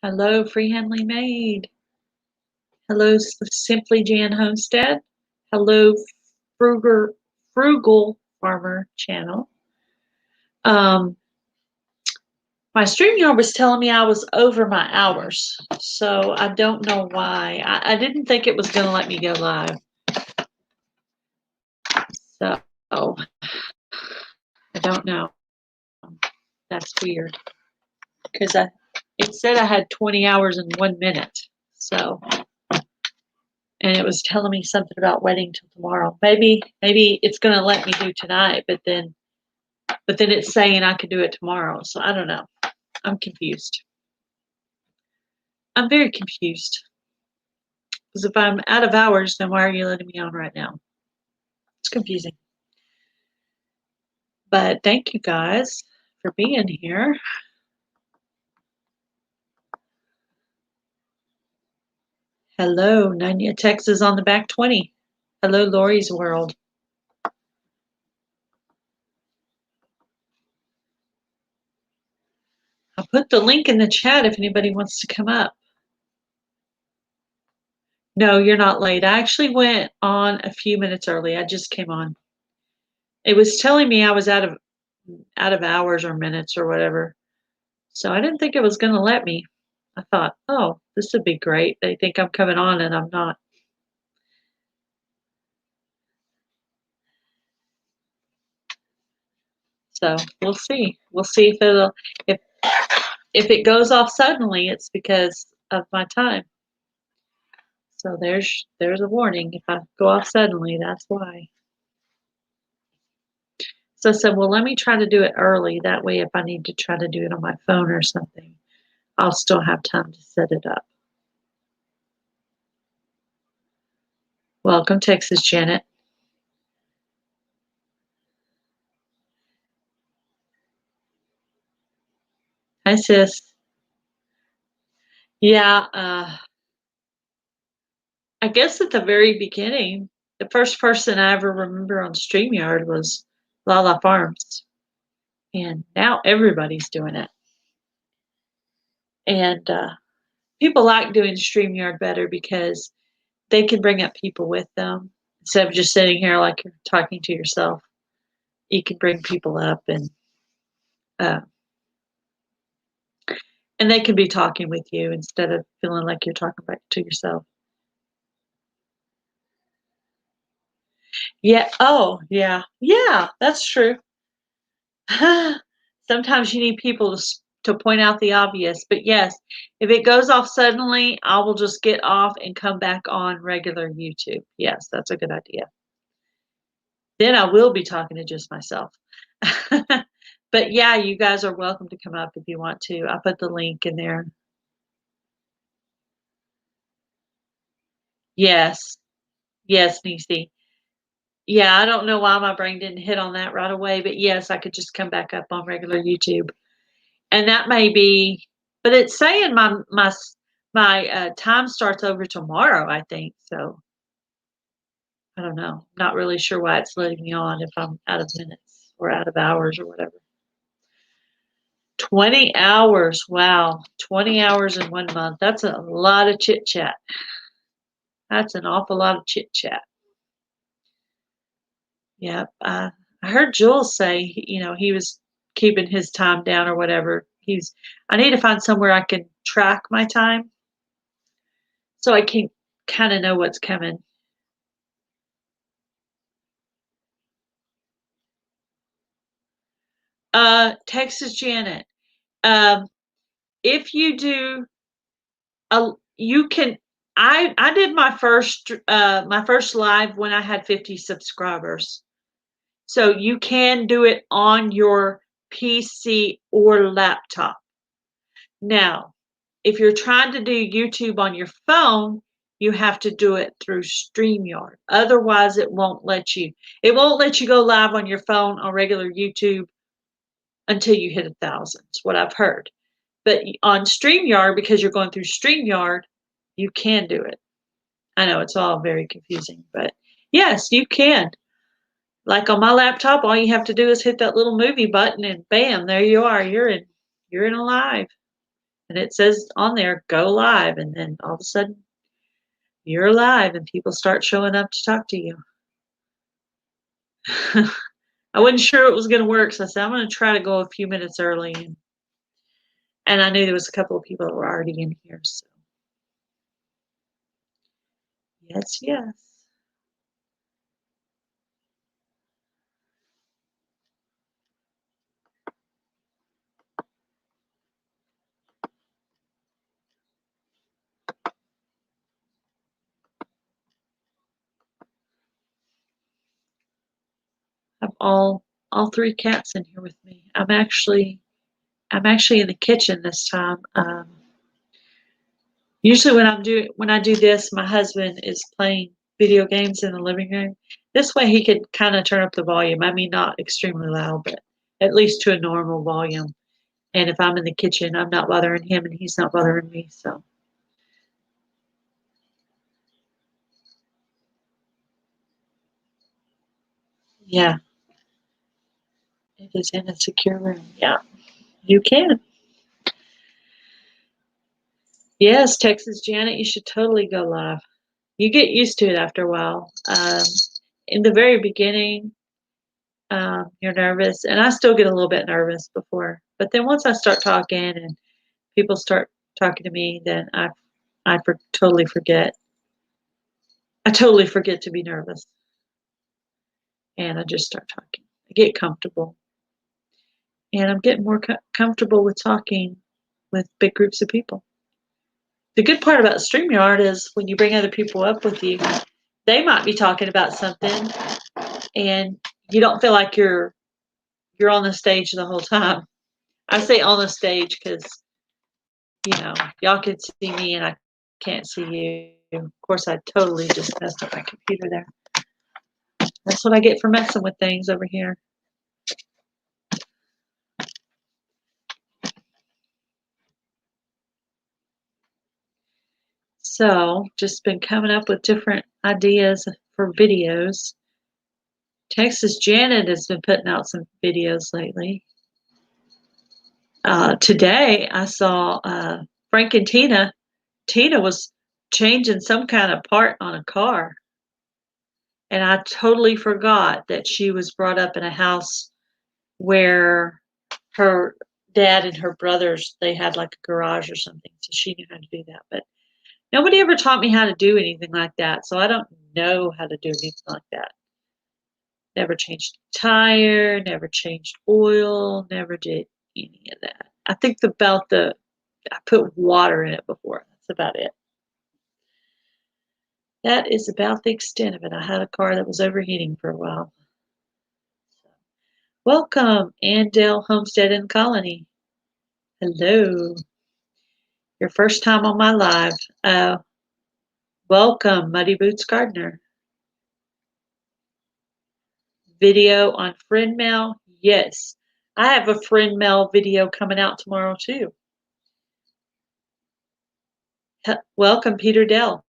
Hello, Freehandly Made. Hello, Simply Jan Homestead. Hello, Frugal Farmer Channel. My StreamYard was telling me I was over my hours, so I don't know why. I didn't think it was going to let me go live. So, I don't know. That's weird. Because it said I had 20 hours and 1 minute. So, and it was telling me something about waiting till tomorrow. Maybe it's going to let me do tonight, but then it's saying I could do it tomorrow. So I don't know. I'm confused. I'm very confused. Because if I'm out of hours, then why are you letting me on right now? It's confusing. But thank you guys for being here. Hello, Nanya, Texas on the back 20. Hello, Lori's World. I'll put the link in the chat if anybody wants to come up. No, you're not late. I actually went on a few minutes early. I just came on. It was telling me I was out of hours or minutes or whatever. So I didn't think it was going to let me. I thought, oh, this would be great. They think I'm coming on and I'm not. So we'll see. We'll see if it goes off suddenly, it's because of my time. So there's a warning. If I go off suddenly, that's why. So I said, well, let me try to do it early. That way, if I need to try to do it on my phone or something, I'll still have time to set it up. Welcome, Texas Janet. Hi, sis. Yeah, I guess at the very beginning, the first person I ever remember on StreamYard was Lala Farms. And now everybody's doing it. And people like doing StreamYard better because they can bring up people with them. Instead of just sitting here like you're talking to yourself, you can bring people up and they can be talking with you instead of feeling like you're talking back to yourself. Yeah. Oh, yeah. Yeah, that's true. Sometimes you need people to point out the obvious. But yes, if it goes off suddenly, I will just get off and come back on regular YouTube. Yes, that's a good idea. Then I will be talking to just myself. But yeah, you guys are welcome to come up if you want to. I put the link in there. Yes. Yes, Nisi. Yeah, I don't know why my brain didn't hit on that right away, but yes, I could just come back up on regular YouTube. And that may be, but it's saying my time starts over tomorrow, I think. So I don't know. Not really sure why it's letting me on if I'm out of minutes or out of hours or whatever. 20 hours. Wow. 20 hours in 1 month. That's a lot of chit chat. That's an awful lot of chit chat. Yep. I heard Jules say, he was keeping his time down or whatever. I need to find somewhere I can track my time so I can kind of know what's coming. Texas Janet. If you do, you can. I did my first live when I had 50 subscribers. So you can do it on your PC or laptop. Now, if you're trying to do YouTube on your phone, you have to do it through StreamYard. Otherwise, it won't let you. It won't let you go live on your phone on regular YouTube until you hit 1,000. It's what I've heard. But on StreamYard, because you're going through StreamYard, you can do it. I know it's all very confusing, but yes, you can. Like on my laptop, all you have to do is hit that little movie button and bam, there you are. You're in a live. And it says on there, go live. And then all of a sudden, you're live and people start showing up to talk to you. I wasn't sure it was going to work, so I said, I'm going to try to go a few minutes early. And I knew there was a couple of people that were already in here. So, yes, yes. I have all 3 cats in here with me. I'm actually in the kitchen this time. Usually when I do this, my husband is playing video games in the living room. This way he could kind of turn up the volume. I mean, not extremely loud, but at least to a normal volume. And if I'm in the kitchen, I'm not bothering him and he's not bothering me. So, yeah, it is in a secure room. Yeah, you can. Yes, Texas Janet, you should totally go live. You get used to it after a while. In the very beginning, you're nervous, and I still get a little bit nervous before. But then once I start talking and people start talking to me, then totally forget. I totally forget to be nervous, and I just start talking. I get comfortable, and I'm getting more comfortable with talking with big groups of people. The good part about StreamYard is when you bring other people up with you, they might be talking about something, and you don't feel like you're on the stage the whole time. I say on the stage because, y'all can see me and I can't see you. Of course, I totally just messed up my computer there. That's what I get for messing with things over here. So, just been coming up with different ideas for videos. Texas Janet has been putting out some videos lately. Today, I saw Frank and Tina. Tina was changing some kind of part on a car. And I totally forgot that she was brought up in a house where her dad and her brothers, they had like a garage or something. So she knew how to do that. But nobody ever taught me how to do anything like that. So I don't know how to do anything like that. Never changed a tire, never changed oil, never did any of that. I think I put water in it before. That's about it. That is about the extent of it. I had a car that was overheating for a while. Welcome, Jan Homestead and Colony. Hello. Your first time on my live. Welcome, Muddyboots Gardener. Video on friend mail? Yes. I have a friend mail video coming out tomorrow too. Welcome, Peter Dell.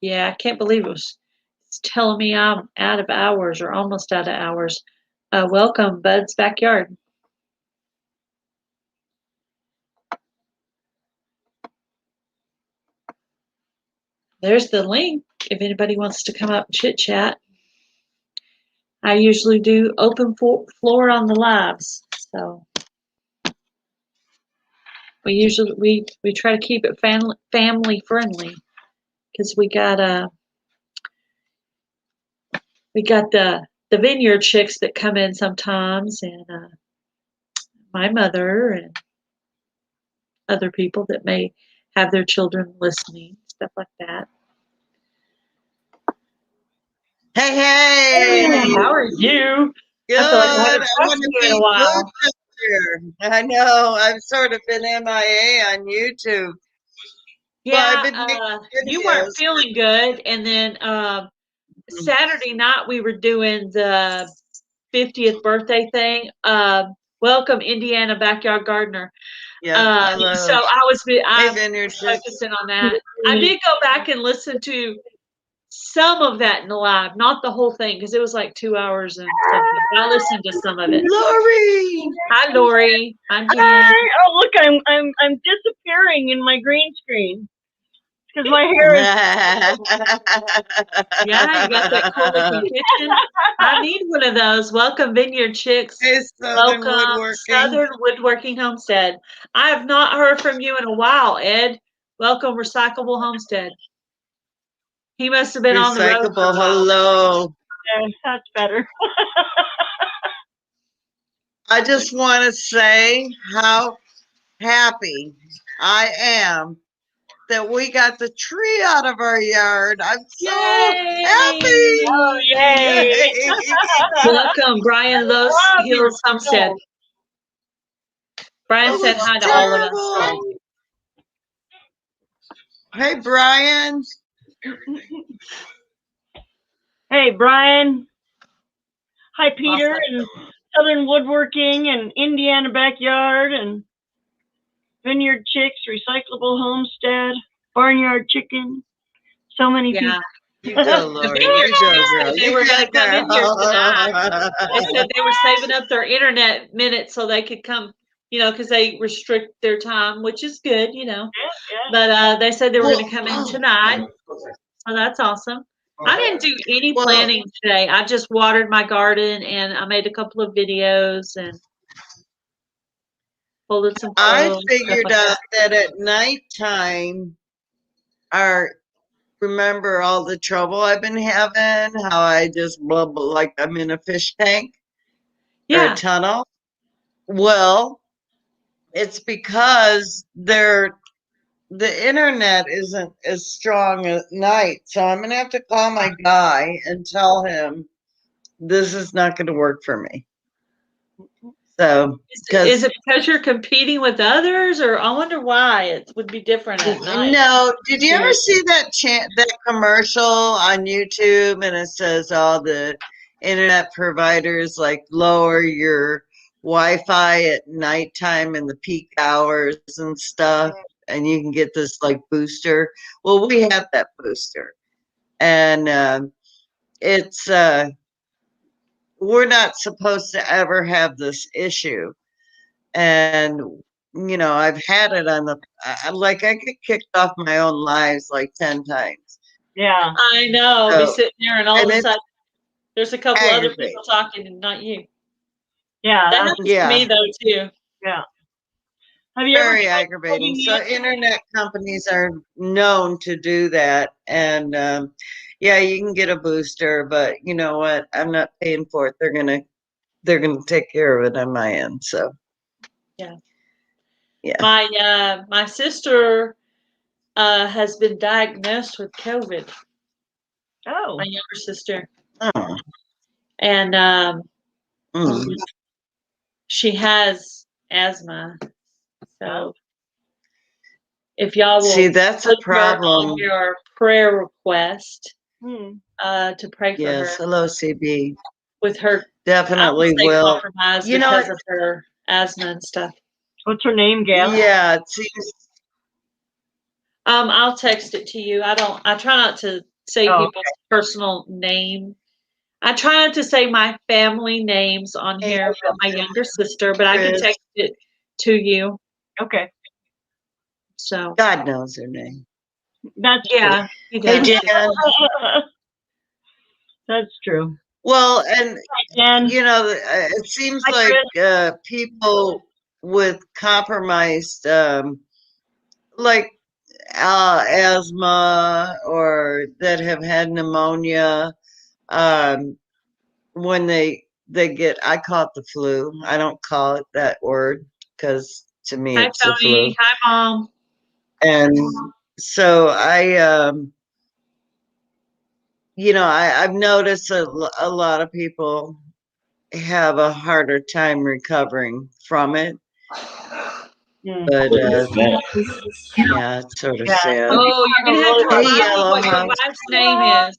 Yeah, I can't believe it's telling me I'm out of hours or almost out of hours. Welcome, Bud's Backyard. There's the link if anybody wants to come up and chit chat. I usually do open floor on the lives, so we try to keep it family friendly because we got the vineyard chicks that come in sometimes, and my mother and other people that may have their children listening, stuff like that. Hey, hey! How are you? Good. I feel like I haven't talked to you in a while. I know. I've sort of been MIA on YouTube. Yeah, well, you weren't feeling good, and then Saturday night we were doing the 50th birthday thing. Welcome, Indiana Backyard Gardener. Yeah, so I'm vineyard focusing on that. I did go back and listen to some of that in the live, not the whole thing, because it was like 2 hours and something. I listened to some of it. Lori! Hi, Lori. I'm Jan. Hi. Oh, look, I'm disappearing in my green screen because my hair is. Yeah, you got that cool looking kitchen. I need one of those. Welcome, Vineyard Chicks. Hey, Southern Welcome, Woodworking. Southern Woodworking Homestead. I have not heard from you in a while, Ed. Welcome, Recyclable Homestead. He must have been on the road. Recyclable, hello. Yeah, that's better. I just want to say how happy I am that we got the tree out of our yard. I'm so Yay! happy. Oh, yay. Welcome, Brian Los Love your Hills Homestead. Brian That said was hi to all of us. terrible. Hey, Brian. Hey, Brian. Hi, Peter, Awesome. and Southern Woodworking, and Indiana Backyard, and Vineyard Chicks, Recyclable Homestead, Barnyard Chicken. So many people. Yeah. You go, Lori. You go, girl. They were going to come in here tonight. They said they were saving up their internet minutes so they could come, because they restrict their time, which is good, Yeah. But they said they were going to come in tonight. So that's awesome. I didn't do any planning today. I just watered my garden and I made a couple of videos and folded some clothes. I figured out that at nighttime, remember all the trouble I've been having, how I just bubble like I'm in a fish tank or a tunnel. Well, it's because the internet isn't as strong at night. So I'm going to have to call my guy and tell him this is not going to work for me. So, is it because you're competing with others, or I wonder why it would be different at night? No, did you ever see that commercial on YouTube, and it says all the internet providers like lower your Wi-Fi at nighttime in the peak hours and stuff, and you can get this like booster. Well, we have that booster, and it's we're not supposed to ever have this issue. And, I've had it on I get kicked off my own lives like 10 times. Yeah. I know. So, be sitting there and all of a sudden there's a couple other people talking and not you. Yeah. That happens to me though too. Yeah. Have you very aggravating. So internet companies are known to do that. And yeah, you can get a booster, but you know what? I'm not paying for it. They're gonna take care of it on my end. So yeah. Yeah. My sister has been diagnosed with COVID. Oh. My younger sister. Oh. And she has asthma. So if y'all will see, that's a problem. On your prayer request to pray for her. Yes, hello, CB. With her, definitely will. Compromised because of her asthma and stuff. What's her name, Gail? Yeah, it seems. I'll text it to you. I try not to say people's personal name. I try not to say my family names on here, but my younger sister, but I can text it to you. Okay. So God knows her name. That's yeah. Hey, Jan. That's true. Well, and it seems like people with compromised, like asthma or that have had pneumonia, when they get, I call it the flu. I don't call it that word because to me it's Tony. the flu. Hi, Mom. And so I've noticed a lot of people have a harder time recovering from it. But yeah, it's sort of sad. Oh, you're gonna have to remind me what your House. wife's name is.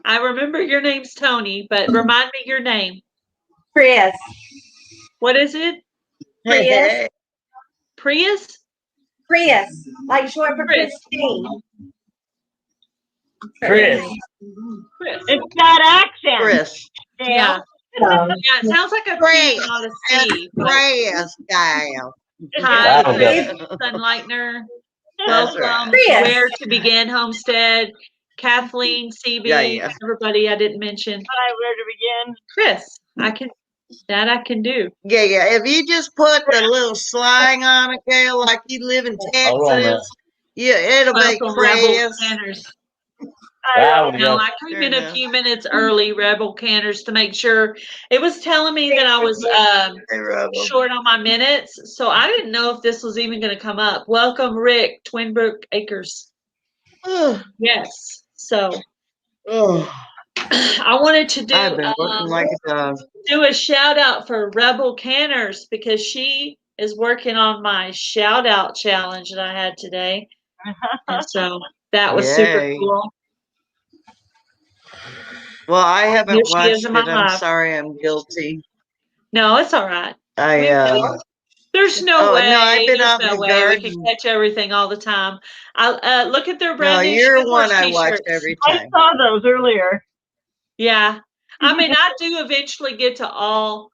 I remember your name's Tony, but remind me your name. Prius. What is it? Prius. Prius? Prius. Like short for Christine. Chris. Chris. It's that accent. Chris. Yeah. Um, Yeah, it sounds like a P, Chris. not a And C. but- Chris, Gail. Hi, Wow, Chris good. Sunlightner. That's right. Welcome. Chris. Where to Begin Homestead. Kathleen, CB, Yeah. everybody I didn't mention. Hi, where to begin? Chris, I can do. Yeah. If you just put the little slang on it, Gail, like you live in Hold on a minute. Texas, yeah, it'll make Welcome, Rebel Chris. Canners. There we No, go. I came Fair in a enough. few minutes early, Rebel Canners, to make sure. It was telling me that I was Hey, Rebel. short on my minutes, so I didn't know if this was even going to come up. Welcome, Rick, Twin Brook Acres. Yes, so I wanted to do I've been working like a dog. do a shout out for Rebel Canners because she is working on my shout out challenge that I had today, and so that was super Yay. cool. Well, I Here haven't she is watched in my it. I'm life. sorry, I'm guilty. No, it's all right. I There's no Oh, way. no, I've been There's out in no the way we can garden. catch everything all the time. I look at their no, brand new you're Shedwards one I watch t-shirts. every I time. saw those earlier. Yeah, I mean, I do eventually get to all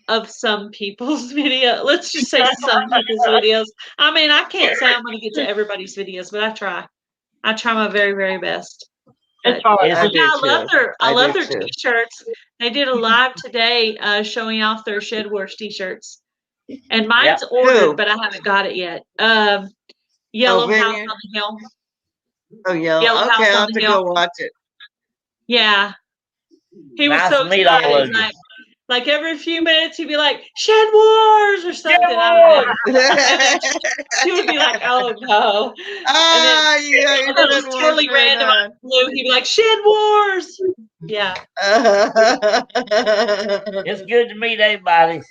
of some people's video. Let's just say some people's videos. I mean, I can't say I'm going to get to everybody's videos, but I try. I try my very, very best. It's But hard. I do yeah, I love too. their I love do their too. t-shirts. They did a live today showing off their Shedwards t-shirts. And mine's ordered, Who? but I haven't got it yet. Yellow House Vineyard? on the Hill. Oh, Yellow Yellow. House Okay, I'll on have the to Hill. go watch it. Yeah. He was Nice so to meet all excited. of you. Like every few minutes he'd be like, Shed Wars or something. I don't know. He would be like, oh no. Ah, yeah, And you're then good totally ones random out of the blue, he'd be like, Shed Wars. Yeah. It's good to meet everybody.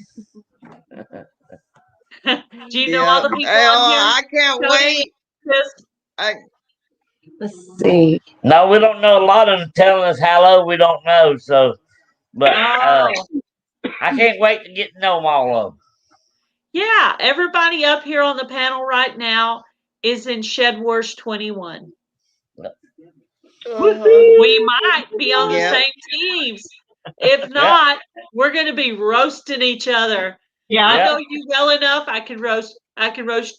Do you know all the people Hey, on here? I can't Tony, wait. Chris? let's see. No, we don't know a lot of them telling us hello. We don't know. So, but Oh. I can't wait to get to know them all of them. Yeah, everybody up here on the panel right now is in Shed Wars 21. We might be on the Yep. same teams. If not, we're going to be roasting each other. Yeah. I know you well enough. I can roast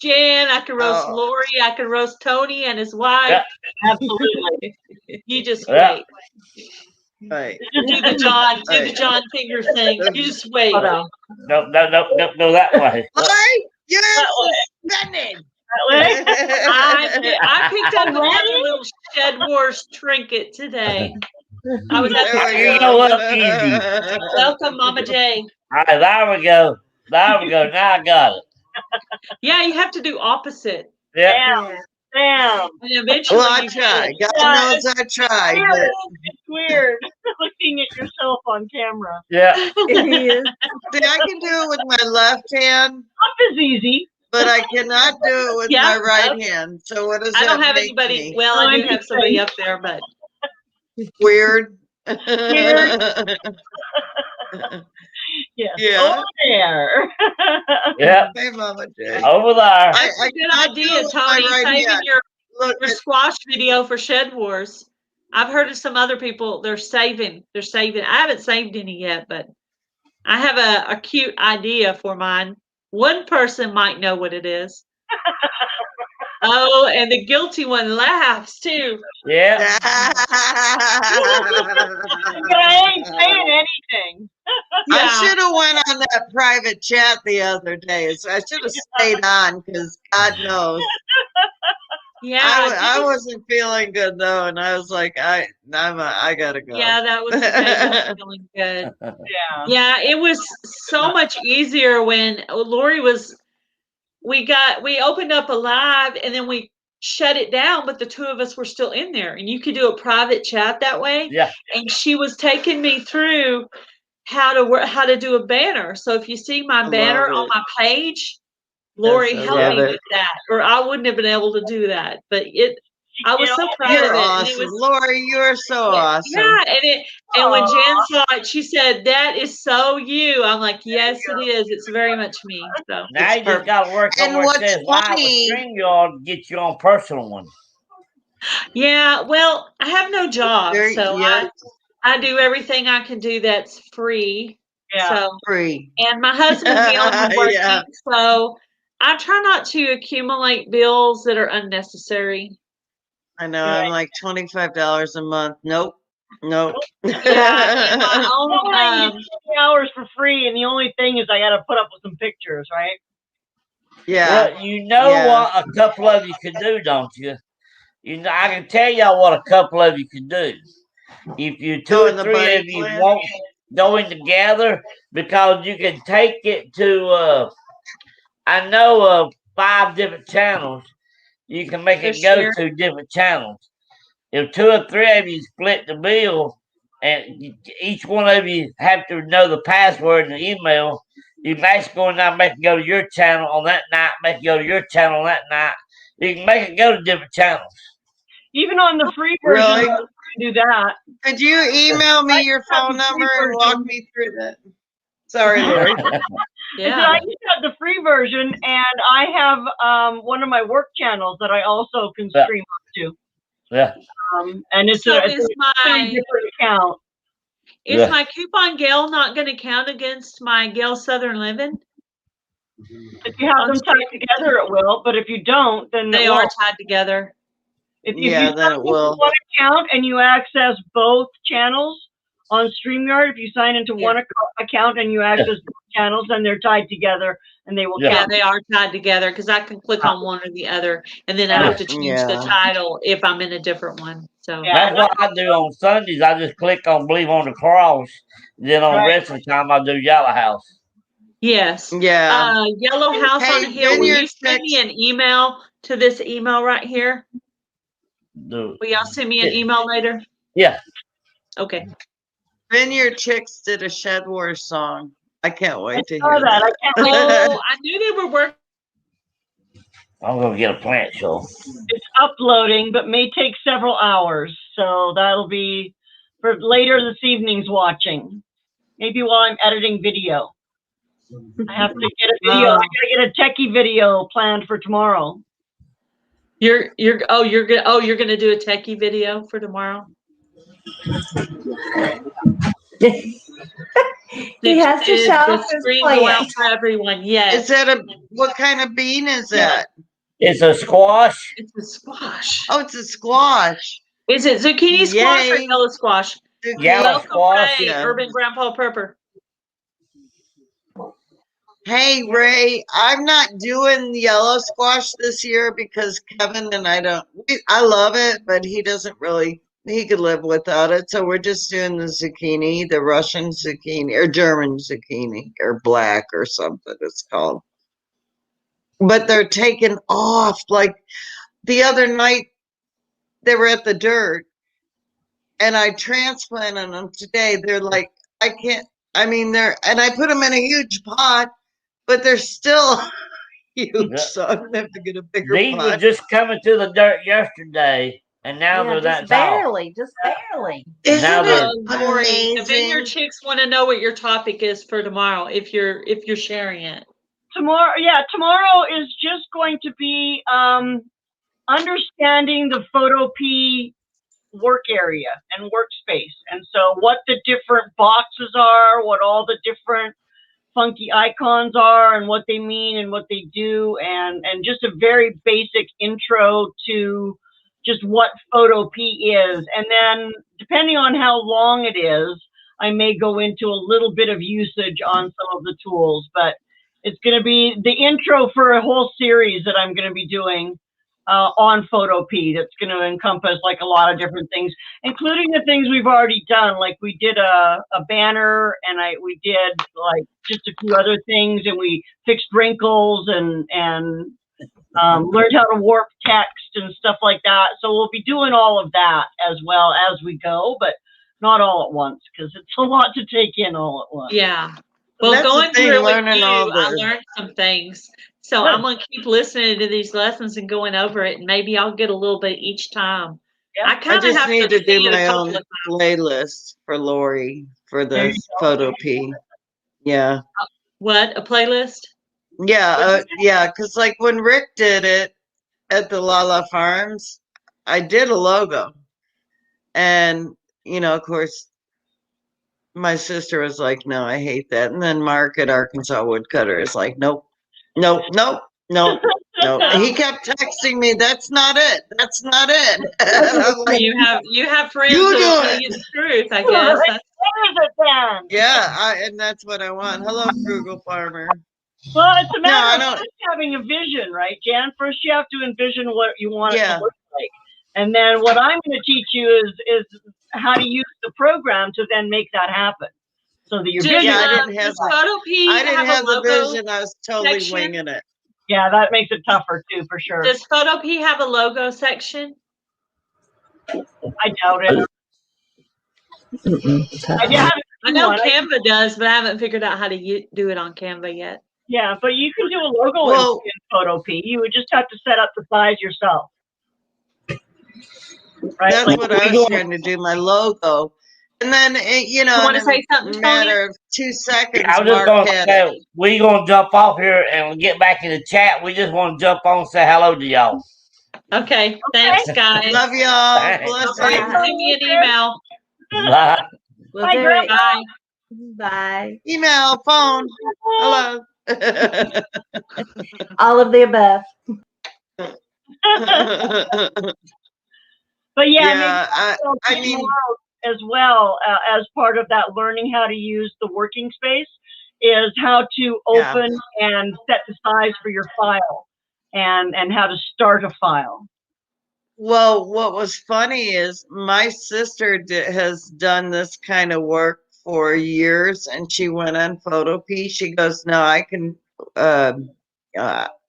Jan. I can roast Oh. Lori. I can roast Tony and his wife. Yeah. Absolutely. You just Yeah. wait. Right. Do the John Finger thing. You just wait. Hold on. No, don't go that way. Lori, you're That way. suspended. That way. I picked up Already? another little Shed Wars trinket today. I was at There the we You go. know what? Easy. Welcome, Mama J. All right, there we go. There we go. Now I got it. Yeah, you have to do opposite. Yeah. Damn. Damn. And eventually Well, I you tried. get God Yeah, knows I tried. Weird. But It's weird looking at yourself on camera. Yeah. it. see, I can do it with my left hand, Up is easy. but I cannot do it with Yeah, my right okay. hand. So what does I that don't have make anybody. me? Well, I do have somebody up there, but Weird. Yes. Yeah. Over there. Yeah. Hey, Mama J. Over there. that's I a good cannot do idea, it with my Tony. right Saving hand. Look, your squash video for Shed Wars. I've heard of some other people. They're saving. I haven't saved any yet, but I have a cute idea for mine. One person might know what it is. Oh, and the guilty one laughs too. Yeah. But I ain't saying anything. I should have went on that private chat the other day. So I should have stayed on because God knows. Yeah, I wasn't feeling good though, and I was like, I gotta go. yeah, that was the day I was feeling good. Yeah. Yeah, it was so much easier when Lori was. We opened up a live and then we shut it down, but the two of us were still in there, and you could do a private chat that way. Yeah. And she was taking me through how to do a banner. So if you see my banner on my page, Lori Yes, I helped love me it. with that, or I wouldn't have been able to do that. But I was so proud You're of it. awesome, And it was, Lori. You're so awesome. yeah, and when Jan saw it, she said, "That is so you." I'm like, "Yes, it is. It's very much me." So Now you just got to work on And where it what's says live with funny- StreamYard to get your own personal one. Yeah, well, I have no job, There, so yeah, I do everything I can do that's free. Yeah. So, free. and my husband and Gail are Yeah, working, so I try not to accumulate bills that are unnecessary. I know. I'm Right. like $25 a month. Nope, nope. Yeah, and my Well, own I get 20 hours for free, and the only thing is I got to put up with some pictures, right? Yeah, Well, you know yeah. what a couple of you can do, don't you? You know, I can tell y'all what a couple of you can do. If you two Oh, or and the three buddy of you plan. won't going together, because you can take it to I know 5 different channels. You can make to it go share. to different channels. If 2 or 3 of you split the bill, and each one of you have to know the password and the email, you can actually go in there and make it go to your channel on that night, make it go to your channel on that night. You can make it go to different channels. Even on the free version, Really? you can do that. Could you email me your I have phone the free number and walk version. me through that? Sorry, Lori. I said Yeah. I used to have the free version, and I have one of my work channels that I also can Yeah. stream up to. Yeah. And it's So a completely different account. is Yeah. my coupon Gail not going to count against my Gail Southern Living? If you have them tied together, it will. But if you don't, then They it are won't. tied together. If Yeah, you then sign it into will. one account and you access both channels on StreamYard, if you sign into one account and you access both channels, then they're tied together and they will Yeah. Yeah, count. they are tied together because I can click on one or the other, and then I have to change the Yeah. title if I'm in a different one. So Yeah. That's what I do on Sundays. I just click on Believe on the Cross. Then on the Right. rest of the time, I do Yellow House. yes, Yeah. Yellow House on Hey, the Hill. Will you Vineyard send me Chicks. an email to this email right here? Do Will y'all send me an email later? Yeah. Okay. Vineyard Chicks did a Shed Wars song. I can't wait to saw hear that. I that. can't wait. Oh, I knew they were working. I'm gonna get a plant show. It's uploading, but may take several hours. So that'll be for later this evening's watching. Maybe while I'm editing video. I have to get a video. I gotta get a techie video planned for tomorrow. You're gonna do a techie video for tomorrow. He has to Did show the off his screen go out plant. for everyone? Is Yes. that what kind of bean is that? It's a squash. It's a squash. Oh, it's a squash. Is it zucchini squash or Yay. yellow squash? Yellow Welcome, squash. Ray, Yeah. Urban Grandpa Purper. Hey, Ray, I'm not doing yellow squash this year because Kevin and I love it, but he doesn't really, he could live without it. So we're just doing the zucchini, the Russian zucchini or German zucchini or black or something it's called. But they're taking off. Like the other night, they were at the dirt and I transplanted them today. They're like, I can't, I mean, and I put them in a huge pot, but they're still huge. Yeah. So I'm gonna have to get a bigger These were pot. just coming to the dirt yesterday, and now Yeah, they're that just tall. barely, just barely. Isn't Now it Lori, the Vineyard amazing? Chicks want to know what your topic is for tomorrow if you're sharing it. Tomorrow is just going to be understanding the Photo P work area and workspace. And so what the different boxes are, what all the different funky icons are and what they mean and what they do, and just a very basic intro to just what Photo P is. And then depending on how long it is, I may go into a little bit of usage on some of the tools, but it's going to be the intro for a whole series that I'm going to be doing on Photo P. That's going to encompass like a lot of different things, including the things we've already done. Like we did a banner, and we did like just a few other things, and we fixed wrinkles and learned how to warp text and stuff like that. So we'll be doing all of that as well as we go, but not all at once because it's a lot to take in all at once. Yeah. Well, That's the going thing, through it with learning you, all I the- learned some things. So Good. I'm going to keep listening to these lessons and going over it, and maybe I'll get a little bit each time. Yeah. I I kind of just have need to to do see it a my couple own of times. playlist for Lori for There the you go. Photo P. Yeah. What, a playlist? Yeah, because like when Rick did it at the Lala Farms, I did a logo, and of course, my sister was like, "No, I hate that." And then Mark at Arkansas Woodcutter is like, "Nope, nope, nope, nope, nope." He kept texting me, "That's not it. That's not it." And I'm like, You have friends "You that'll do tell it." you the truth, I guess. What is it then? Yeah, and that's what I want. Hello, frugal farmer. Well, it's a No, I matter of don't. first having a vision, right, Jan? First, you have to envision what you want it Yeah. to look like, and then what I'm going to teach you is how to use the program to then make that happen. So that your Does, vision. Yeah, I didn't have does Photopea I didn't have a have the logo vision. I was totally section? winging it. Yeah, that makes it tougher too, for sure. Does Photopea have a logo section? I doubt it. I know Canva does, but I haven't figured out how to do it on Canva yet. Yeah, but you can do a logo Well, in Photopea. You would just have to set up the size yourself. Right? That's Like, what I was trying to do, my logo. And then, You want to say something, in a Tony? matter of 2 seconds, I was just Mark going to had say, it. we're going to jump off here and get back in the chat. We just want to jump on and say hello to y'all. Okay, thanks, guys. Love y'all. Don't Don't forget Blessings. to send me an email. Bye. Well, Bye, there- Bye. Bye. Email, phone. Hello. All of the above. but yeah, Yeah, I maybe mean, as well as part of that learning how to use the working space is how to open and set the size for your file and how to start a file. well, what was funny is my sister has done this kind of work for years, and she went on Photopea. She goes, "No, I can."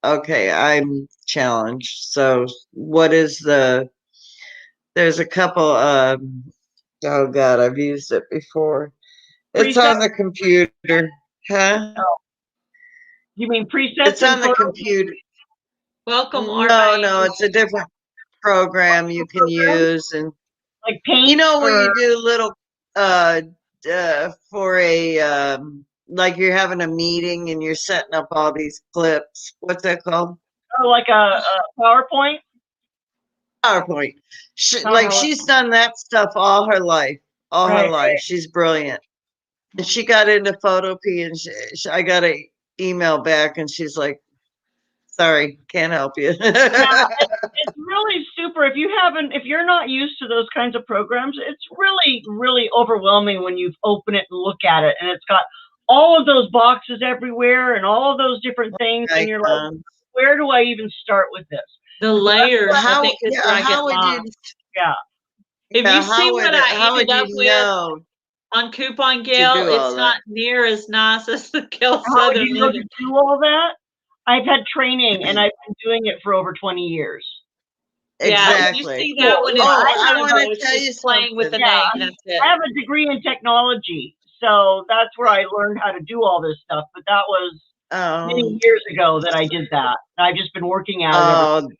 Okay, I'm challenged. So, what is there's a couple. Oh God, I've used it before. It's Preset? on the computer, huh? You mean presets? It's on the Photoshop? computer. Welcome, No, it's a different program you can use, and Like paint? where you do little for a like you're having a meeting and you're setting up all these clips. What's that called? Oh, like a PowerPoint? PowerPoint. Like she's done that stuff all her life. All her Right, life. right. She's brilliant. And she got into Photopea, and I got an email back, and she's like, "Sorry, can't help you." Yeah, it's really super. If you're not used to those kinds of programs, it's really, really overwhelming when you open it and look at it, and it's got all of those boxes everywhere and all of those different things, and you're like, where do I even start with this? The layers, I think, is where I get how would lost. you? Yeah. If Yeah, you see what I ended up with know? on Coupon Gail, do all it's not near as nice as the Gail How would Southern you know to Living. do all that? I've had training, and I've been doing it for over 20 years. Yeah, if you Exactly. see that one, I want to tell you just playing with the Yeah, name. That's it. I have a degree in technology, so that's where I learned how to do all this stuff. But that was many years ago that I did that. I've just been working at it ever since.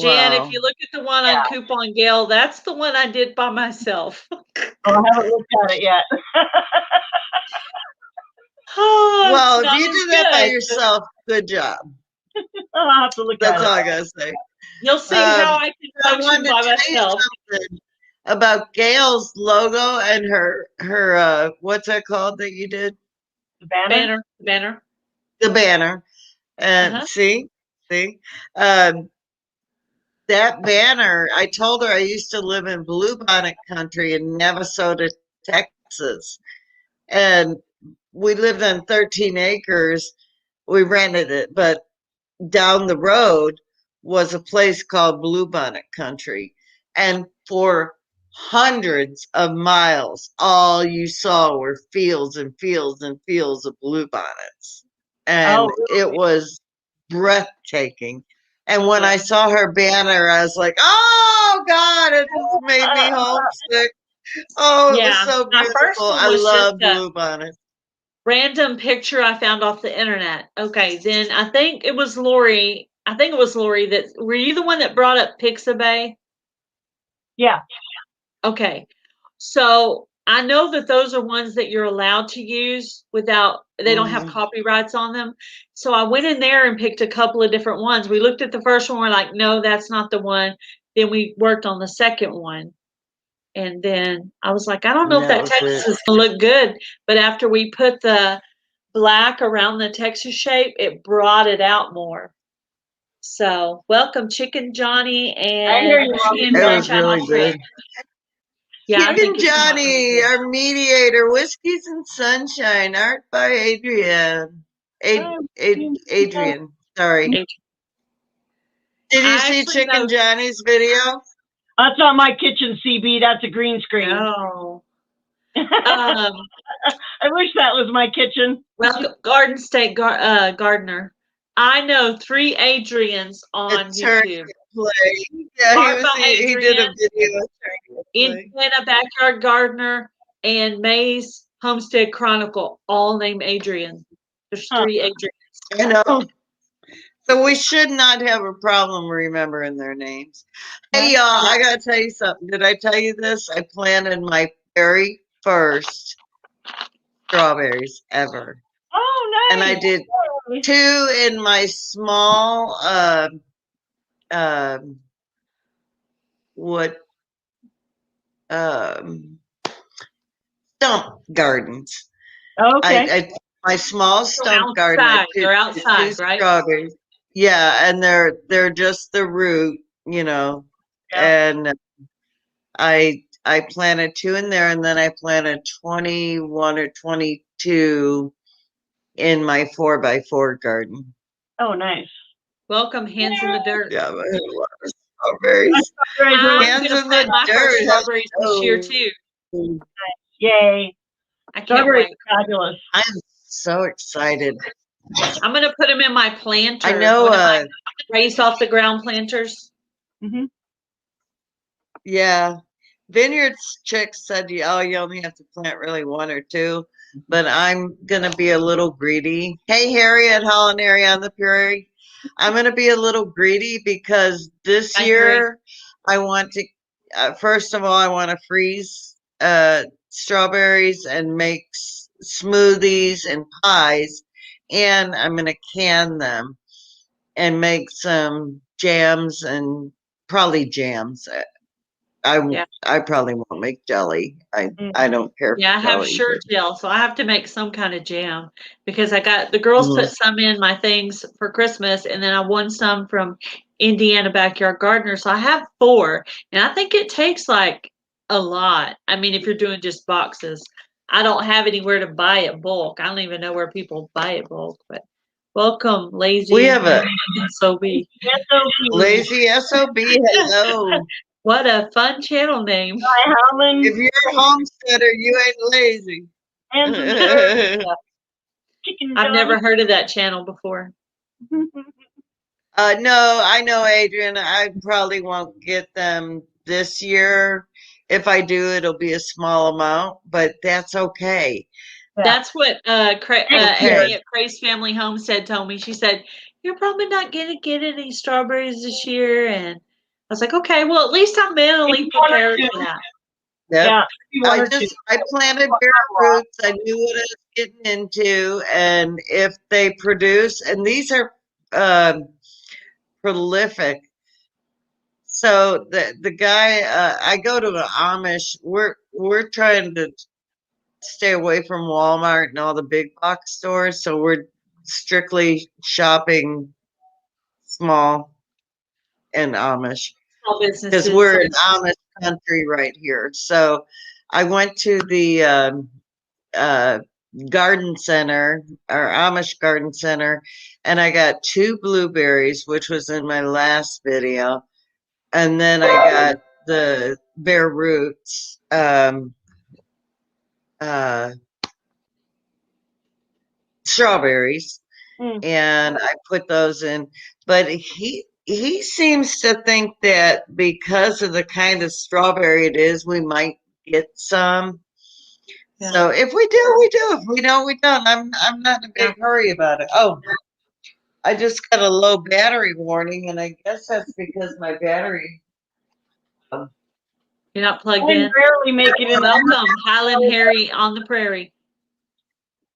Jan, wow. if you look at the one on Coupon Gail, that's the one I did by myself. Oh, I haven't looked at it yet. Oh, Well, if you do that by yourself, good job. I'll have to look That's at all it. I gotta say. You'll see how I can I function wanted to by tell you myself. something about Gail's logo and her what's that called that you did? The banner? Banner. The banner. And see, that banner. I told her I used to live in Bluebonnet country in Navasota, Texas, and we lived on 13 acres. We rented it, but down the road was a place called Bluebonnet Country. And for hundreds of miles, all you saw were fields and fields and fields of bluebonnets. And it was breathtaking. And when I saw her banner, I was like, oh God, it just made me homesick. Oh, it was so beautiful. I love bluebonnets. Random picture I found off the internet. Okay, then I think it was Lori. That were you the one that brought up Pixabay? Yeah. Okay. So I know that those are ones that you're allowed to use without they don't have copyrights on them. So I went in there and picked a couple of different ones. We looked at the first one, we're like, no, that's not the one. Then we worked on the second one. And then I was like, I don't know if That that was Texas it. is going to look good. But after we put the black around the Texas shape, it brought it out more. So welcome, Chicken Johnny I hear you, Mom. and It was Sunshine really Alfred. good. Yeah, I think Chicken it's come out really Johnny, good. our mediator, Whiskeys and Sunshine, art by Adrian. Adrian, sorry. Adrian. Did you I see actually Chicken know. Johnny's video? That's not my kitchen, CB. That's a green screen. No. I wish that was my kitchen. Welcome, Garden State Gardener. I know 3 Adrians on It's her YouTube. play. Yeah, Art by he did a Adrian, video of her play. Indiana Backyard Gardener, and May's Homestead Chronicle, all named Adrian. There's 3 Adrians. I know. So we should not have a problem remembering their names. Hey, y'all, I got to tell you something. Did I tell you this? I planted my very first strawberries ever. Oh, nice. And I did 2 in my small stump gardens. Okay. My small stump garden. I did They're outside, right? Strawberries. Yeah, and they're just the root, you know. Yeah. And I planted 2 in there, and then I planted 21 or 22 in my 4x4 garden. Oh, nice. Welcome, Hands in the Dirt. Yeah, but I had a lot of strawberries. I'm Hands gonna in plant the my first dirt. strawberries this year too. Yay. I can't Strawberries wait. are fabulous. I'm so excited. I'm gonna put them in my planter. I know. One of my raised off the ground planters. Mm-hmm. Yeah, Vineyards chick said, you only have to plant really 1 or 2, but I'm gonna be a little greedy. Hey, Harriet Hollinary on the Prairie. I'm gonna be a little greedy because this year I want to. First of all, I want to freeze strawberries and make smoothies and pies, and I'm gonna can them and make some jams and probably jams. I probably won't make jelly. I don't care. Yeah, I for have jelly, sure gel, so I have to make some kind of jam because I got the girls put some in my things for Christmas, and then I won some from Indiana Backyard Gardener. So I have 4, and I think it takes like a lot. I mean, if you're doing just boxes, I don't have anywhere to buy it bulk. I don't even know where people buy it bulk. But welcome, Lazy. We have a SOB. Lazy SOB. Hello. What a fun channel name. Hi, Howland. If you're a homesteader, you ain't lazy. Hands in the dirt. Chicken I've never Johnny. heard of that channel before. No, I know, Adrian. I probably won't get them this year. If I do, it'll be a small amount, but that's okay. Yeah. That's what Okay. Amy at Craze Family Homestead told me. She said, "You're probably not gonna get any strawberries this year," and I was like, "Okay, well, at least I'm mentally prepared for that." Yep. Yeah. I planted bare roots. I knew what I was getting into, and if they produce, and these are prolific. So the guy, I go to the Amish. We're trying to stay away from Walmart and all the big box stores, so we're strictly shopping small and Amish Small because businesses. we're an Amish country right here. So I went to the garden center, our Amish garden center, and I got 2 blueberries, which was in my last video, and then I got the bare roots. Strawberries, and I put those in, but he seems to think that because of the kind of strawberry it is, we might get some. Yeah. So if we do, we do. If we don't, we don't. I'm not in a big hurry about it. Oh, I just got a low battery warning, and I guess that's because my battery. You're not plugged in. Rarely make it in. Welcome, Highland Harry on the Prairie.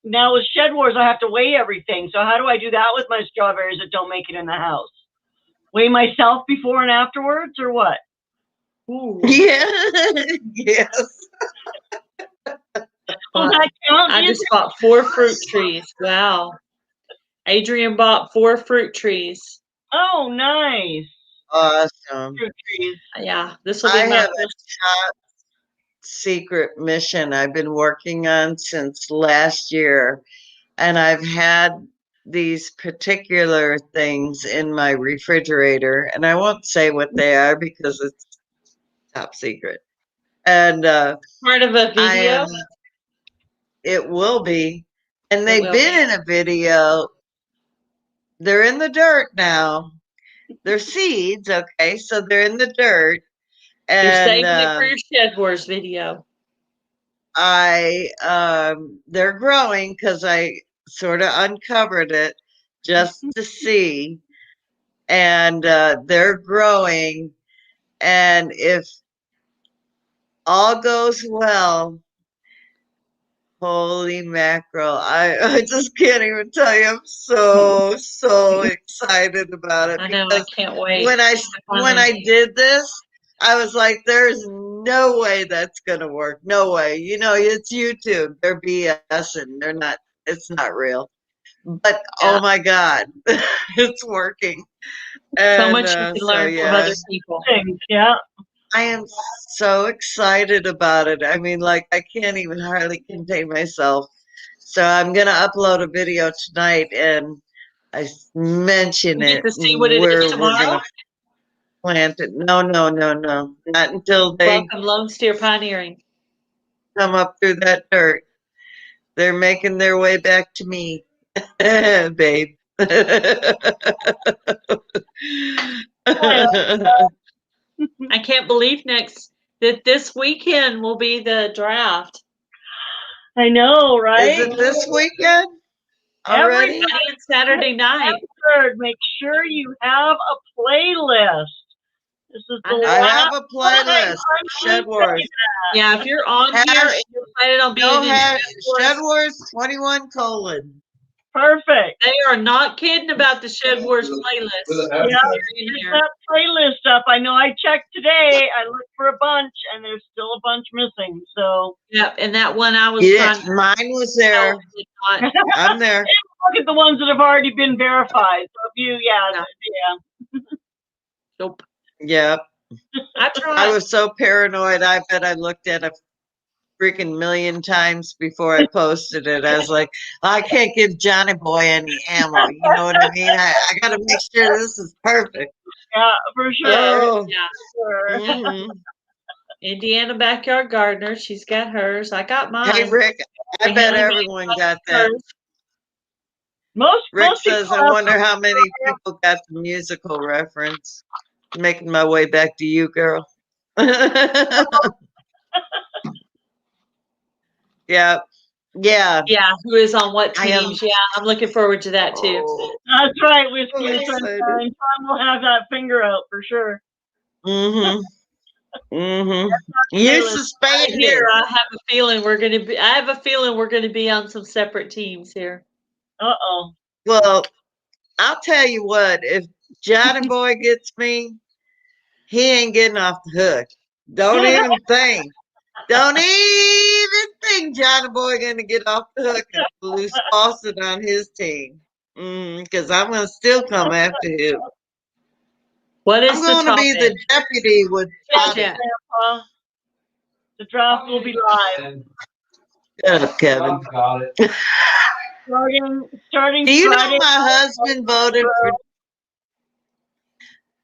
Now with Shed Wars, I have to weigh everything. So how do I do that with my strawberries that don't make it in the house? Weigh myself before and afterwards, or what? Ooh. Yeah. Yes. Will that count? I just bought 4 fruit trees. Wow. Adrian bought 4 fruit trees. Oh, nice. Awesome. Fruit trees. Yeah, this will I be my have a first. top secret mission I've been working on since last year, and I've had these particular things in my refrigerator, and I won't say what they are because it's top secret. And Part of a I video. am, it will be, and It they've will been be. in a video. They're in the dirt now. They're seeds, okay, so they're in the dirt. You're And saving it for your Shed Wars video. they're growing because I sort of uncovered it just to see, and they're growing, and if all goes well, holy mackerel, I just can't even tell you, I'm so excited about it I know, I because can't wait. when I did this, I was like, there's no way that's gonna work. No way. You know, it's YouTube. They're BS and they're not, it's not real. But Yeah. oh my God, it's working. So And much you can learn from yeah, other people. Things, yeah. I am so excited about it. I mean, like, I can't even hardly contain myself. So I'm gonna upload a video tonight and I mention You get it to see what it where is we're tomorrow. gonna plant it. No, not until they Welcome, Lone Steer Pioneering. come up through that dirt. They're making their way back to me, babe. I can't believe that this weekend will be the draft. I know, right? Is it this weekend already? Everybody Friday and Saturday night. make sure you have a playlist. This is the I last have a playlist. Shed Wars. Yeah, if you're on here Hash- and you're planning on being No in hash. Shed Shed Wars, Wars 21 colon. Perfect. they are not kidding about the Shed Wars playlist. Yeah, In get here. that playlist up. I know I checked today. I looked for a bunch, and there's still a bunch missing. So Yep, and that one I was Yeah, trying to mine was tell there. did not. I'm there. look at the ones that have already been verified. So if you, yeah. Nope. Yep. I I tried. was so paranoid. I bet I looked at a freaking million times before I posted it. I was like, I can't give Johnny Boy any ammo. You know what I mean? I got to make sure this is perfect. Yeah, for sure. Oh, Yeah. Sure. mhm. Indiana Backyard Gardener. She's got hers. I got mine. Hey, Rick, I Hey, bet Haley, everyone got that. hers. Most Rick says, people I have wonder how many people got the musical reference. Making my way back to you, girl. Yeah. Yeah. Yeah, who is on what I am- teams? Yeah, I'm looking forward to that too. Oh, That's right, Whiskey I'm and excited. Sunshine. Tom will have that finger out for sure. mm-hmm. Mm-hmm. You Here, suspended. I have a feeling we're gonna be on some separate teams here. Uh-oh. Well, I'll tell you what, if Johnny Boy gets me, he ain't getting off the hook. Don't even think. Don't even think Johnny Boy gonna get off the hook and loose faucet on his team. Because I'm gonna still come after him. What is I'm the gonna be topic? the deputy with Bobby. Yeah. Grandpa. The draft will be live. Shut up, Kevin. Starting Do you know Friday. my husband voted for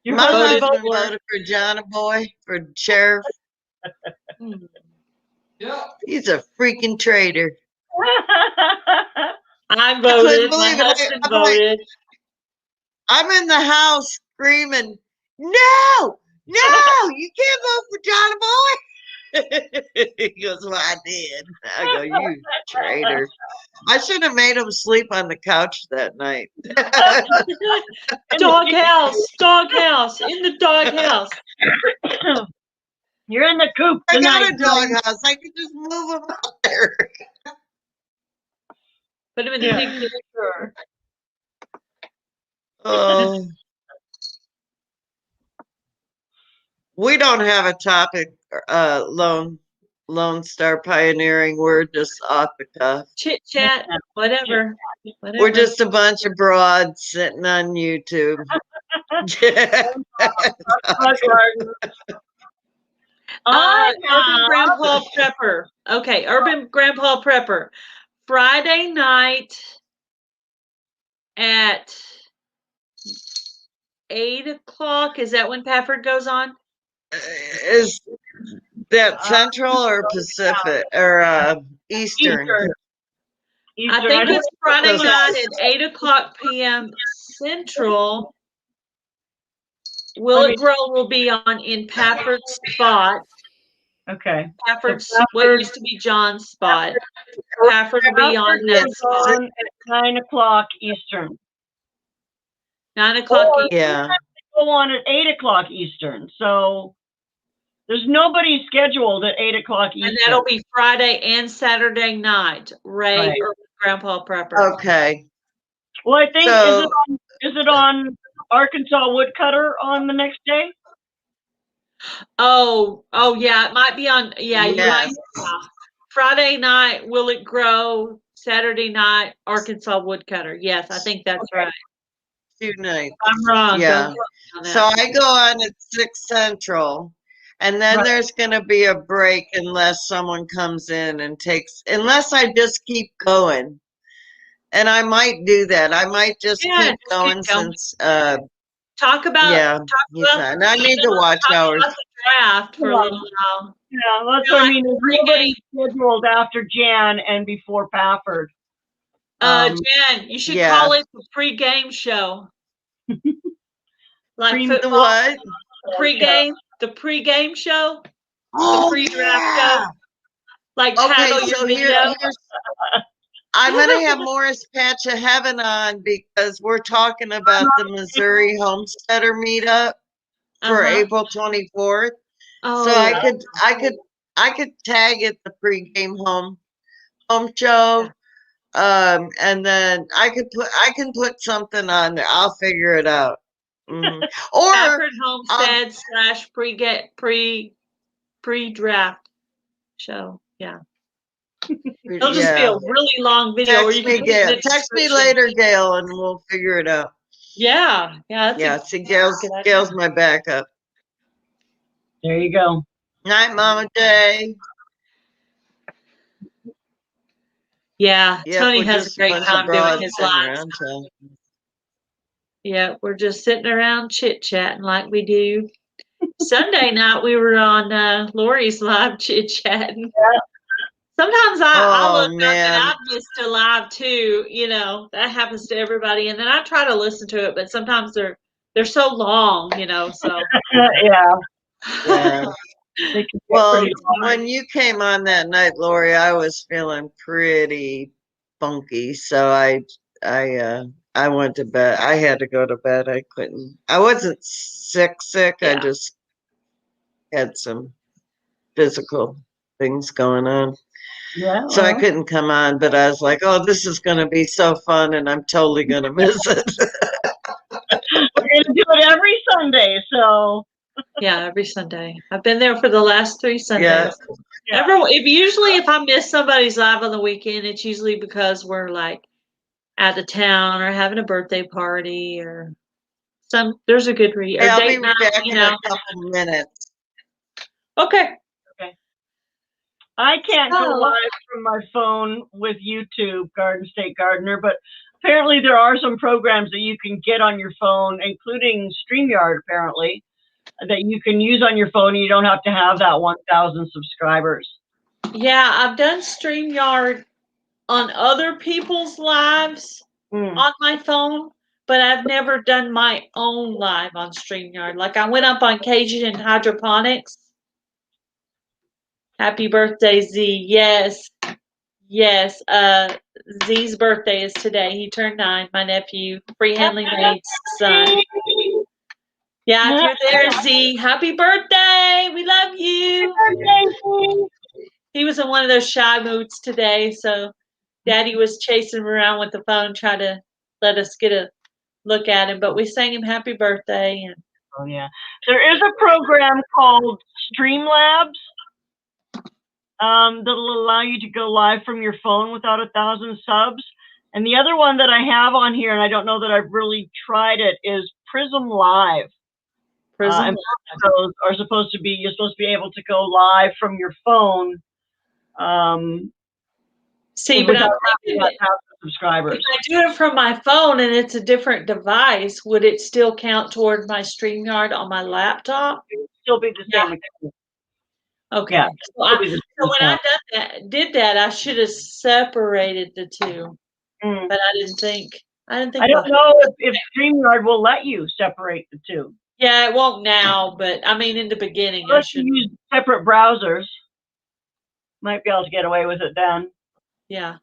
Your my husband husband voted voted for Johnny Boy for sheriff? Hmm. He's a freaking traitor. I couldn't voted. My believe it. husband I'm like, voted. I'm in the house screaming, no, you can't vote for Johnny Boy. He goes, well, I did. I go, you traitor. I should have made him sleep on the couch that night. Doghouse, in the doghouse. You're in the coop I tonight. got a doghouse. I could just move him out there. Put him in the pink picture. Oh, We don't have a topic, Lone Star Pioneering. We're just off the cuff. Chit chat, whatever. We're just a bunch of broads sitting on YouTube. Urban Grandpa Prepper. Okay, Urban Grandpa Prepper. Friday night at 8 o'clock. Is that when Pafford goes on? Is that Central or Pacific or Eastern? I think it's Friday night at 8 o'clock p.m. Central. Will It Grow will be on in Pafford's spot. Okay. Pafford's what used to be John's spot. Pafford will be on that spot at 9 o'clock Eastern. 9 o'clock Eastern. Yeah. Go on at 8 o'clock Eastern. So there's nobody scheduled at 8 o'clock Eastern. And that'll be Friday and Saturday night. Ray or Grandpa Prepper. Okay. Well, I think is it on Arkansas Woodcutter on the next day? Oh yeah, it might be on. Yeah, you might. Friday night, Will It Grow? Saturday night, Arkansas Woodcutter. Yes, I think that's right. 2 nights. I'm wrong. Yeah. So I go on at 6 Central, and then there's going to be a break unless someone comes in and unless I just keep going. And I might do that. I might just keep going since. Talk about. Yeah, and I need to watch hours. The draft for a little while. Yeah, that's what I mean. There's nobody scheduled after Jan and before Pafford. Jan, you should call it the pre-game show. Like the what? Pre-game, the pre-game show. Oh, the pre-draft show. Like okay, so here's I'm gonna have Morris Patch of Heaven on because we're talking about the Missouri Homesteader meetup for April 24th. Oh, so I could tag it the pregame home show. And then I can put something on there. I'll figure it out. Mm-hmm. Or Pafford Homestead / pre-draft show. Yeah. It'll just be a really long video. Text me later, Gail, and we'll figure it out. Yeah. See, Gail's my backup. There you go. Night, Mama J. Yeah, Tony has a great time doing his live. Yeah, we're just sitting around chit-chatting like we do. Sunday night, we were on Lori's live chit-chatting. Yeah. Sometimes I look up and I've missed a live too. You know, that happens to everybody. And then I try to listen to it, but sometimes they're so long, so. Yeah. Well, when you came on that night, Lori, I was feeling pretty funky, so I went to bed. I had to go to bed. I wasn't sick. I just had some physical things going on. Yeah. So I couldn't come on, but I was like, oh, this is going to be so fun, and I'm totally going to miss it. We're going to do it every Sunday, so. Yeah, every Sunday. I've been there for the last 3 Sundays. Yeah. If I miss somebody's live on the weekend, it's usually because we're like out of town or having a birthday party or there's a good reason. I'll be back in a couple minutes. Okay. I can't go live from my phone with YouTube, Garden State Gardener, but apparently there are some programs that you can get on your phone, including StreamYard, apparently, that you can use on your phone and you don't have to have that 1,000 subscribers. Yeah, I've done StreamYard on other people's lives on my phone, but I've never done my own live on StreamYard. Like I went up on Cajun Hydroponics. Happy birthday, Z. Yes. Z's birthday is today. He turned 9, my nephew, Free Handling Maid's son. Yeah, if you're there, Z, happy birthday. We love you. He was in one of those shy moods today, so Daddy was chasing him around with the phone, trying to let us get a look at him. But we sang him happy birthday. And Oh yeah, there is a program called Streamlabs that'll allow you to go live from your phone without 1,000 subs. And the other one that I have on here, and I don't know that I've really tried it, is Prism Live. And those are supposed to be, you're supposed to be able to go live from your phone. See, but I'm thinking that subscribers. if I do it from my phone and it's a different device, would it still count toward my StreamYard on my laptop? It would still be the same. Okay. Yeah, So when I did that, I should have separated the two, but I didn't think. I don't know if StreamYard will let you separate the two. Yeah, it won't now, but I mean, in the beginning, I Unless should you use separate browsers. Might be able to get away with it then. Yeah.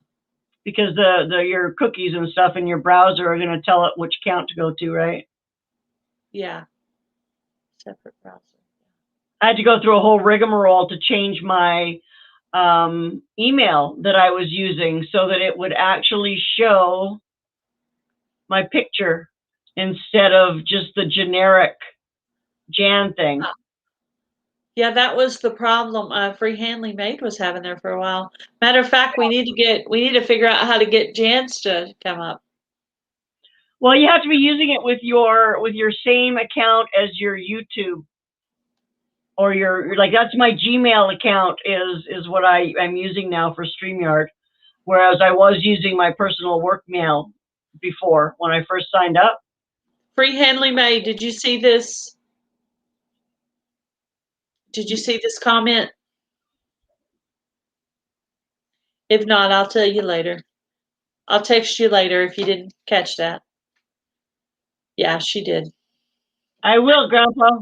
Because your cookies and stuff in your browser are going to tell it which account to go to, right? Yeah. Separate browser. I had to go through a whole rigmarole to change my email that I was using so that it would actually show my picture instead of just the generic Jan thing. Yeah, that was the problem Free Handly Made was having there for a while. Matter of fact, we need to figure out how to get Jan's to come up. Well, you have to be using it with your same account as your YouTube, or your, like, that's my Gmail account is what I'm using now for StreamYard, whereas I was using my personal work mail before when I first signed up. Free Handly Made, did you see this? Did you see this comment? If not, I'll tell you later. I'll text you later if you didn't catch that. Yeah, she did. I will, Grandpa.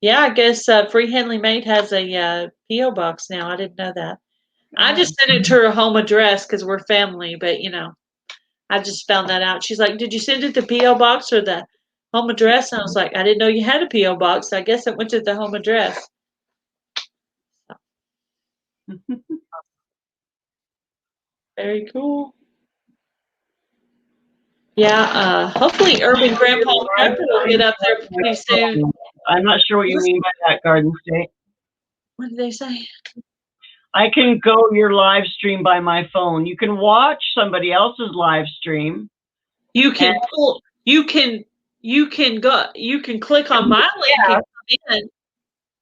Yeah, I guess Free Handly Made has a P.O. box now. I didn't know that. I just sent it to her home address because we're family, but you know, I just found that out. She's like, "Did you send it to P.O. box or the home address?" And I was like, "I didn't know you had a P.O. box. I guess it went to the home address." Very cool. Yeah, hopefully Urban Grandpa will get up there pretty soon. I'm not sure what you mean by that, Garden State. What did they say? I can go your live stream by my phone. You can watch somebody else's live stream. You can pull. You can go. You can click on my link and come in.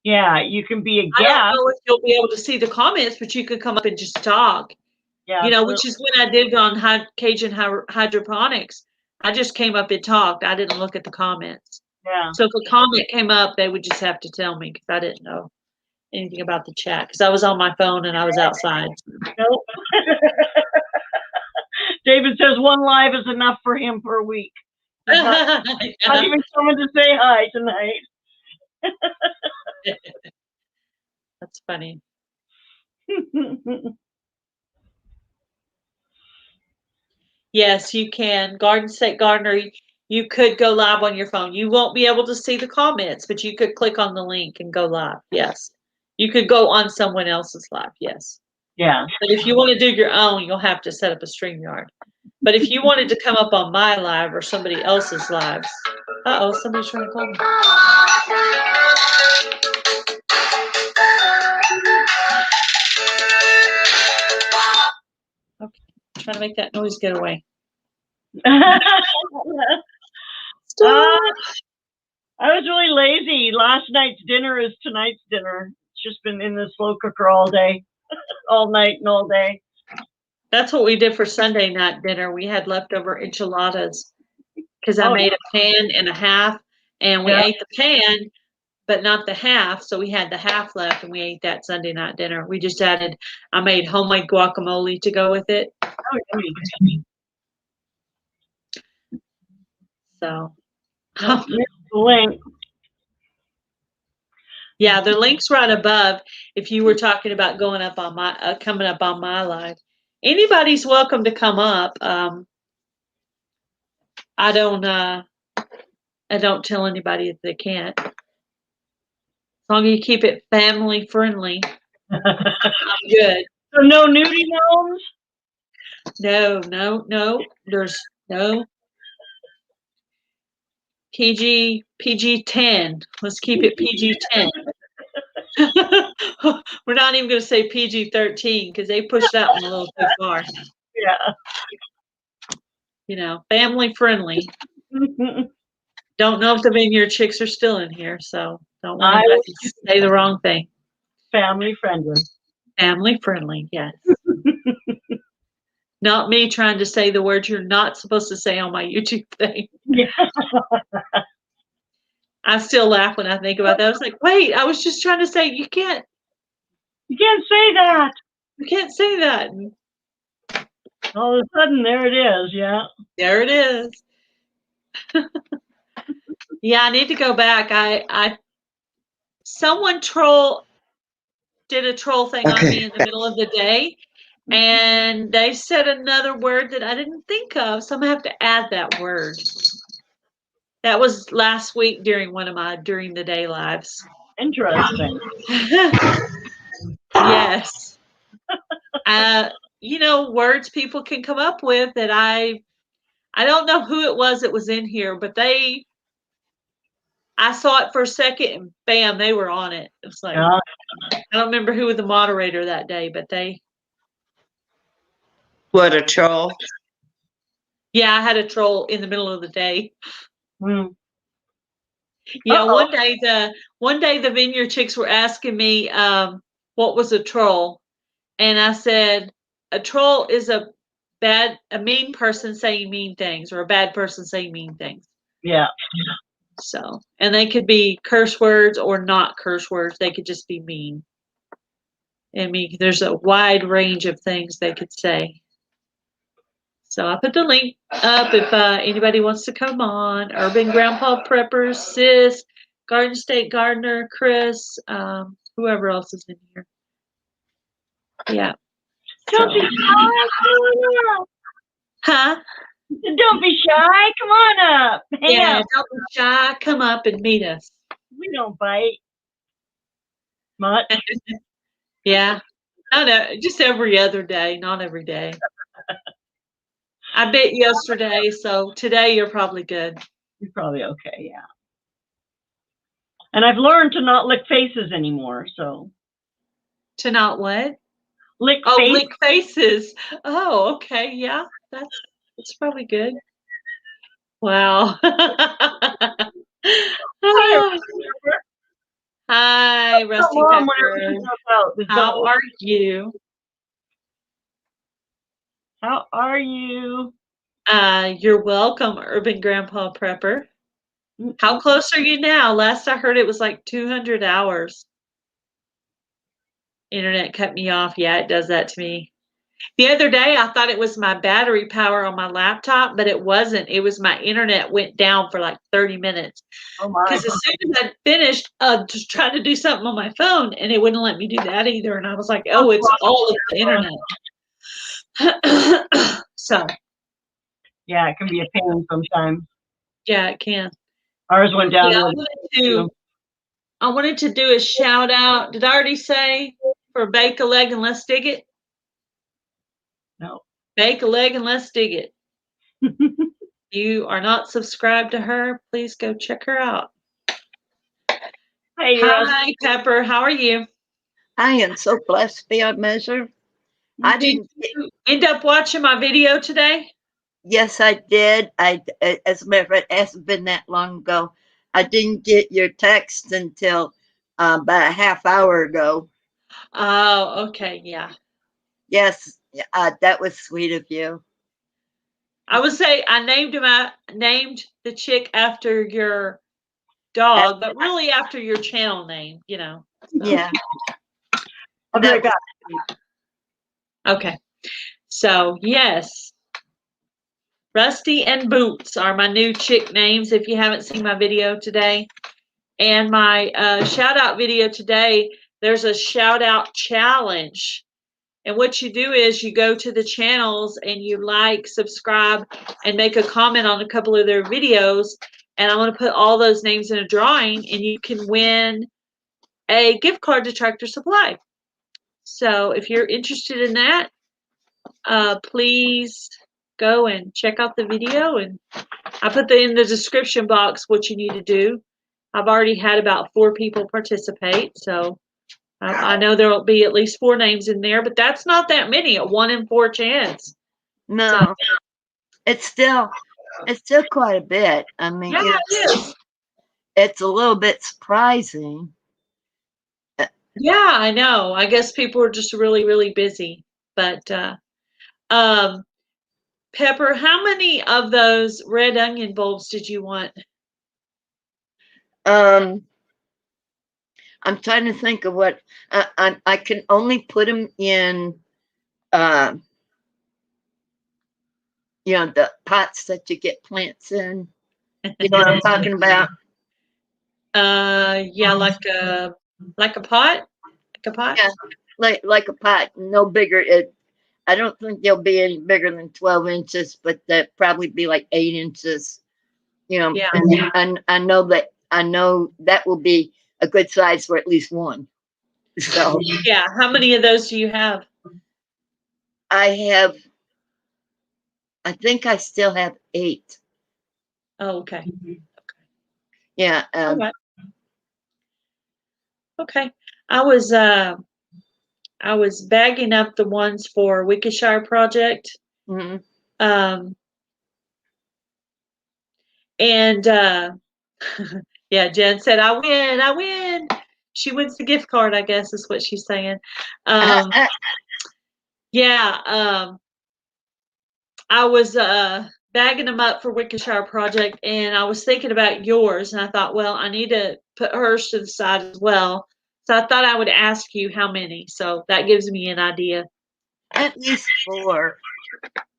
Yeah, you can be a guest. I don't know if you'll be able to see the comments, but you can come up and just talk. Yeah, you know, which is when I did on Cajun hydroponics. I just came up and talked. I didn't look at the comments. Yeah. So if a comment came up, they would just have to tell me because I didn't know anything about the chat because I was on my phone and I was outside. Nope. David says one live is enough for him per week. Not even coming to say hi tonight. That's funny. Yes, you can. Garden State Gardener, you could go live on your phone. You won't be able to see the comments, but you could click on the link and go live. Yes. You could go on someone else's live. Yes. Yeah. But if you want to do your own, you'll have to set up a StreamYard. But if you wanted to come up on my live or somebody else's lives. Uh-oh, somebody's trying to call me. Okay. I'm trying to make that noise get away. I was really lazy. Last night's dinner is tonight's dinner. It's just been in the slow cooker all day, all night and all day. That's what we did for Sunday night dinner. We had leftover enchiladas because I made a pan and a half, and we ate the pan, but not the half. So we had the half left, and we ate that Sunday night dinner. We just added, I made homemade guacamole to go with it. Oh, yummy. So. The link. Yeah, the link's right above. If you were talking about going up on my, coming up on my live, anybody's welcome to come up. I don't tell anybody if they can't. As long as you keep it family friendly, I'm good. So no nudie gnomes? No. There's no. PG-10. Let's keep it PG-10. We're not even going to say PG-13 because they pushed that one a little too far. Yeah. You know, family friendly. Don't know if the Vineyard Chicks are still in here, so don't want to say the wrong thing. Family friendly. Family friendly, yes. Not me trying to say the words you're not supposed to say on my YouTube thing. Yeah. I still laugh when I think about that. I was like, wait, I was just trying to say you can't say that. You can't say that. All of a sudden, there it is. Yeah. There it is. Yeah, I need to go back. Someone did a troll thing on me in the middle of the day, and they said another word that I didn't think of, so I'm gonna have to add that word. That was last week during one of my during the day lives. Interesting. Yes. You know, words people can come up with that I don't know who it was that was in here, but I saw it for a second and bam, they were on it. It was like, Yeah. I don't remember who was the moderator that day, but What a troll. yeah, I had a troll in the middle of the day. Mm. Yeah, one day the Vineyard Chicks were asking me what was a troll, and I said a troll is a mean person saying mean things, or a bad person saying mean things. Yeah. So, and they could be curse words or not curse words. They could just be mean. I mean, there's a wide range of things they could say. So I put the link up if anybody wants to come on. Urban Grandpa Preppers, Sis, Garden State Gardener, Chris, whoever else is in here. Yeah. Don't be shy. Huh? Don't be shy. Come on up. Hang out. Don't be shy. Come up and meet us. We don't bite much. Yeah. I know, just every other day, not every day. I bit yesterday, so today you're probably good. You're probably okay, yeah. And I've learned to not lick faces anymore, so. To not what? Lick faces. Oh, okay, yeah. That's probably good. Wow. Hi, Rusty Pepper. How are you? How are you? You're welcome, Urban Grandpa Prepper. How close are you now? Last I heard it was like 200 hours. Internet cut me off. Yeah, it does that to me. The other day, I thought it was my battery power on my laptop, but it wasn't. It was my internet went down for like 30 minutes. Oh my. Because as soon as I finished just trying to do something on my phone, and it wouldn't let me do that either. And I was like, oh, it's all of the internet. So. Yeah, it can be a pain sometimes. Yeah, it can. Ours went down. Yeah, I wanted to do a shout out. Did I already say for Bake a Leg and Let's Dig It? No. Bake a Leg and Let's Dig It. You are not subscribed to her, please go check her out. Hey, hi, Pepper. How are you? I am so blessed beyond measure. Did you end up watching my video today? Yes, I did. As a matter of fact, it hasn't been that long ago. I didn't get your text until about a half hour ago. Oh, okay, yeah. Yes, that was sweet of you. I would say I named the chick after your dog, but really after your channel name, you know. So. Yeah. Okay. So, yes. Rusty and Boots are my new chick names if you haven't seen my video today. And my shout out video today, there's a shout out challenge. And what you do is you go to the channels and you like, subscribe, and make a comment on a couple of their videos. And I'm going to put all those names in a drawing, and you can win a gift card to Tractor Supply. So if you're interested in that, please go and check out the video, and I put in the description box what you need to do. I've already had about 4 people participate, so I know there will be at least 4 names in there, but that's not that many, a 1 in 4 chance. No, So, it's still quite a bit. I mean, yeah, you know, it is. it's a little bit surprising. Yeah, I know. I guess people are just really, really busy. But um, Pepper, how many of those red onion bulbs did you want? Um, I'm trying to think of what I can only put them in. Uh, you know, the pots that you get plants in. You know what I'm talking about? Yeah, like a pot, like a pot. Yeah, like a pot, no bigger. I don't think they'll be any bigger than 12 inches, but they'll probably be like 8 inches. You know, Yeah. and I know that will be a good size for at least one. So Yeah. How many of those do you have? I think I still have 8. Oh, okay. Yeah. All right. Okay. I was bagging up the ones for Wickeshire project. Mhm. And yeah, Jen said, I win. She wins the gift card, I guess is what she's saying. Yeah, I was bagging them up for Wickeshire project, and I was thinking about yours, and I thought, well, I need to put hers to the side as well. So I thought I would ask you how many. So that gives me an idea. At least 4.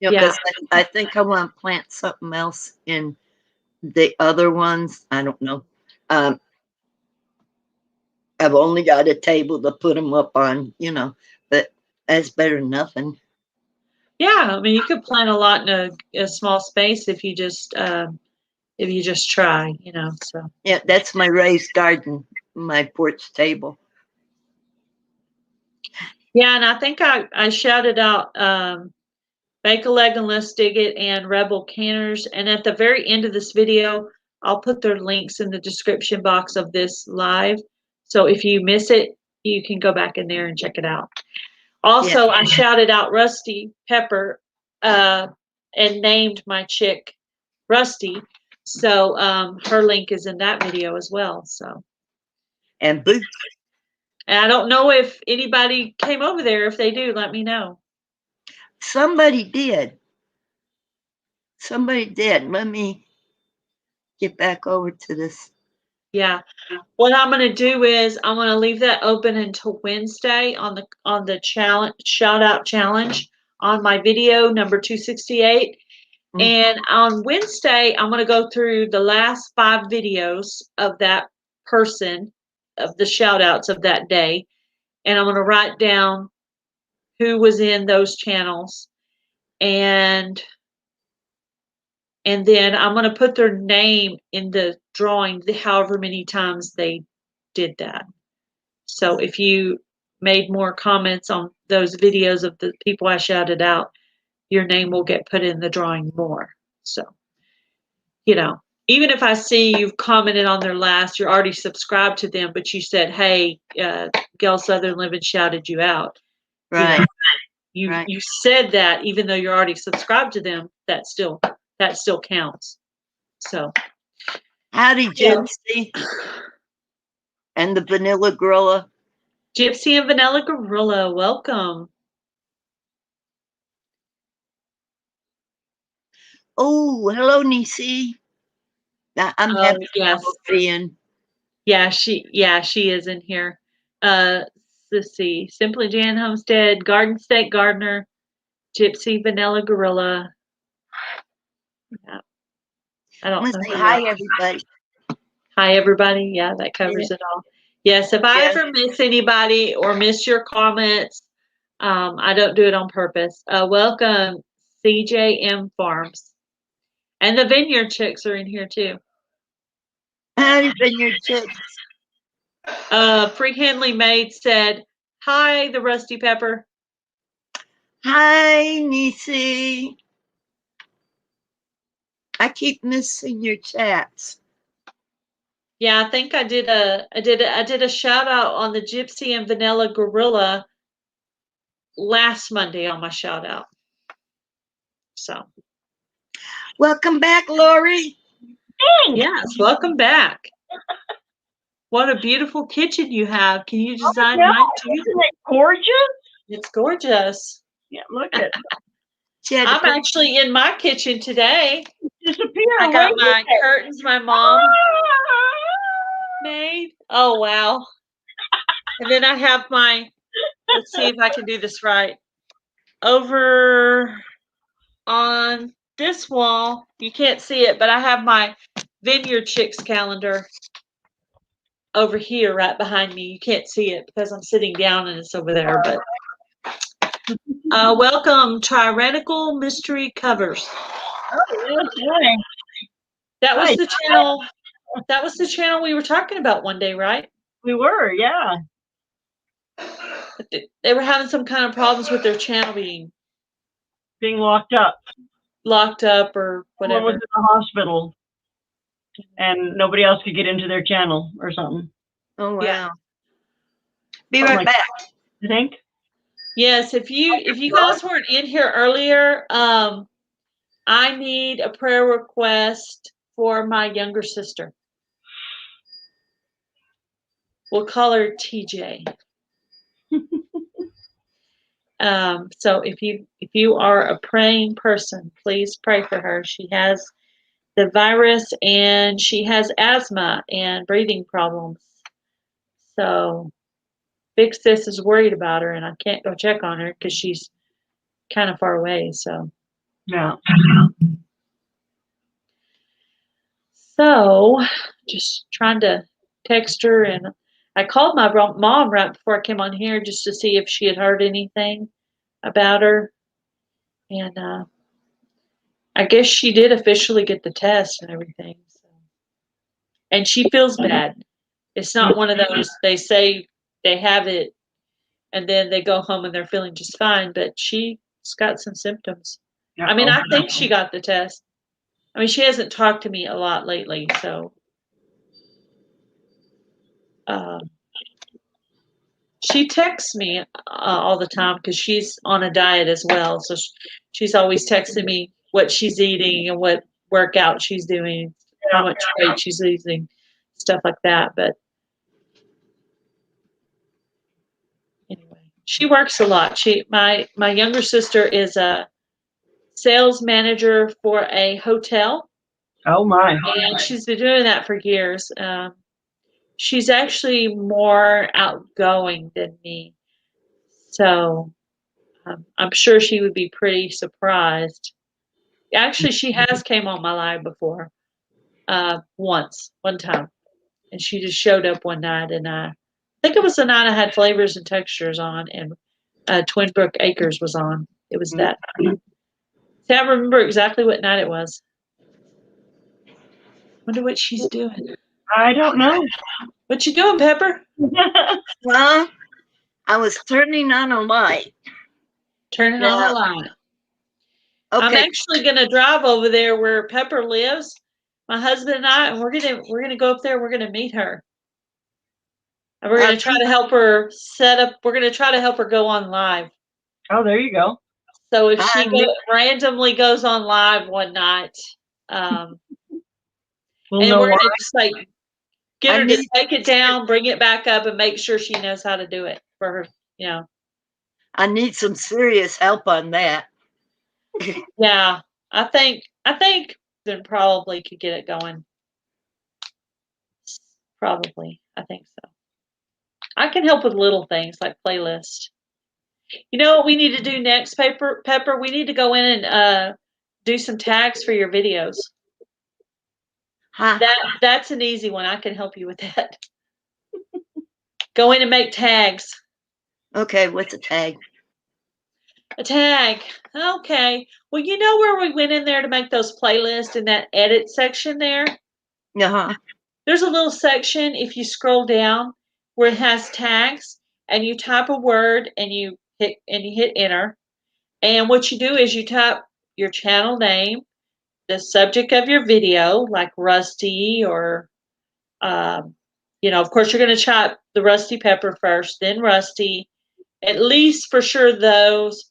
You know, Yeah. because I think I want to plant something else in the other ones. I don't know. Um, I've only got a table to put them up on, you know, but that's better than nothing. Yeah, I mean, you could plant a lot in a small space if you just try, you know. So Yeah, that's my raised garden, my porch table. yeah, and I think I shouted out Bake a Leg and Let's Dig It and Rebel Canners, and at the very end of this video, I'll put their links in the description box of this live. So if you miss it, you can go back in there and check it out. Also, I shouted out Rusty Pepper and named my chick Rusty. So her link is in that video as well. So And Boots. and I don't know if anybody came over there. If they do, let me know. Somebody did. Somebody did. Let me get back over to this. Yeah. What I'm going to do is I'm going to leave that open until Wednesday on the challenge shout out challenge on my video number 268. And on Wednesday, I'm going to go through the last 5 videos of that person, of the shout outs of that day. And I'm going to write down who was in those channels. And then I'm going to put their name in the drawing, however many times they did that. So if you made more comments on those videos of the people I shouted out, your name will get put in the drawing more. So, you know, even if I see you've commented on their last, you're already subscribed to them, but you said, hey, Gail Southern Living shouted you out. Right. You know, right. you said that even though you're already subscribed to them, that still counts. So Howdy, Gypsy. And the Vanilla Gorilla. Gypsy and Vanilla Gorilla, welcome. Oh, hello, Nisi. I'm happy yes. being. Yeah, she is in here. Let's see. Simply Jan Homestead, Garden State Gardener, Gypsy Vanilla Gorilla. Yeah. I don't know. Hi, everybody. Hi, everybody. Yeah, that covers it all. Yes, if I ever miss anybody or miss your comments, I don't do it on purpose. Welcome, CJM Farms. And the Vineyard Chicks are in here too. Howdy, Vineyard Chicks. Freehandly Maid said, hi, the Rusty Pepper. Hi, Nisi. I keep missing your chats. Yeah, I think I did a shout out on the Gypsy and Vanilla Gorilla last Monday on my shout out. So Welcome back, Lori. Thanks. yes, welcome back. What a beautiful kitchen you have. Can you design No, mine too? isn't it gorgeous? It's gorgeous. Yeah, look at She had to I'm put- actually in my kitchen today. disappear. I got Wait a my minute. curtains my mom made. Oh wow. And then I have my, let's see if I can do this right. Over on this wall, you can't see it, but I have my Vineyard Chicks calendar over here right behind me. You can't see it because I'm sitting down and it's over there, but welcome Tyrannical Mystery Covers. Oh, yeah, That was Hi. the channel. That was the channel we were talking about one day, right? we were, yeah. They were having some kind of problems with their channel being Being locked up. locked up or Someone was whatever. in the hospital, and nobody else could get into their channel or something. Oh, wow. Yeah. Be Oh, right my- back. You think? Yes, if you guys weren't in here earlier, I need a prayer request for my younger sister. We'll call her TJ. So if you are a praying person, please pray for her. She has the virus and she has asthma and breathing problems. So Big Sis is worried about her, and I can't go check on her because she's kind of far away. Yeah. So just trying to text her, and I called my mom right before I came on here just to see if she had heard anything about her. And I guess she did officially get the test and everything. So. And she feels bad. It's not one of those they say they have it and then they go home and they're feeling just fine, but she's got some symptoms. Yeah. I mean, I think she got the test. I mean, she hasn't talked to me a lot lately, so she texts me all the time because she's on a diet as well. So she's always texting me what she's eating and what workout she's doing, how much weight she's losing, stuff like that. But anyway, she works a lot. My younger sister is a sales manager for a hotel. Oh, my. And she's been doing that for years. She's actually more outgoing than me. So I'm sure she would be pretty surprised. Actually, she has came on my live before, one time. And she just showed up one night. And I think it was the night I had Flavors and Textures on and Twin Brook Acres was on. It was that night. See, I remember exactly what night it was. Wonder what she's doing. I don't know. What you doing, Pepper? Well, I was turning on a light. Turning on the light. Okay. I'm actually gonna drive over there where Pepper lives, my husband and I, and we're gonna go up there. We're gonna meet her, and we're gonna try to help her set up. We're gonna try to help her go on live. Oh, there you go. So if she randomly goes on live one night, We'll and know we're why. gonna just like get her to take it down, bring it back up, and make sure she knows how to do it for her. You know. I need some serious help on that. Yeah, I think then probably could get it going. Probably, I think so. I can help with little things like playlist. You know what we need to do next, Pepper? We need to go in and do some tags for your videos. Huh? That's an easy one. I can help you with that. Go in and make tags. Okay, what's a tag? A tag. Okay. Well, you know where we went in there to make those playlists in that edit section there? Uh-huh. There's a little section if you scroll down where it has tags and you type a word and you hit enter. And what you do is you type your channel name, the subject of your video, like Rusty or, of course, you're going to chop the Rusty pepper first, then Rusty. At least for sure those,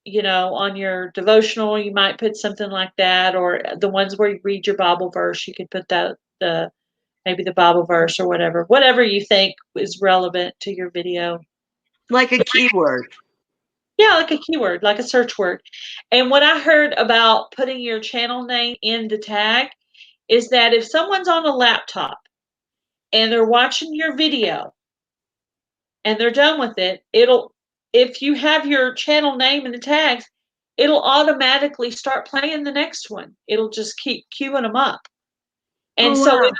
on your devotional, you might put something like that, or the ones where you read your Bible verse, you could put maybe the Bible verse or whatever you think is relevant to your video. Like a keyword. Yeah, like a keyword, like a search word. And what I heard about putting your channel name in the tag is that if someone's on a laptop and they're watching your video and they're done with it, if you have your channel name in the tags, it'll automatically start playing the next one. It'll just keep queuing them up. And so it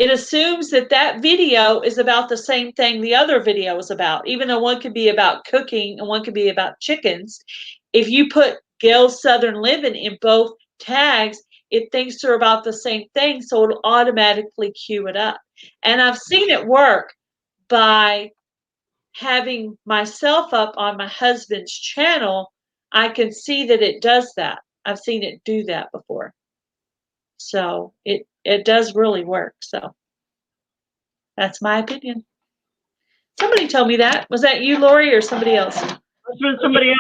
assumes that video is about the same thing the other video is about, even though one could be about cooking and one could be about chickens. If you put Gail's Southern Living in both tags, it thinks they're about the same thing, so it'll automatically queue it up. And I've seen it work by having myself up on my husband's channel. I can see that it does that. I've seen it do that before. So it does really work. So that's my opinion. Somebody told me that. Was that you, Lori, or somebody else? It's been somebody else.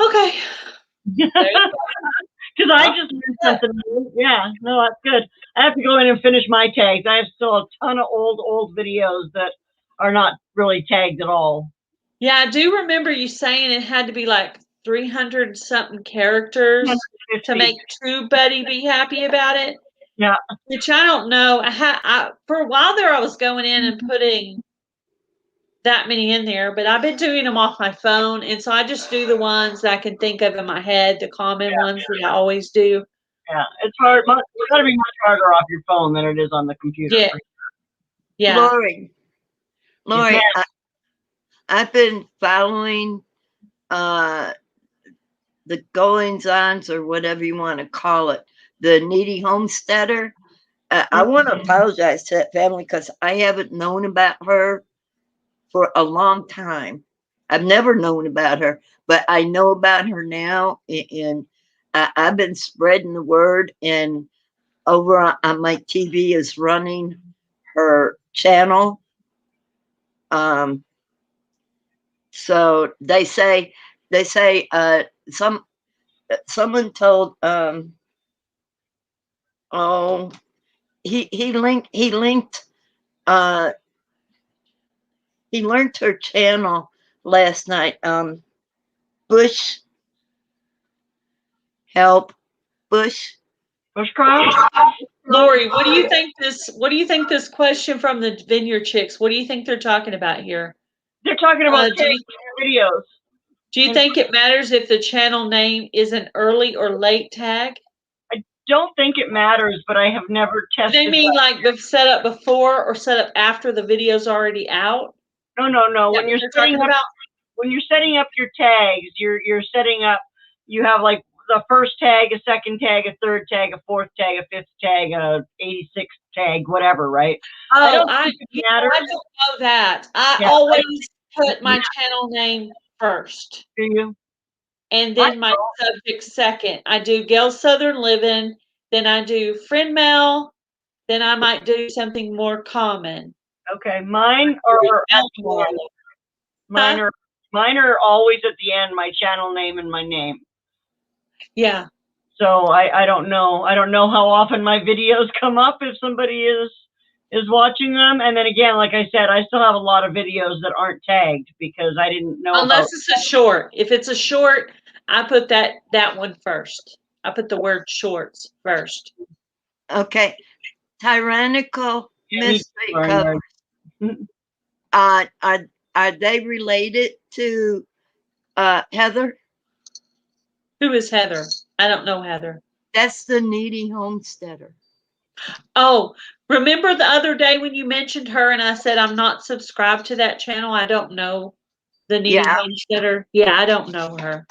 Okay. Because I just learned something new. Yeah, no, that's good. I have to go in and finish my tags. I have still a ton of old videos that are not really tagged at all. Yeah, I do remember you saying it had to be like 300 something characters to make TubeBuddy be happy about it. Yeah. Which I don't know. For a while there, I was going in and putting that many in there, but I've been doing them off my phone, and so I just do the ones that I can think of in my head, the common ones that I always do. Yeah, it's hard. It's got to be much harder off your phone than it is on the computer. Yeah. Yeah. Lori, I've been following the goings-ons, or whatever you want to call it, the Needy Homesteader. I want to apologize to that family because I haven't known about her for a long time. I've never known about her, but I know about her now, and I've been spreading the word, and over on my TV is running her channel. So they say someone told he linked he learned her channel last night. Bush Bushcraft. Lori, what do you think this question from the Vineyard Chicks, what do you think they're talking about here? They're talking about tagging your videos. Do you think it matters if the channel name is an early or late tag? I don't think it matters, but I have never tested. Do they mean like set up before or set up after the video's already out? No. When you're setting up your tags, you're setting up. You have like the first tag, a second tag, a third tag, a fourth tag, a fifth tag, a 86th tag, whatever, right? Oh, I don't know that. I always put my channel name first. Do you? And then my subject second. I do Gail's Southern Living, then I do friend mail, then I might do something more common. Okay, mine are always at the end, my channel name and my name. Yeah. So I don't know. I don't know how often my videos come up if somebody is watching them. And then again, like I said, I still have a lot of videos that aren't tagged because I didn't know. Unless it's a short. If it's a short, I put that one first. I put the word shorts first. Okay. Tyrannical Mystery Covers. Are they related to Heather? Who is Heather? I don't know Heather. That's the Needy Homesteader. Oh, remember the other day when you mentioned her and I said I'm not subscribed to that channel? I don't know the Needy Homesteader. Yeah, I don't know her.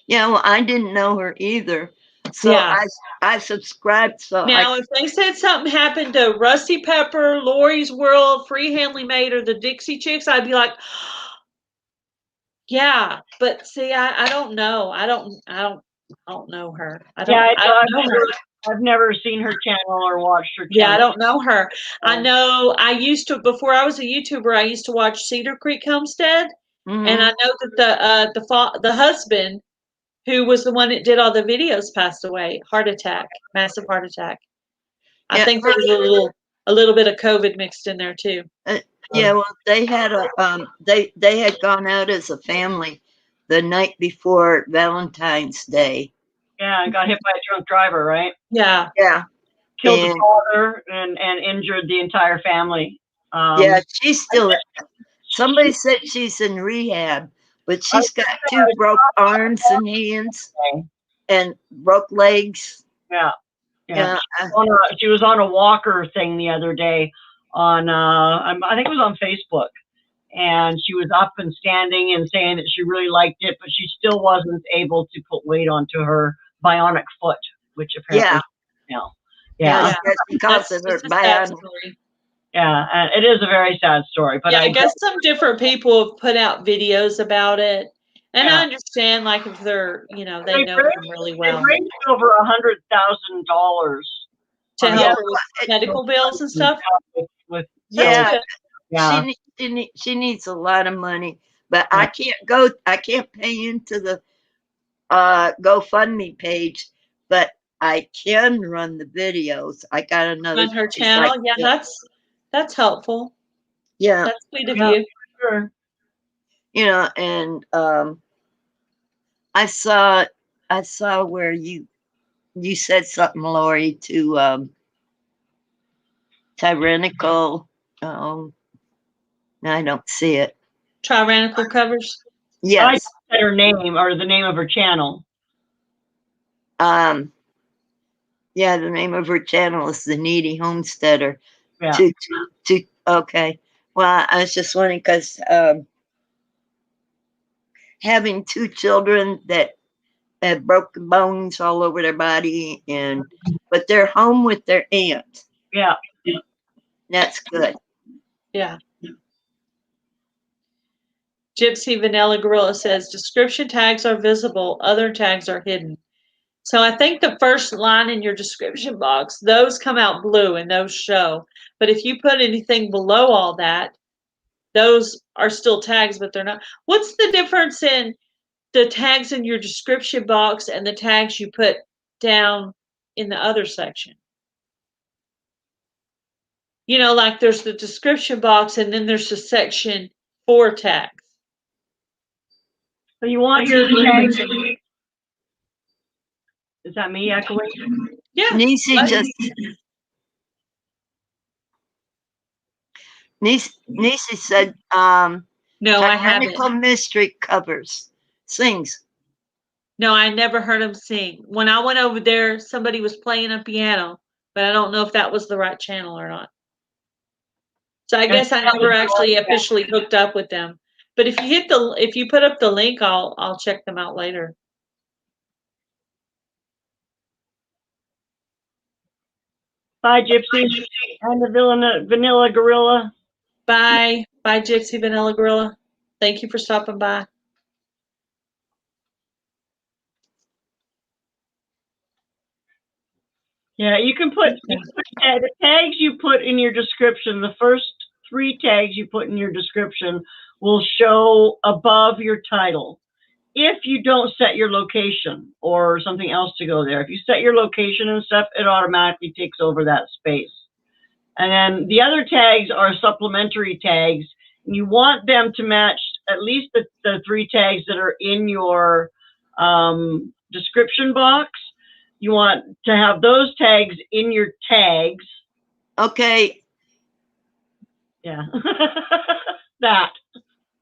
Yeah, well, I didn't know her either. So I subscribed. So now, if they said something happened to Rusty Pepper, Lori's World, Free Handly Made, or the Dixie Chicks, I'd be like, yeah. But see, I don't know. I don't don't know her. I Yeah, don't know her. I've never seen her channel or watched her Yeah, I channel. don't know her. I know I used to, before I was a YouTuber, I used to watch Cedar Creek Homestead, and I know that the husband, who was the one that did all the videos, passed away, massive heart attack. I think there was a little bit of COVID mixed in there too. Yeah, well, they had they had gone out as a family the night before Valentine's Day. Yeah, and got hit by a drunk driver, right? Yeah. Yeah. Killed the And- father and injured the entire family. Yeah, she's still. Somebody said she's in rehab, but she's got 2 broke arms and hands and broke legs. Yeah. Yeah. She was on a walker thing the other day on, I think it was on Facebook. And she was up and standing and saying that she really liked it, but she still wasn't able to put weight onto her bionic foot, which apparently, Yeah, because of her bionic. Yeah, and it is a very sad story. But yeah, I guess some different people have put out videos about it, and I understand, like, if they're, they know them really well. They raised over $100,000 to help with medical bills and stuff. She needs a lot of money, but I can't pay into the GoFundMe page, but I can run the videos. I got another on her channel. That's helpful. Yeah, that's sweet of you. Sure. And I saw where you said something, Lori, to tyrannical. I don't see it. Tyrannical covers. Yes. I said her name or the name of her channel. Yeah, the name of her channel is The Needy Homesteader. Yeah. Okay. Well, I was just wondering because having 2 children that have broken bones all over their body, but they're home with their aunt. Yeah. That's good. Yeah. Gypsy Vanilla Gorilla says description tags are visible, other tags are hidden. So I think the first line in your description box, those come out blue and those show. But if you put anything below all that, those are still tags, but they're not. What's the difference in the tags in your description box and the tags you put down in the other section? Like there's the description box and then there's a section for tags. So you want your tags. Is that me echoing? Yeah. Nisi said, no, I haven't. Tyrannical Mystery covers, sings. No, I never heard him sing. When I went over there, somebody was playing a piano, but I don't know if that was the right channel or not. So I guess I never actually officially hooked up with them. But if you put up the link, I'll check them out later. Bye, Gypsy and the Vanilla Gorilla. Bye, Gypsy Vanilla Gorilla. Thank you for stopping by. Yeah, you can put the tags you put in your description. The first 3 tags you put in your description will show above your title. If you don't set your location or something else to go there, if you set your location and stuff, it automatically takes over that space. And then the other tags are supplementary tags. And you want them to match at least the 3 tags that are in your description box. You want to have those tags in your tags. Okay. Yeah. That.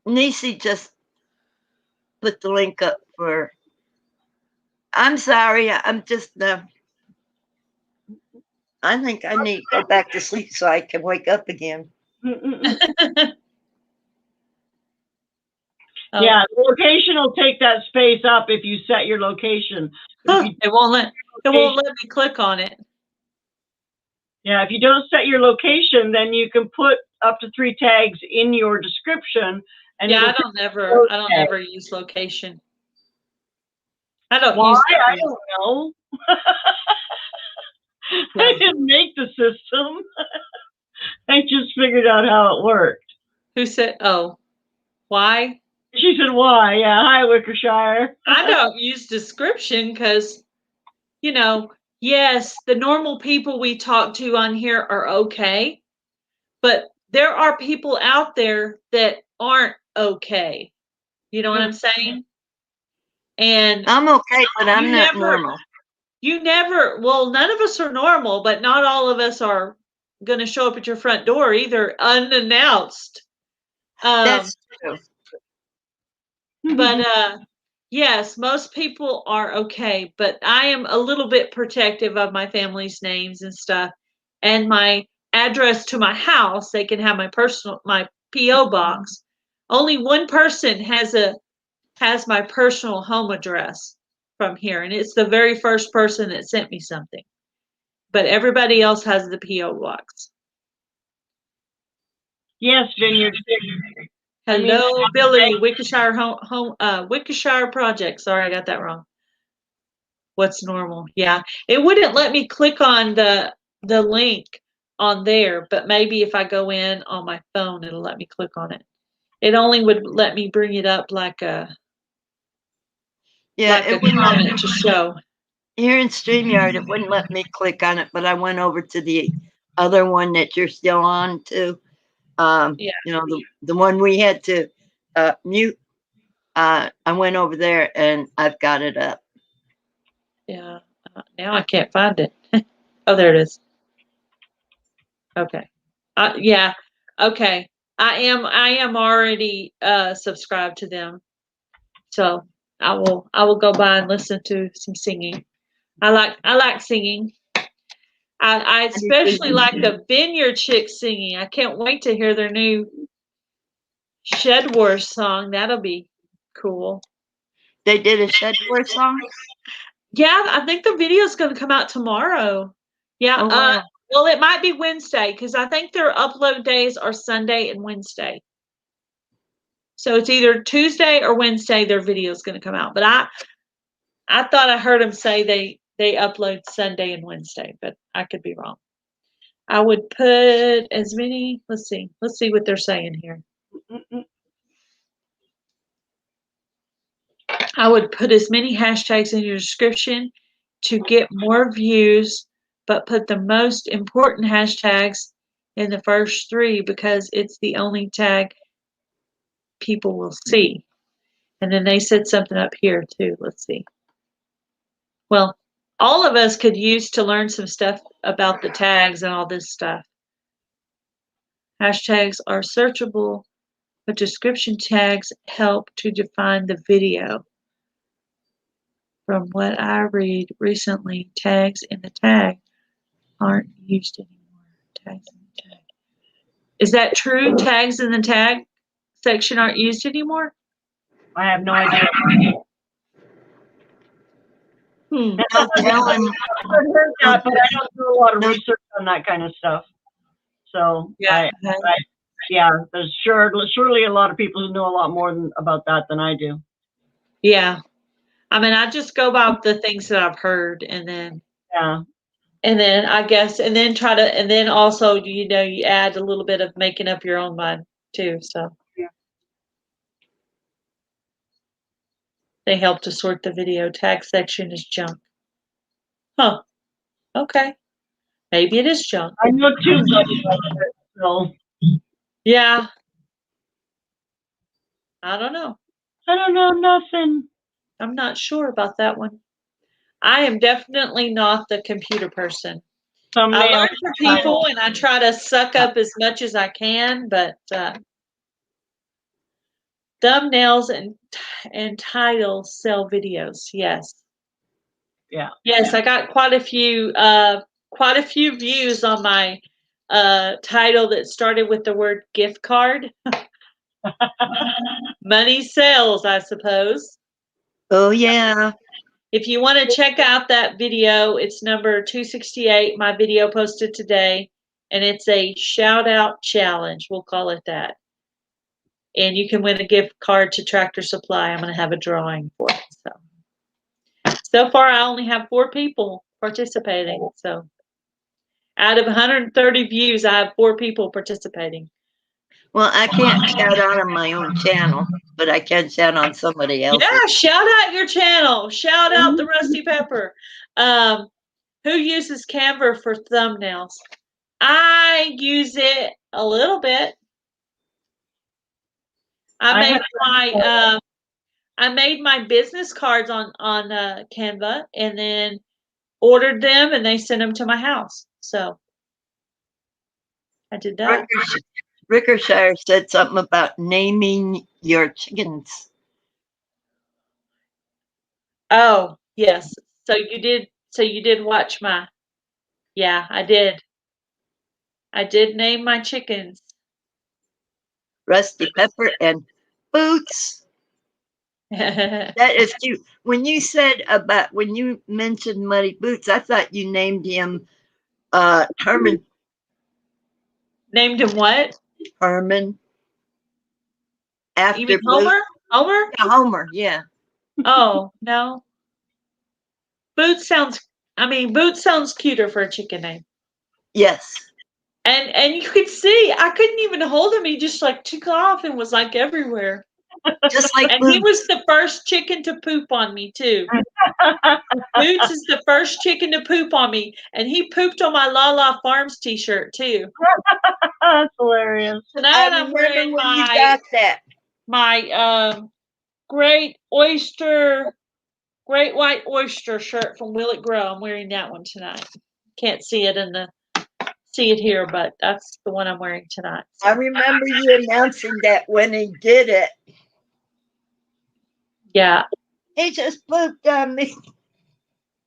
Nisi just put the link up for. I'm sorry. I'm just. I think I need to go back to sleep so I can wake up again. Yeah, the location will take that space up if you set your location. It won't let me click on it. Yeah, if you don't set your location, then you can put up to 3 tags in your description. And yeah, I don't ever use location. I don't Why? use I that. don't know. Yeah. I didn't make the system. I just figured out how it worked. Who said, oh, why? She said, why? Yeah, hi, Wickershire. I don't use description because, you know, yes, the normal people we talk to on here are okay, but there are people out there that aren't okay. You know what I'm saying? And I'm okay, but I'm you not never, normal. well, none of us are normal, but not all of us are going to show up at your front door either unannounced. That's true. But yes, most people are okay, but I am a little bit protective of my family's names and stuff, and my address to my house. They can have my PO box. Only one person has my personal home address from here, and it's the very first person that sent me something. But everybody else has the PO box. Yes, Vineyard. Hello, Billy, Wickershire Wickershire Project. Sorry, I got that wrong. What's normal? Yeah, it wouldn't let me click on the link on there, but maybe if I go in on my phone, it'll let me click on it. It only would let me bring it up like a comment to show. Here in StreamYard, it wouldn't let me click on it, but I went over to the other one that you're still on to. Yeah. You know, the one we had to mute. I went over there and I've got it up. Yeah. Now I can't find it. Oh, there it is. Okay. Yeah. Okay. I am already subscribed to them. So I will go by and listen to some singing. I like singing. I especially like the Vineyard Chicks singing. I can't wait to hear their new Shed Wars song. That'll be cool. They did a Shed Wars song? Yeah, I think the video's going to come out tomorrow. Yeah. Oh, wow. Well, it might be Wednesday because I think their upload days are Sunday and Wednesday. So it's either Tuesday or Wednesday their video is going to come out. But I thought I heard them say they upload Sunday and Wednesday, but I could be wrong. I would put as many, let's see what they're saying here. I would put as many hashtags in your description to get more views, but put the most important hashtags in the first 3 because it's the only tag people will see. And then they said something up here too. Let's see. Well, all of us could use to learn some stuff about the tags and all this stuff. Hashtags are searchable, but description tags help to define the video. From what I read recently, tags in the tag aren't used anymore. Tags in the tag. Is that true? Tags in the tag section aren't used anymore? I have no idea. No telling. I've heard that, but I don't do a lot of research on that kind of stuff. So Yeah. there's surely a lot of people who know a lot more about that than I do. Yeah. I mean, I just go by the things that I've heard and then I guess, and then also, you add a little bit of making up your own mind too. So they help to sort the video. Tag section is junk. Huh. Okay. Maybe it is junk. I know too. So yeah. I don't know. I don't know nothing. I'm not sure about that one. I am definitely not the computer person. I learn from people and I try to suck up as much as I can, but thumbnails and titles sell videos. Yes. Yeah. Yes, I got quite a few views on my title that started with the word gift card. Money sells, I suppose. Oh, yeah. If you want to check out that video, it's number 268, my video posted today, and it's a shout out challenge. We'll call it that. And you can win a gift card to Tractor Supply. I'm going to have a drawing for it. So So far, I only have 4 people participating. So out of 130 views, I have 4 people participating. Well, I can't shout out on my own channel, but I can shout on somebody else's. Yeah, shout out your channel. Shout out the Rusty Pepper. Who uses Canva for thumbnails? I use it a little bit. I made my business cards on Canva and then ordered them, and they sent them to my house. So I did that. Rickershire said something about naming your chickens. Oh, yes. So you did watch my. Yeah, I did. I did name my chickens. Rusty Pepper and Boots. That is cute. When you mentioned Muddy Boots, I thought you named him Herman. Named him what? Herman. After You mean Homer? Homer? Yeah, Homer, yeah. Oh, no. Boots sounds cuter for a chicken name. Yes. And you could see I couldn't even hold him. He just like took off and was like everywhere. Just like And Boots. he was the first chicken to poop on me too. Boots is the first chicken to poop on me, and he pooped on my La La Farms t-shirt too. That's hilarious. Tonight I'm wearing when you got that. my great white oyster shirt from Will It Grow. I'm wearing that one tonight. Can't see it here, but that's the one I'm wearing tonight. I remember you announcing that when he did it. Yeah. He just pooped on me.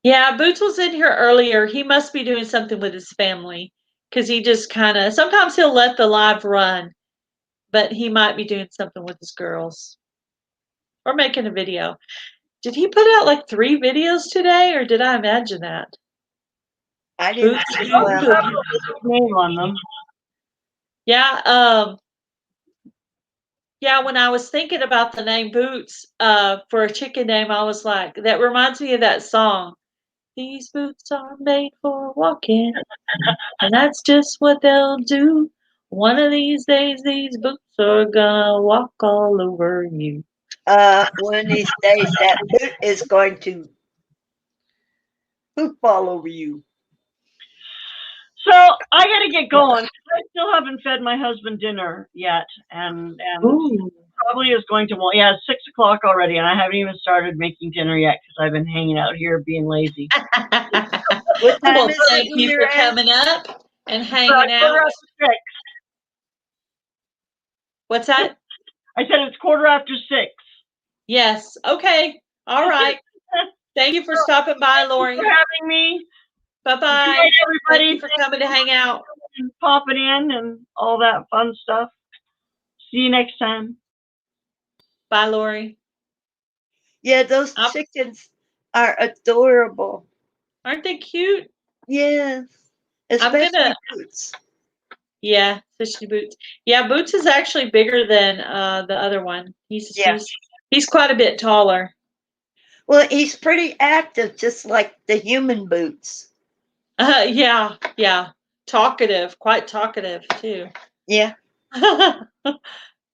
Yeah, Boots was in here earlier. He must be doing something with his family because he just sometimes he'll let the live run, but he might be doing something with his girls or making a video. Did he put out like 3 videos today, or did I imagine that? I didn't see name on them. Yeah, yeah, when I was thinking about the name Boots for a chicken name, I was like, that reminds me of that song. These boots are made for walking, and that's just what they'll do. One of these days, these boots are gonna walk all over you. One of these days, that boot is going to poop all over you. So I gotta get going. I still haven't fed my husband dinner yet, and probably is going to. Well, yeah, it's 6 o'clock already, and I haven't even started making dinner yet because I've been hanging out here being lazy. What time Well, is thank it you for coming up and hanging out. 6:15. What's that? I said it's 6:15. Yes. Okay. All right. Thank you for stopping by, Lori. Thanks for having me. Bye-bye. Good night, everybody. Thank you for coming to hang out. And popping in and all that fun stuff. See you next time. Bye, Lori. Yeah, those chickens are adorable. Aren't they cute? Yes. Especially Boots. Yeah, especially Boots. Yeah, Boots is actually bigger than the other one. He's quite a bit taller. Well, he's pretty active, just like the human Boots. Yeah. Talkative, quite talkative too. Yeah.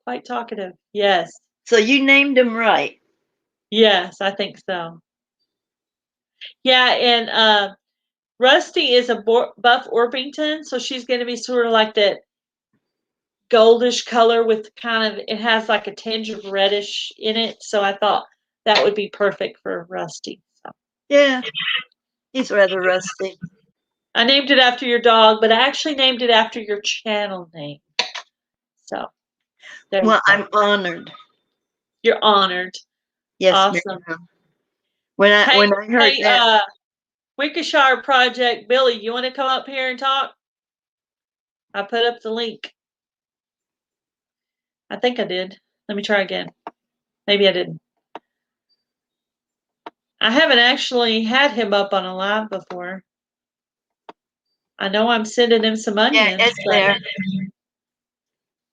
Quite talkative. Yes. So you named him right. Yes, I think so. Yeah, and Rusty is a buff Orpington, so she's going to be sort of like that goldish color with it has like a tinge of reddish in it. So I thought that would be perfect for Rusty. So. Yeah, he's rather rusty. I named it after your dog, but I actually named it after your channel name. So. Well, I'm honored. You're honored. Yes, awesome. Ma'am. When I heard that. Wickeshire Project, Billy, you want to come up here and talk? I put up the link. I think I did. Let me try again. Maybe I didn't. I haven't actually had him up on a live before. I know I'm sending him some onions. Yeah, it's there.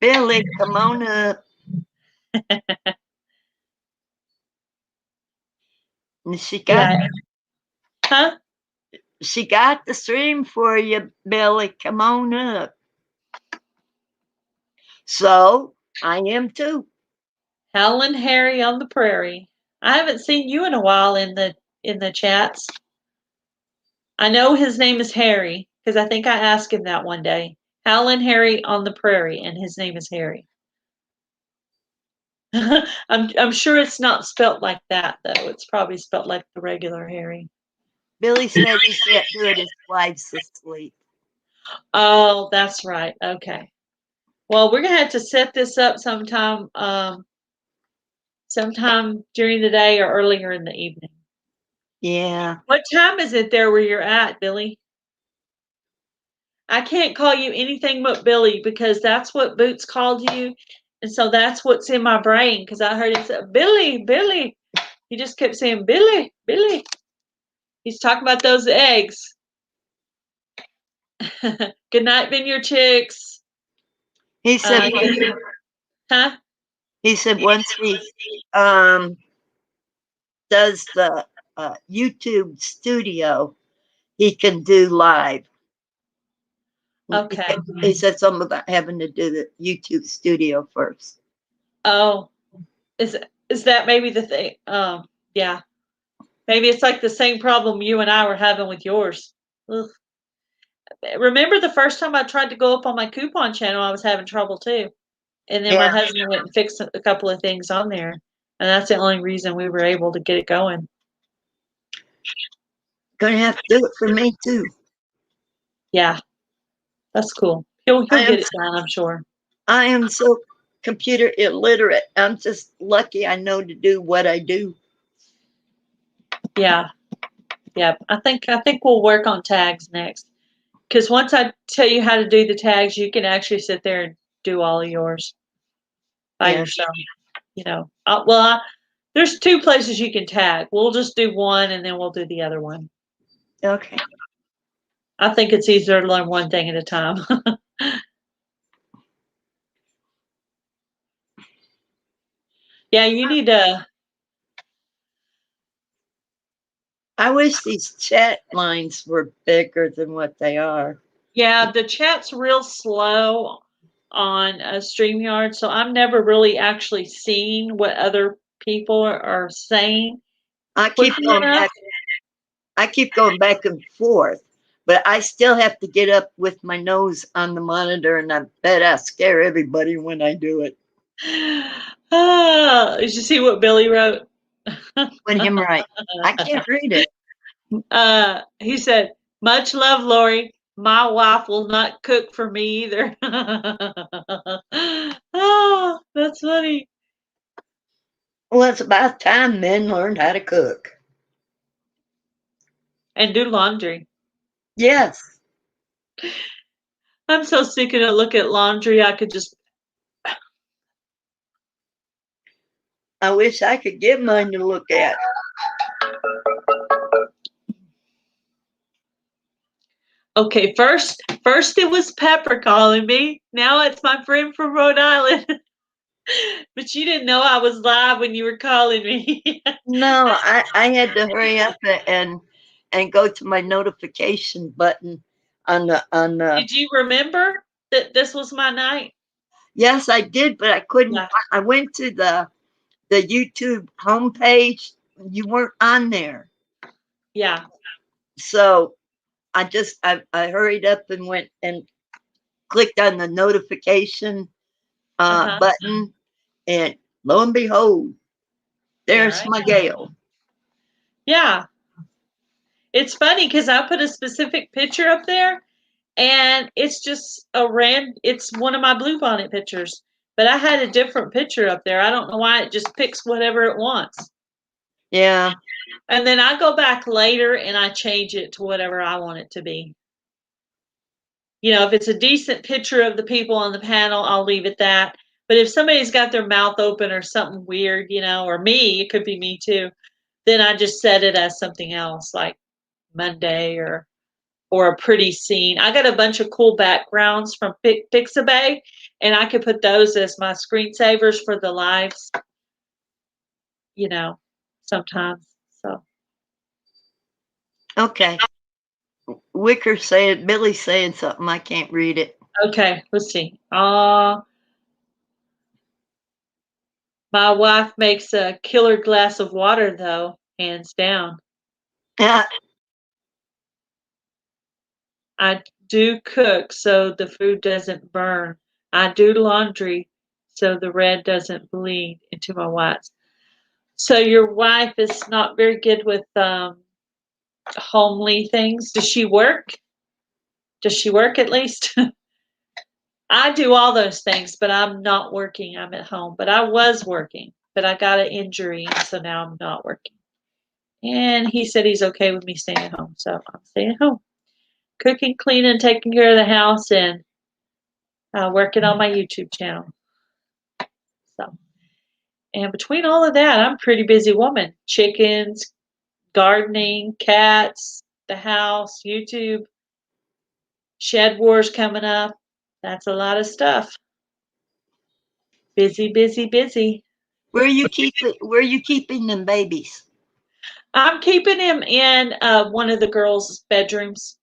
Billy, come on up. And she got Yeah. Huh? she got the stream for you, Billy. Come on up. So I am too. Helen Harry on the prairie. I haven't seen you in a while in the chats. I know his name is Harry because I think I asked him that one day. Helen Harry on the prairie, and his name is Harry. I'm sure it's not spelt like that though. It's probably spelt like the regular Harry. Billy said he can't do it. His wife's asleep. Oh, that's right. Okay. Well, we're gonna have to set this up sometime, sometime during the day or earlier in the evening. Yeah. What time is it there where you're at, Billy? I can't call you anything but Billy because that's what Boots called you. And so that's what's in my brain because I heard it say, Billy, Billy. He just kept saying, Billy, Billy. He's talking about those eggs. Good night, Vineyard Chicks. He said Huh? he said once he um does the YouTube studio, he can do live. Okay. He said something about having to do the YouTube studio first. Oh, is that maybe the thing? Yeah. Maybe it's like the same problem you and I were having with yours. Ugh. Remember the first time I tried to go up on my coupon channel, I was having trouble too. And then my husband went and fixed a couple of things on there. And that's the only reason we were able to get it going. Gonna have to do it for me too. Yeah. That's cool. He'll get it done, I'm sure. I am so computer illiterate. I'm just lucky I know to do what I do. Yeah. Yeah. I think we'll work on tags next. Because once I tell you how to do the tags, you can actually sit there and do all of yours by yourself. You know, there's 2 places you can tag. We'll just do one and then we'll do the other one. Okay. I think it's easier to learn one thing at a time. Yeah, you need to. I wish these chat lines were bigger than what they are. Yeah, the chat's real slow on StreamYard, so I'm never really actually seeing what other people are saying. I keep going back and forth, but I still have to get up with my nose on the monitor, and I bet I scare everybody when I do it. Did you see what Billy wrote? When him right, I can't read it. He said, "Much love, Lori. My wife will not cook for me either." Oh, that's funny. Well, it's about time men learned how to cook. And do laundry. Yes. I'm so sick of it. Look at laundry. I could just. I wish I could get mine to look at. Okay, first it was Pepper calling me. Now it's my friend from Rhode Island. But you didn't know I was live when you were calling me. No, I had to hurry up and go to my notification button on the. Did you remember that this was my night? Yes, I did, but I couldn't. Yeah. I went to the YouTube homepage. You weren't on there. Yeah. So I hurried up and went and clicked on the notification button, and lo and behold, there's my Gail. Yeah. It's funny because I put a specific picture up there and it's just it's one of my bluebonnet pictures. But I had a different picture up there. I don't know why it just picks whatever it wants. Yeah. And then I go back later and I change it to whatever I want it to be. You know, if it's a decent picture of the people on the panel, I'll leave it that. But if somebody's got their mouth open or something weird, you know, or me, it could be me too, then I just set it as something else, like Monday or a pretty scene. I got a bunch of cool backgrounds from Pixabay, and I could put those as my screensavers for the lives, you know, sometimes. So Okay. Billy's saying something. I can't read it. Okay, let's see. My wife makes a killer glass of water, though, hands down. Yeah. I do cook so the food doesn't burn. I do laundry so the red doesn't bleed into my whites. So your wife is not very good with homely things. Does she work? Does she work at least? I do all those things, but I'm not working. I'm at home. But I was working, but I got an injury, and so now I'm not working. And he said he's okay with me staying at home, so I'm staying at home. Cooking, cleaning, taking care of the house, and working on my YouTube channel. So, and between all of that, I'm a pretty busy woman. Chickens, gardening, cats, the house, YouTube, shed wars coming up. That's a lot of stuff. Busy, busy, busy. Where are you keeping them babies? I'm keeping him in one of the girls' bedrooms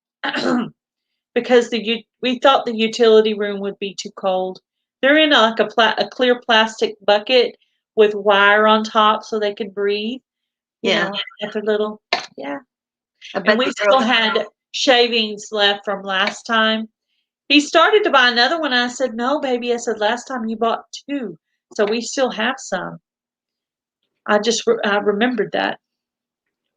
because we thought the utility room would be too cold. They're in a clear plastic bucket with wire on top so they can breathe. You Yeah. know, at their little yeah. I And bet we the still girls. had shavings left from last time. He started to buy another one. And I said, "No, baby." I said, "Last time you bought two, so we still have some." I remembered that.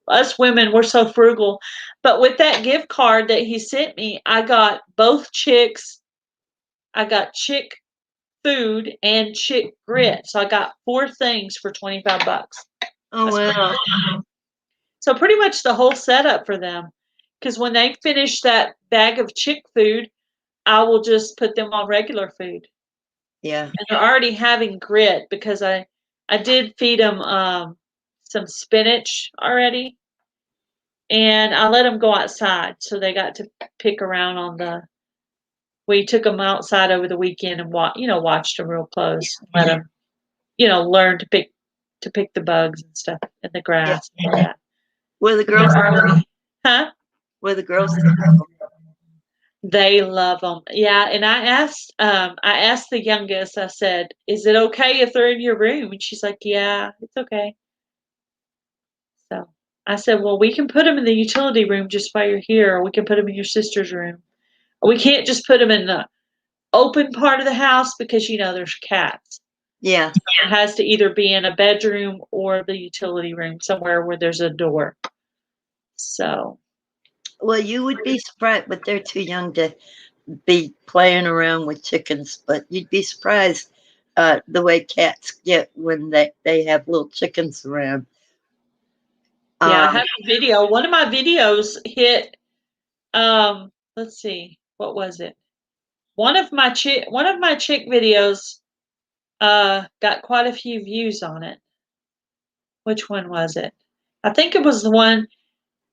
Us women, we're so frugal. But with that gift card that he sent me, I got both chicks. I got chick food and chick grit. So I got 4 things for $25. Oh wow. So pretty much the whole setup for them. Because when they finish that bag of chick food, I will just put them on regular food. Yeah. And they're already having grit because I did feed them some spinach already. And I let them go outside, so they got to pick around on we took them outside over the weekend and watched them real close. Let them, learn to pick the bugs and stuff in the Yeah. grass and all that. Where the girls? Huh? Where the girls? They love them. Yeah, and I asked the youngest, I said, "Is it okay if they're in your room?" And she's like, "Yeah, it's okay." So I said, "Well, we can put them in the utility room just while you're here, or we can put them in your sister's room. We can't just put them in the open part of the house because there's cats. Yeah. It has to either be in a bedroom or the utility room, somewhere where there's a door." So Well, you would be surprised, but they're too young to be playing around with chickens. But you'd be surprised the way cats get when they have little chickens around. yeah, I Um, have a video. One of my videos hit. Let's see, what was it? One of my chick videos got quite a few views on it. Which one was it? I think it was the one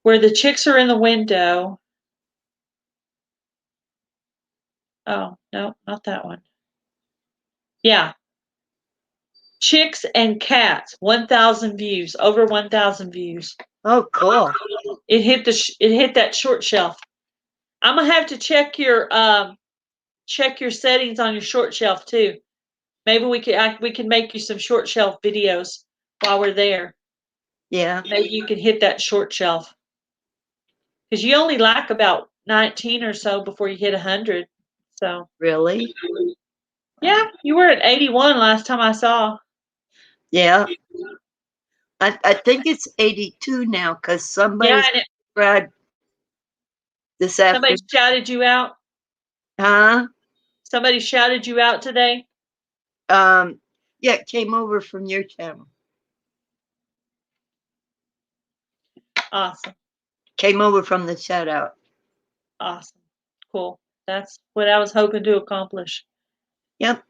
where the chicks are in the window. Oh, no, not that one. Yeah. Chicks and cats, 1,000 views, over 1,000 views. oh, cool. It hit that short shelf. I'm gonna have to check your settings on your short shelf too. Maybe we can make you some short shelf videos while we're there. Yeah. Maybe you can hit that short shelf because you only like about 19 or so before you hit 100. So Really? yeah, you were at 81 last time I saw. Yeah. I think it's 82 now because Yeah, somebody and subscribed this somebody afternoon. shouted you out. Huh? Somebody shouted you out today. Yeah, it came over from your channel. Awesome. Came over from the shout out. Awesome. Cool. That's what I was hoping to accomplish. Yep.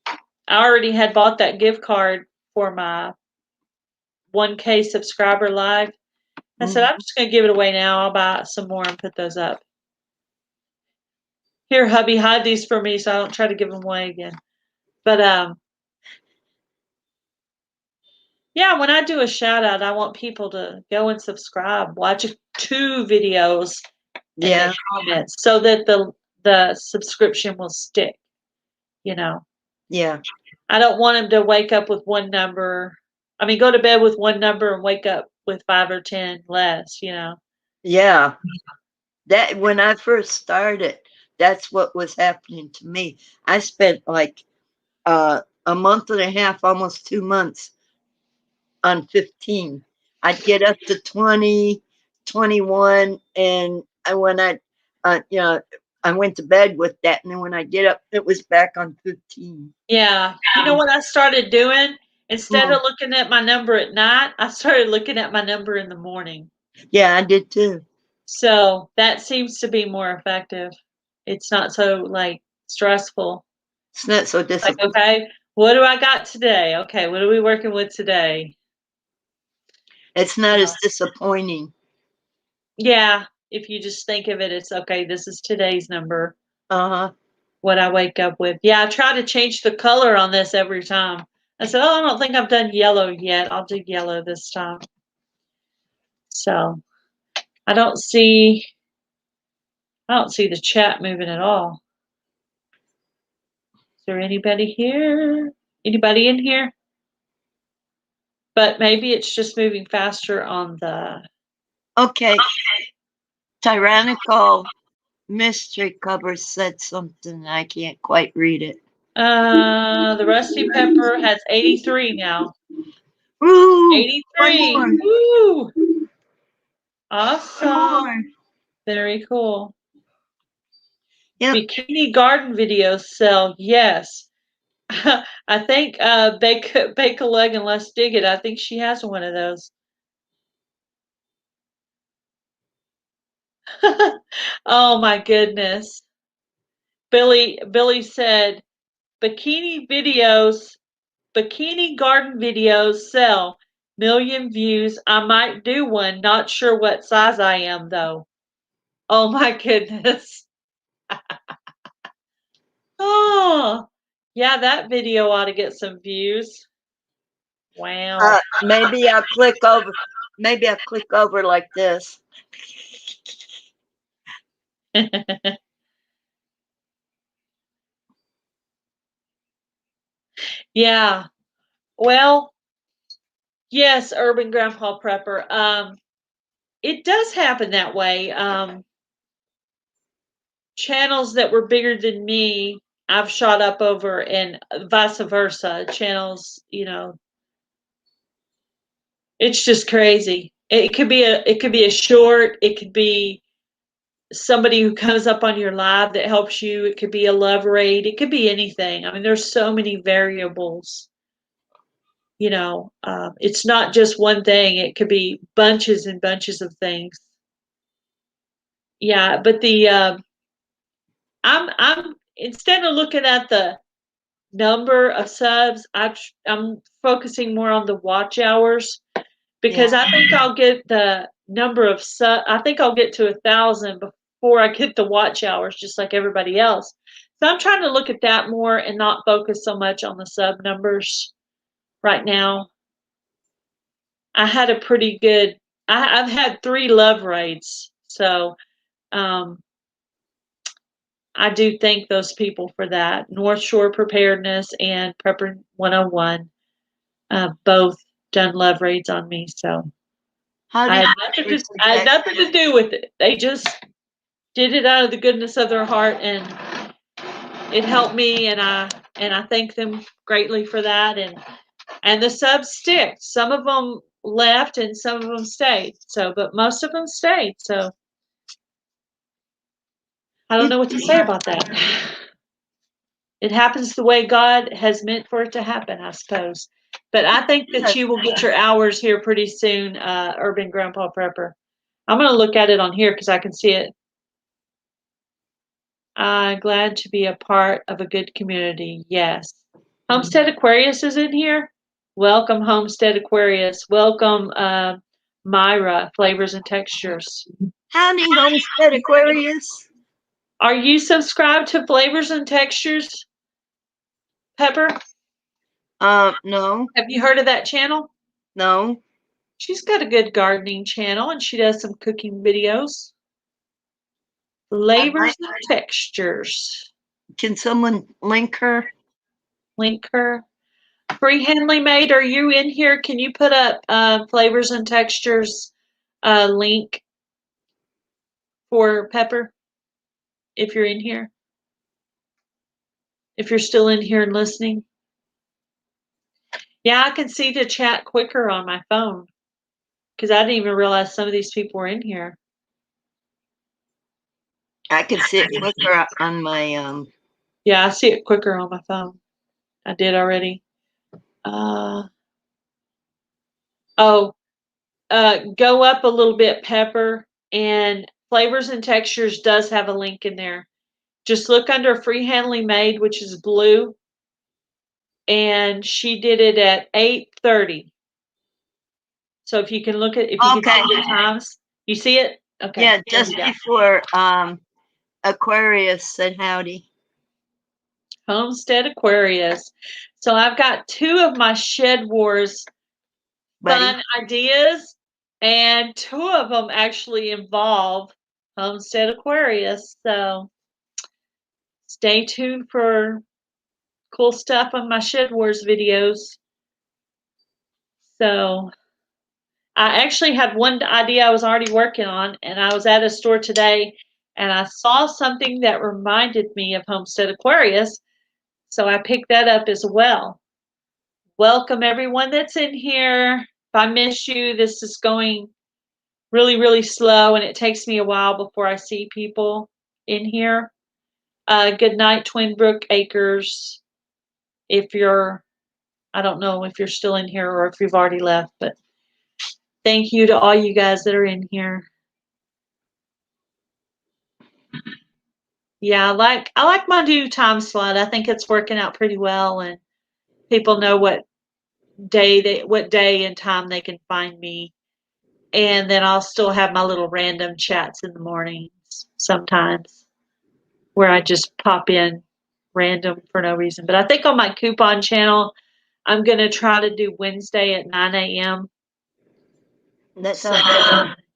I already had bought that gift card for my 1K subscriber live. I said, I'm just going to give it away now. I'll buy some more and put those up. Here, hubby, hide these for me so I don't try to give them away again. But Yeah, when I do a shout out, I want people to go and subscribe, watch 2 videos, and Yeah. make comments so that the subscription will stick. You know, Yeah. I don't want them to wake up with one number. I mean, go to bed with one number and wake up with 5 or 10 less. Yeah. That when I first started, that's what was happening to me. I spent like a month and a half, almost 2 months on 15. I'd get up to 20, 21, and when I went to bed with that, and then when I get up, it was back on 15. Yeah. You know what I started doing? Instead Mm. of looking at my number at night, I started looking at my number in the morning. Yeah, I did too. So that seems to be more effective. It's not so like stressful. It's not so Like, disappointing. okay, what do I got today? Okay, what are we working with today? It's not as disappointing. Yeah, if you just think of it, it's okay, this is today's number, Uh-huh. what I wake up with. Yeah, I try to change the color on this every time. I said, oh, I don't think I've done yellow yet. I'll do yellow this time. So I don't see the chat moving at all. Is there anybody here? Anybody in here? But maybe it's just moving faster on the. Okay. Tyrannical Mystery Cover said something. I can't quite read it. The Rusty Pepper has 83 now. Woo! 83. One more. Woo! One Awesome. more. Very cool. Yep. Bikini garden videos sell. Yes. I think Bake a Leg and Let's Dig It. I think she has one of those. Oh my goodness. Billy said bikini garden videos sell million views. I might do one. Not sure what size I am though. Oh my goodness. Oh, yeah, that video ought to get some views. Wow. Maybe I'll click over. Maybe I'll click over like this. Yeah. Well, yes, Urban Grandpa Prepper. It does happen that way. Channels that were bigger than me, I've shot up over, and vice versa. Channels, it's just crazy. It could be a short, it could be somebody who comes up on your live that helps you. It could be a love raid. It could be anything. I mean, there's so many variables. It's not just one thing. It could be bunches and bunches of things. Yeah, but I'm instead of looking at the number of subs, I'm focusing more on the watch hours because Yeah. I think I'll get the number of I think I'll get to 1,000 before I get the watch hours, just like everybody else. So I'm trying to look at that more and not focus so much on the sub numbers right now. I had a pretty good. I've had 3 love raids, so I do thank those people for that. North Shore Preparedness and Prepper 101, both done love raids on me. So How I did had nothing to do with it. They just did it out of the goodness of their heart, and it helped me, and I thank them greatly for that. And the subs stick. Some of them left, and some of them stayed. So, but most of them stayed. So I don't know what to say about that. It happens the way God has meant for it to happen, I suppose. But I think that you will get your hours here pretty soon, Urban Grandpa Prepper. I'm going to look at it on here because I can see it. Glad to be a part of a good community. Yes. Homestead Aquarius is in here. Welcome, Homestead Aquarius. Welcome, Myra, Flavors and Textures. Howdy, Homestead Aquarius. Are you subscribed to Flavors and Textures, Pepper? No. Have you heard of that channel? No. She's got a good gardening channel and she does some cooking videos. Flavors and textures. Can someone link her? Link her. Freehandly Made, are you in here? Can you put up flavors and textures link for Pepper if you're in here? If you're still in here and listening. Yeah, I can see the chat quicker on my phone because I didn't even realize some of these people were in here. I can see it quicker on my Yeah, I see it quicker on my phone. I did already. Go up a little bit, Pepper, and Flavors and Textures does have a link in there. Just look under Freehandly Made, which is blue, and she did it at 8:30. So if you can look at, if you can see the times, you see it? Okay. Yeah, just before Aquarius said howdy. Homestead Aquarius. So I've got 2 of my Shed Wars fun ideas, and 2 of them actually involve Homestead Aquarius. So stay tuned for cool stuff on my Shed Wars videos. So I actually had one idea I was already working on, and I was at a store today and I saw something that reminded me of Homestead Aquarius. So I picked that up as well. Welcome everyone that's in here. If I miss you, this is going really, really slow, and it takes me a while before I see people in here. Good night, Twinbrook Acres. If you're, I don't know if you're still in here or if you've already left, but thank you to all you guys that are in here. Yeah, I like my new time slot. I think it's working out pretty well, and people know what day and time they can find me. And then I'll still have my little random chats in the mornings sometimes where I just pop in random for no reason. But I think on my coupon channel, I'm going to try to do Wednesday at 9 a.m. That's So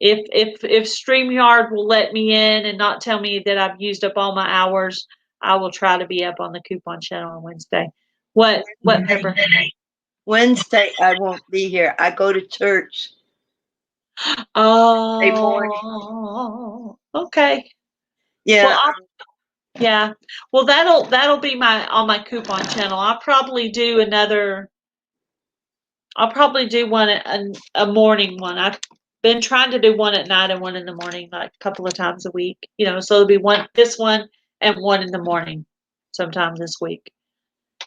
if StreamYard will let me in and not tell me that I've used up all my hours, I will try to be up on the coupon channel on Wednesday. What Pepper? Wednesday I won't be here. I go to church. Oh, okay. Yeah. Well, Well, that'll be on my coupon channel. I'll probably do one a morning one. I've been trying to do one at night and one in the morning, like a couple of times a week. So it'll be this one and one in the morning sometime this week.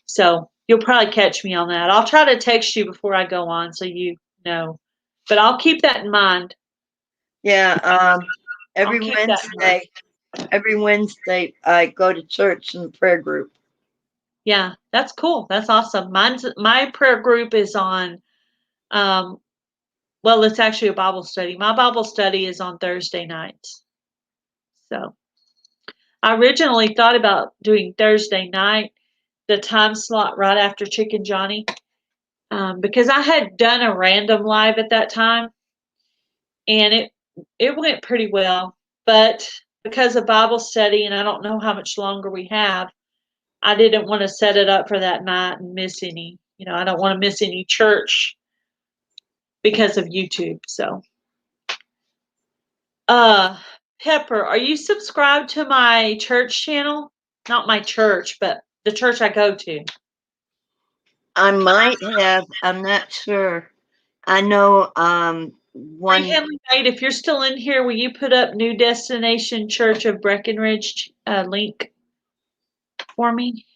So you'll probably catch me on that. I'll try to text you before I go on so you know. But I'll keep that in mind. Yeah. Every Wednesday I go to church in the prayer group. Yeah, that's cool. That's awesome. My prayer group is on well, it's actually a Bible study. My Bible study is on Thursday nights. So I originally thought about doing Thursday night, the time slot right after Chicken Johnny, because I had done a random live at that time, and it went pretty well. But because of Bible study, and I don't know how much longer we have, I didn't want to set it up for that night and miss any. I don't want to miss any church because of YouTube. So, Pepper, are you subscribed to my church channel? Not my church, but the church I go to. I might have. I'm not sure. I know one. If you're still in here, will you put up New Destination Church of Breckenridge link for me?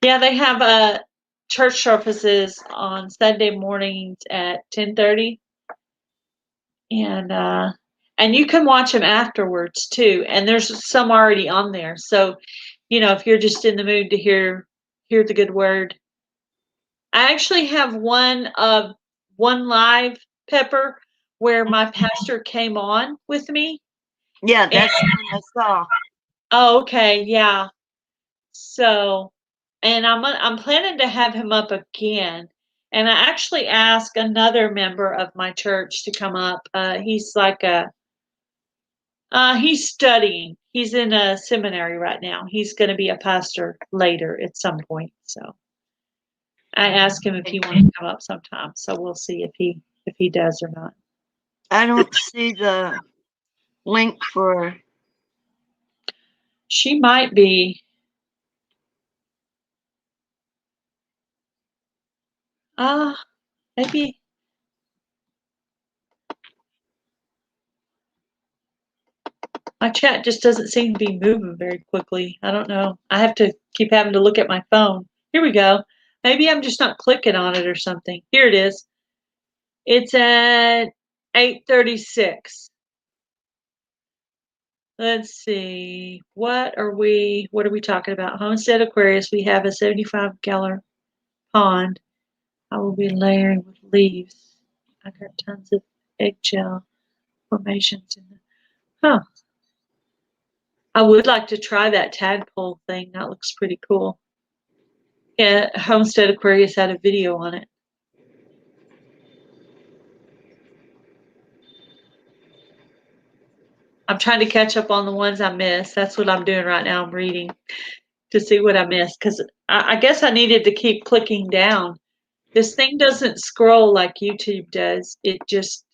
Yeah, they have church services on Sunday mornings at 10:30, and you can watch them afterwards too. And there's some already on there, so if you're just in the mood to hear the good word. I actually have one live, Pepper, where my pastor came on with me, Yeah, that's the one I saw. Oh, okay, yeah. So, and I'm planning to have him up again. And I actually asked another member of my church to come up. He's like he's studying. He's in a seminary right now. He's going to be a pastor later at some point. So I asked him if he wanted to come up sometime. So we'll see if he does or not. I don't see the link for. She might be. Maybe. My chat just doesn't seem to be moving very quickly. I don't know. I have to keep having to look at my phone. Here we go. Maybe I'm just not clicking on it or something. Here it is. It's at 8:36. Let's see. What are we talking about? Homestead Aquarius. We have a 75-gallon pond. I will be layering with leaves. I got tons of eggshell formations in the. Huh. I would like to try that tadpole thing. That looks pretty cool. Yeah, Homestead Aquarius had a video on it. I'm trying to catch up on the ones I missed. That's what I'm doing right now. I'm reading to see what I missed because I guess I needed to keep clicking down. This thing doesn't scroll like YouTube does. It just.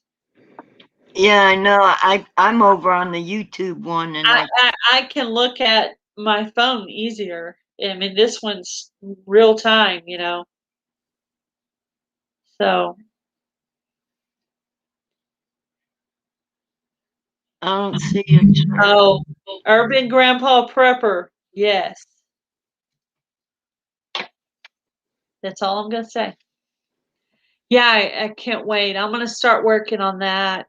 Yeah, I know. I'm over on the YouTube one, and I can look at my phone easier. I mean, this one's real time, So. I don't see it. Oh, Urban Grandpa Prepper. Yes. That's all I'm going to say. Yeah, I can't wait. I'm going to start working on that.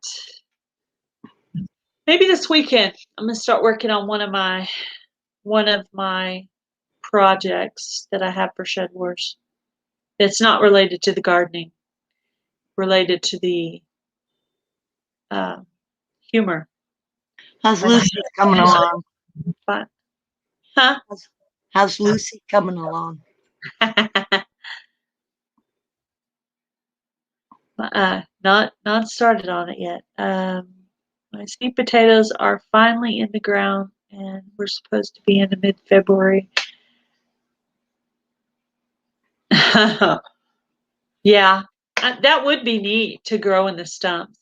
Maybe this weekend. I'm going to start working on one of my projects that I have for Shed Wars. It's not related to the gardening. Related to the humor. How's Lucy coming along? But, huh? How's Lucy coming along? Not started on it yet. My sweet potatoes are finally in the ground, and we're supposed to be in mid-February. Yeah, that would be neat to grow in the stumps.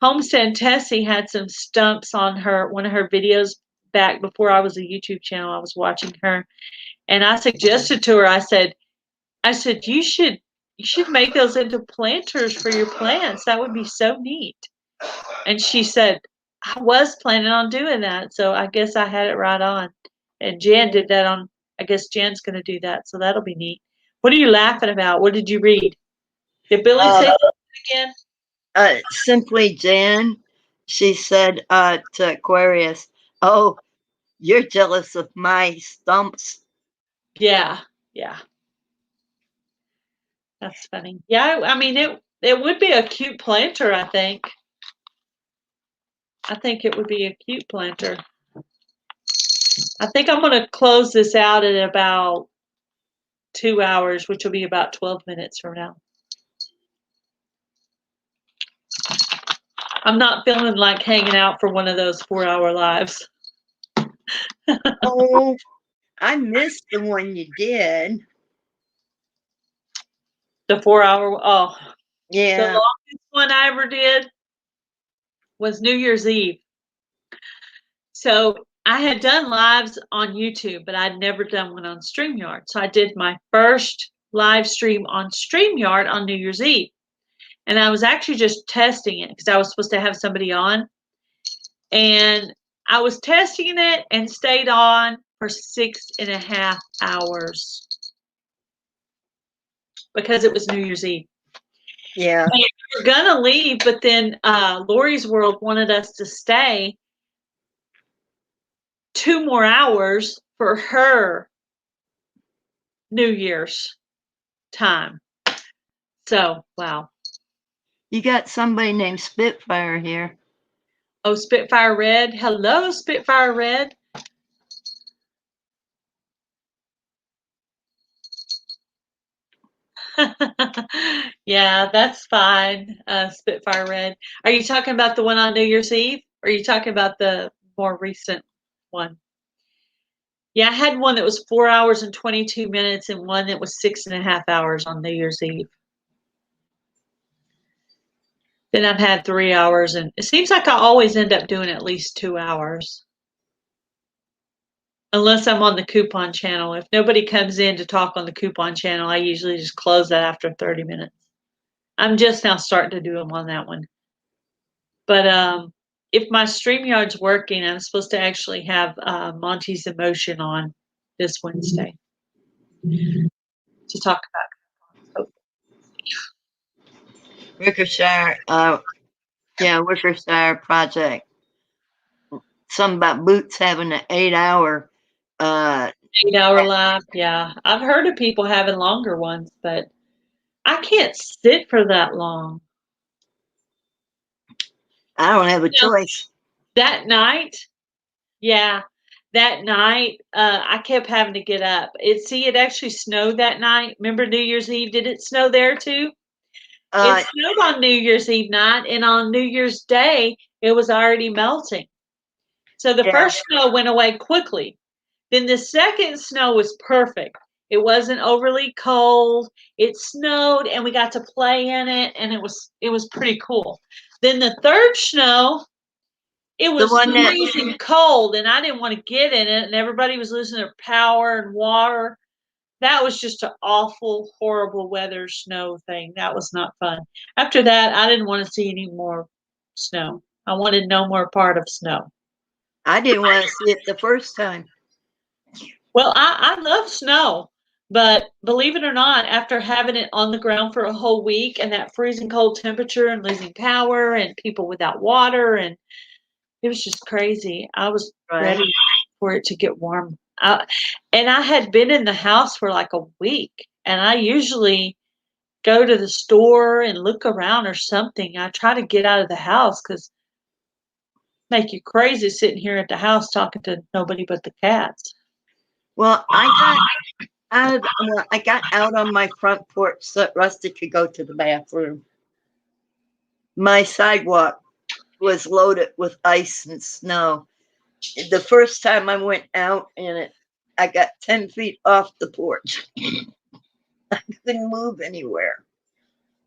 Homestead Tessie had some stumps on one of her videos back before I was a YouTube channel. I was watching her, and I suggested to her. I said, you should make those into planters for your plants. That would be so neat. And she said, I was planning on doing that, so I guess I had it right on. And Jan did that on. I guess Jan's going to do that, so that'll be neat. What are you laughing about? What did you read? Did Billy say something again? Simply Jan. She said to Aquarius, "Oh, you're jealous of my stumps." Yeah. That's funny. Yeah, I mean it would be a cute planter, I think. I think it would be a cute planter. I think I'm going to close this out at about 2 hours, which will be about 12 minutes from now. I'm not feeling like hanging out for one of those 4-hour lives. Oh, I missed the one you did. The 4-hour, oh. Yeah. The longest one I ever did was New Year's Eve. So I had done lives on YouTube, but I'd never done one on StreamYard. So I did my first live stream on StreamYard on New Year's Eve. And I was actually just testing it because I was supposed to have somebody on. And I was testing it and stayed on for 6.5 hours because it was New Year's Eve. Yeah. And we were gonna leave, but then Lori's World wanted us to stay 2 more hours for her New Year's time. So, wow. You got somebody named Spitfire here. Oh, Spitfire Red. Hello, Spitfire Red. Yeah, that's fine. Spitfire Red. Are you talking about the one on New Year's Eve? Or are you talking about the more recent one? Yeah, I had one that was 4 hours and 22 minutes and one that was 6.5 hours on New Year's Eve. Then I've had 3 hours, and it seems like I always end up doing at least 2 hours. Unless I'm on the coupon channel. If nobody comes in to talk on the coupon channel, I usually just close that after 30 minutes. I'm just now starting to do them on that one. But if my StreamYard's working, I'm supposed to actually have Monty's Emotion on this Wednesday to talk about. Worcestershire, Worcestershire project. Something about Boots having an 8-hour 8-hour live, yeah. I've heard of people having longer ones, but I can't sit for that long. I don't have a choice. That night, yeah, that night, I kept having to get up. It actually snowed that night. Remember New Year's Eve? Did it snow there too? It snowed on New Year's Eve night, and on New Year's Day, it was already melting. So the first snow went away quickly. Then the second snow was perfect. It wasn't overly cold. It snowed, and we got to play in it, and it was pretty cool. Then the third snow, it was freezing cold, and I didn't want to get in it, and everybody was losing their power and water. That was just an awful, horrible weather snow thing. That was not fun. After that, I didn't want to see any more snow. I wanted no more part of snow. I didn't want to see it the first time. Well, I love snow, but believe it or not, after having it on the ground for a whole week and that freezing cold temperature and losing power and people without water, and it was just crazy. I was ready for it to get warm. And I had been in the house for like a week, and I usually go to the store and look around or something. I try to get out of the house because make you crazy sitting here at the house talking to nobody but the cats. Well, I got out on my front porch so that Rusty could go to the bathroom. My sidewalk was loaded with ice and snow. The first time I went out in it, I got 10 feet off the porch. I couldn't move anywhere.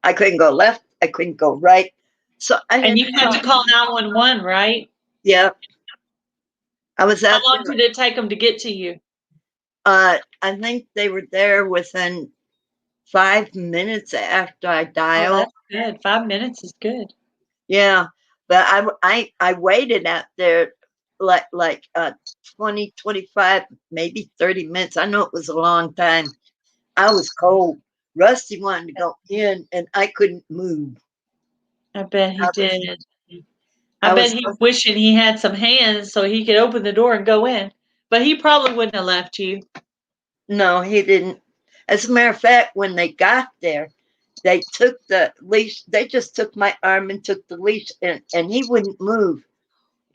I couldn't go left. I couldn't go right. So and you had to call 911, right? Yeah. I was out. How long did it take them to get to you? I think they were there within 5 minutes after I dialed. Oh, that's good. 5 minutes is good. Yeah, but I waited out there like 20, 25, maybe 30 minutes. I know it was a long time. I was cold. Rusty wanted to go in, and I couldn't move. I bet he did. I bet he was wishing he had some hands so he could open the door and go in. But he probably wouldn't have left you. No, he didn't. As a matter of fact, when they got there, they took the leash. They just took my arm and took the leash, and he wouldn't move.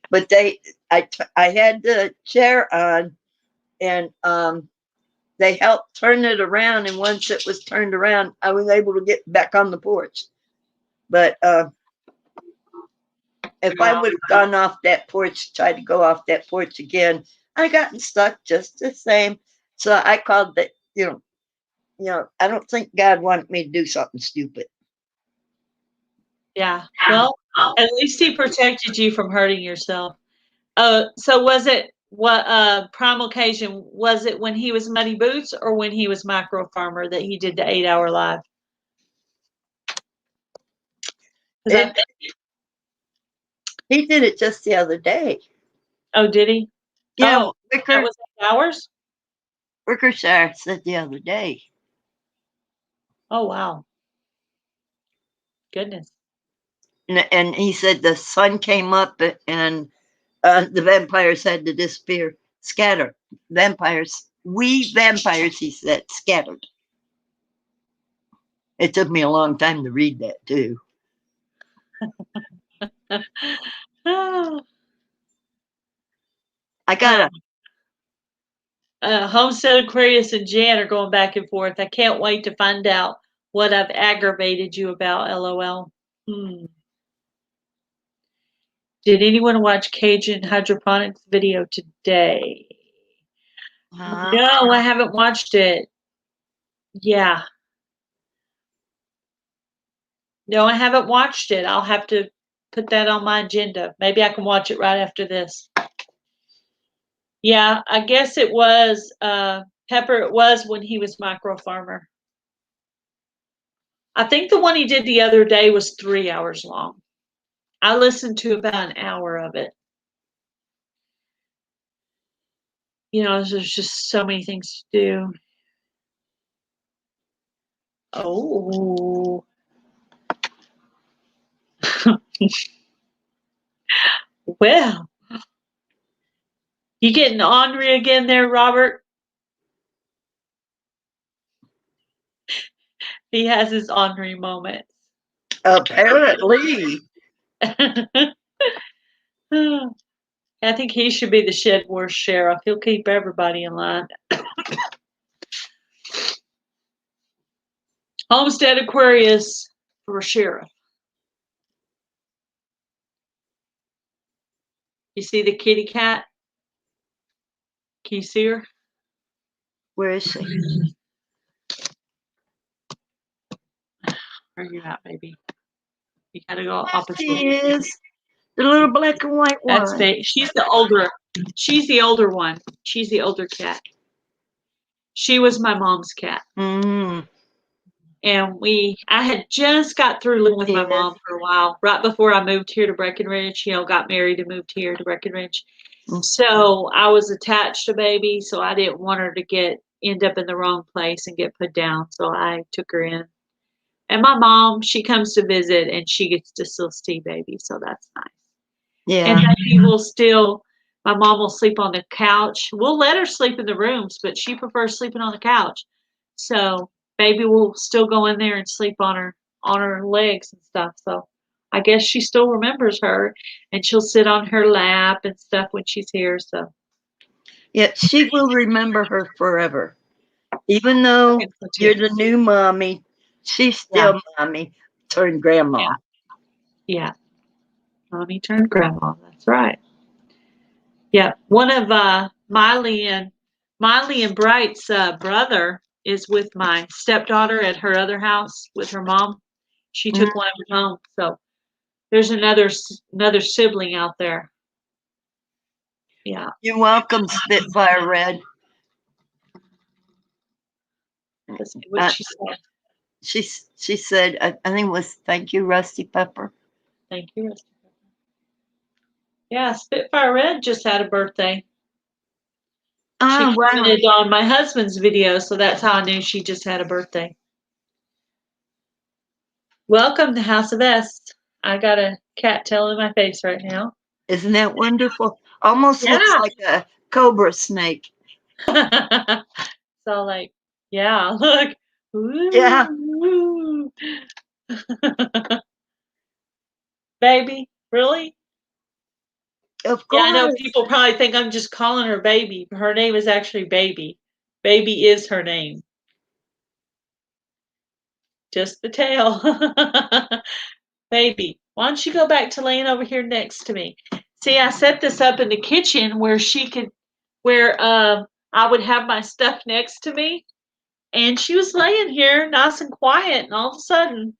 But I had the chair on, and they helped turn it around. And once it was turned around, I was able to get back on the porch. But if I would have gone off that porch, tried to go off that porch again, I gotten stuck just the same. So I called the, I don't think God wanted me to do something stupid. Yeah. Well, at least he protected you from hurting yourself. So was it prime occasion? Was it when he was Muddy Boots or when he was Micro Farmer that he did the 8-hour live? He did it just the other day. Oh, did he? Yeah. That was 8 hours? Worcestershire said the other day. Oh, wow. Goodness. And he said the sun came up and the vampires had to disappear, scatter. Vampires, he said, scattered. It took me a long time to read that too. Ah, I got Homestead Aquarius and Jan are going back and forth. I can't wait to find out what I've aggravated you about, LOL. Did anyone watch Cajun hydroponics video today? No, I haven't watched it. Yeah. No, I haven't watched it. I'll have to put that on my agenda. Maybe I can watch it right after this. Yeah, I guess it was Pepper. It was when he was micro farmer. I think the one he did the other day was 3 hours long. I listened to about an hour of it. You know, there's just so many things to do. Oh. Well, you getting ornery again there, Robert? He has his ornery moments. apparently. I think he should be the Shed War sheriff. He'll keep everybody in line. Homestead Aquarius for sheriff. You see the kitty cat? Can you see her? Where is she? Where are you at, baby? You gotta go opposite. She is the little black and white one. That's fake. She's the older. She's the older one. She's the older cat. She was my mom's cat. Mm. And I had just got through living with my mom for a while, right before I moved here to Breckenridge, got married and moved here to Breckenridge. So I was attached to baby, so I didn't want her to end up in the wrong place and get put down. So I took her in. And my mom, she comes to visit and she gets to still see baby, so that's nice. Yeah. And my mom will sleep on the couch. We'll let her sleep in the rooms, but she prefers sleeping on the couch. So baby will still go in there and sleep on her legs and stuff. So I guess she still remembers her, and she'll sit on her lap and stuff when she's here. So yeah, she will remember her forever. Even though you're the new mommy, she's still mommy turned grandma. Yeah. Mommy turned grandma. That's right. Yeah. One of Miley and Bright's brother is with my stepdaughter at her other house with her mom. She took one of them home. So there's another sibling out there. Yeah. You're welcome, Spitfire Red. Let's see what she said. She said, I think it was thank you, Rusty Pepper. Thank you, Rusty Pepper. Yeah, Spitfire Red just had a birthday. She commented on my husband's video, so that's how I knew she just had a birthday. Welcome to House of S. I got a cat tail in my face right now. Isn't that wonderful? Almost looks like a cobra snake. So like, yeah, look. Ooh. Yeah. Baby, really? Of course. Yeah, I know people probably think I'm just calling her baby. Her name is actually Baby. Baby is her name. Just the tail. Baby, why don't you go back to laying over here next to me? See, I set this up in the kitchen where I would have my stuff next to me. And she was laying here nice and quiet, and all of a sudden,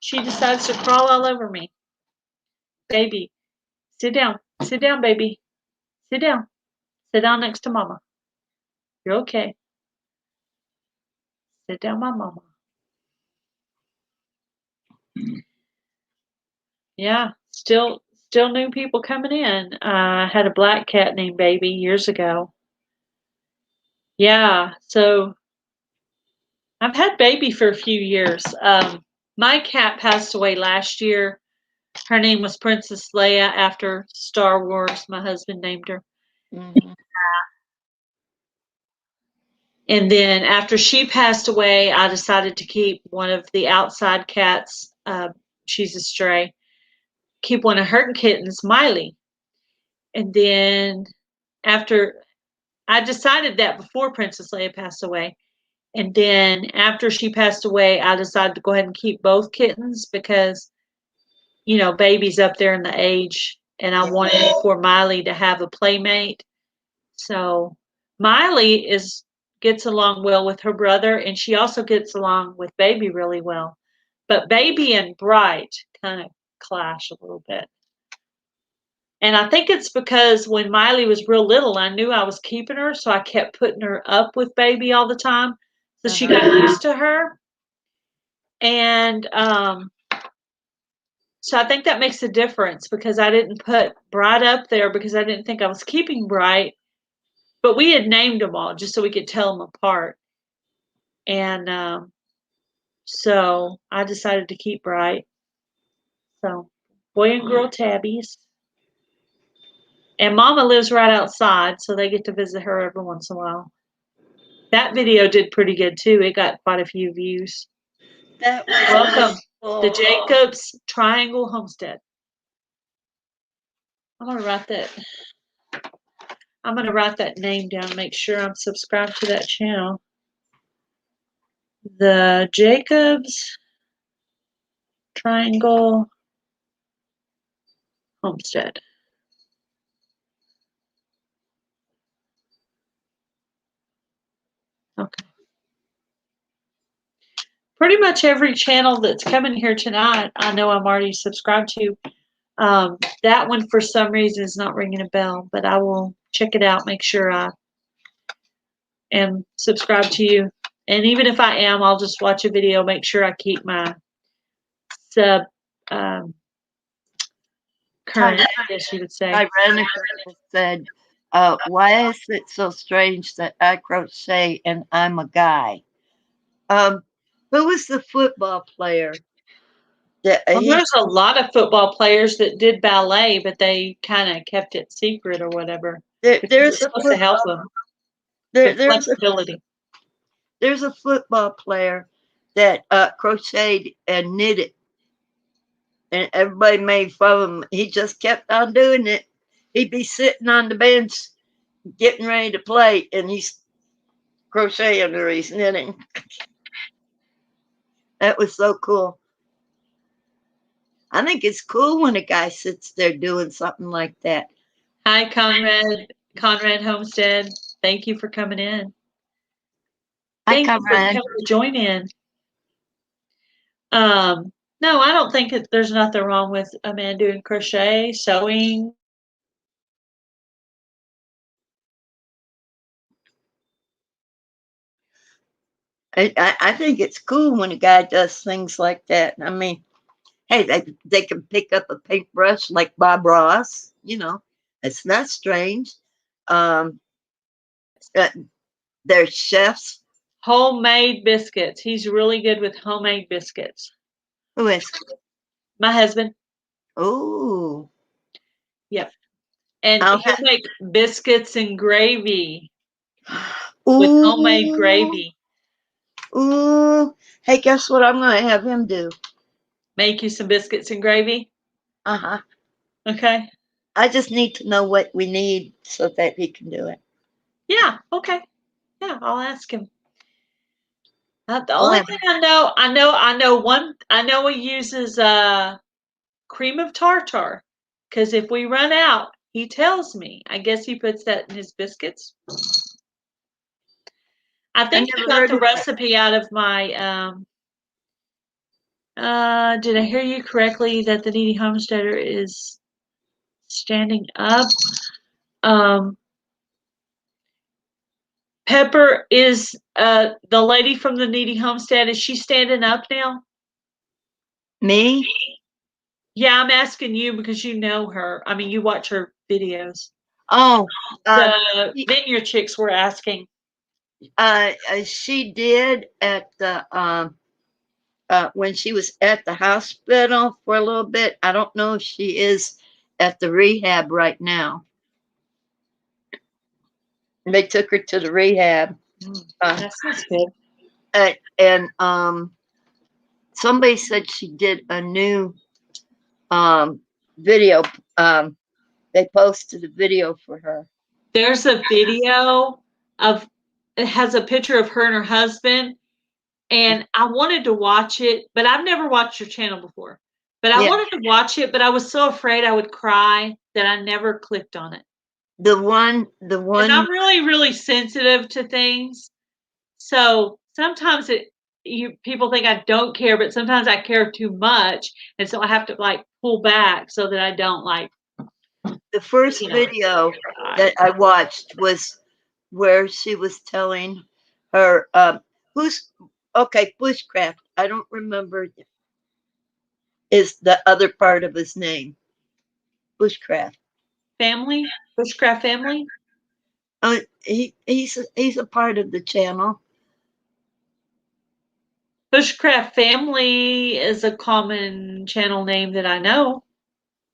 she decides to crawl all over me. Baby, sit down. Sit down, baby. Sit down. Sit down next to mama. You're okay. Sit down, my mama. Yeah, still new people coming in. I had a black cat named Baby years ago. Yeah, so I've had Baby for a few years. My cat passed away last year. Her name was Princess Leia after Star Wars. My husband named her. Mm-hmm. And then after she passed away, I decided to keep one of the outside cats. She's a stray. keep one of her kittens, Miley. And then after I decided that before Princess Leia passed away. And then after she passed away, I decided to go ahead and keep both kittens because, you know, baby's up there in the age, and I wanted for Miley to have a playmate. So Miley gets along well with her brother, and she also gets along with baby really well. But baby and Bright kind of clash a little bit. And I think it's because when Miley was real little, I knew I was keeping her, so I kept putting her up with baby all the time. So she got used to her. And so I think that makes a difference because I didn't put Bright up there because I didn't think I was keeping Bright. But we had named them all just so we could tell them apart. And so I decided to keep Bright. So boy and girl tabbies. And Mama lives right outside, so they get to visit her every once in a while. That video did pretty good too. It got quite a few views. That was Welcome, wonderful. the Jacobs Triangle Homestead. I'm gonna write that name down. Make sure I'm subscribed to that channel. The Jacobs Triangle Homestead. Okay. Pretty much every channel that's coming here tonight, I know I'm already subscribed to. That one, for some reason, is not ringing a bell, but I will check it out, make sure I am subscribed to you. And even if I am, I'll just watch a video, make sure I keep my sub current, I guess you would say. Ironically said, why is it so strange that I crochet and I'm a guy? Who was the football player? Well, there's a lot of football players that did ballet, but they kind of kept it secret or whatever. There's supposed to help them. There's flexibility. There's a football player that crocheted and knitted, and everybody made fun of him. He just kept on doing it. He'd be sitting on the bench getting ready to play, and he's crocheting or he's knitting. That was so cool. I think it's cool when a guy sits there doing something like that. Hi, Conrad Homestead. Thank you for coming in. Thank you for coming to join in. No, I don't think there's nothing wrong with a man doing crochet, sewing. I think it's cool when a guy does things like that. I mean, hey, they can pick up a paintbrush like Bob Ross. You know, it's not strange. They're chefs. Homemade biscuits. He's really good with homemade biscuits. Who is? My husband. Oh. Yep. And he'll make biscuits and gravy. With homemade gravy. Ooh. Hey, guess what I'm going to have him do? Make you some biscuits and gravy? Uh-huh. Okay. I just need to know what we need so that he can do it. Yeah, okay. Yeah, I'll ask him. The only thing I know he uses cream of tartar, because if we run out, he tells me. I guess he puts that in his biscuits. I think I got the recipe out of my did I hear you correctly that the Needy Homesteader is standing up? Pepper is the lady from the Needy Homestead. Is she standing up now? Me? Yeah, I'm asking you because you know her. I mean, you watch her videos. Oh, the Vineyard Chicks were asking. She did at the when she was at the hospital for a little bit. I don't know if she is at the rehab right now. They took her to the rehab. That sounds good. And somebody said she did a new video. They posted a video for her. There's a video of it has a picture of her and her husband, and I wanted to watch it, but I've never watched your channel before. But I Yeah. wanted to watch it, but I was so afraid I would cry that I never clicked on it. The one. And I'm really, really sensitive to things. So sometimes people think I don't care, but sometimes I care too much, and so I have to like pull back so that I don't like. The first video that I watched was where she was telling her bushcraft. I don't remember is the other part of his name. Bushcraft Family, Bushcraft Family. Oh, he's a part of the channel. Bushcraft Family is a common channel name that I know.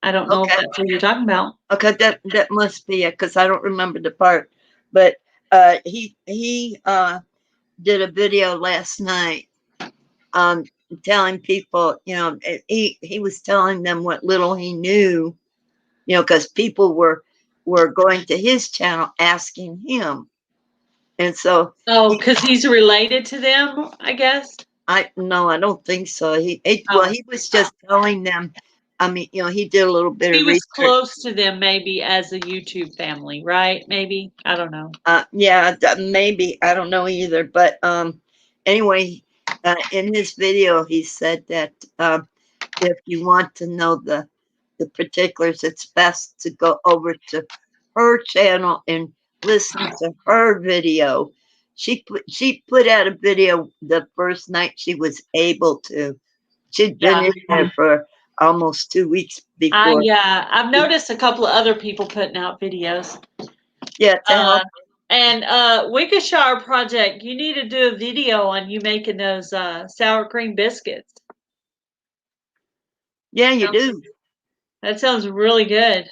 I don't know if that's what you're talking about. Okay, that must be it because I don't remember the part. But he did a video last night telling people, he was telling them what little he knew, because people were going to his channel asking him. And so because he's related to them, I guess. No, I don't think so. He was just telling them. I mean, he did a little bit of research. He was close to them, maybe as a YouTube family, right? Maybe, I don't know. Yeah, maybe, I don't know either. But anyway, in his video, he said that if you want to know the particulars, it's best to go over to her channel and listen to her video. She put out a video the first night she was able to. She'd been in there for almost 2 weeks before. Yeah, I've noticed a couple of other people putting out videos. Yeah, and Wickeshire Project, you need to do a video on you making those sour cream biscuits. Yeah, you do. That sounds really good.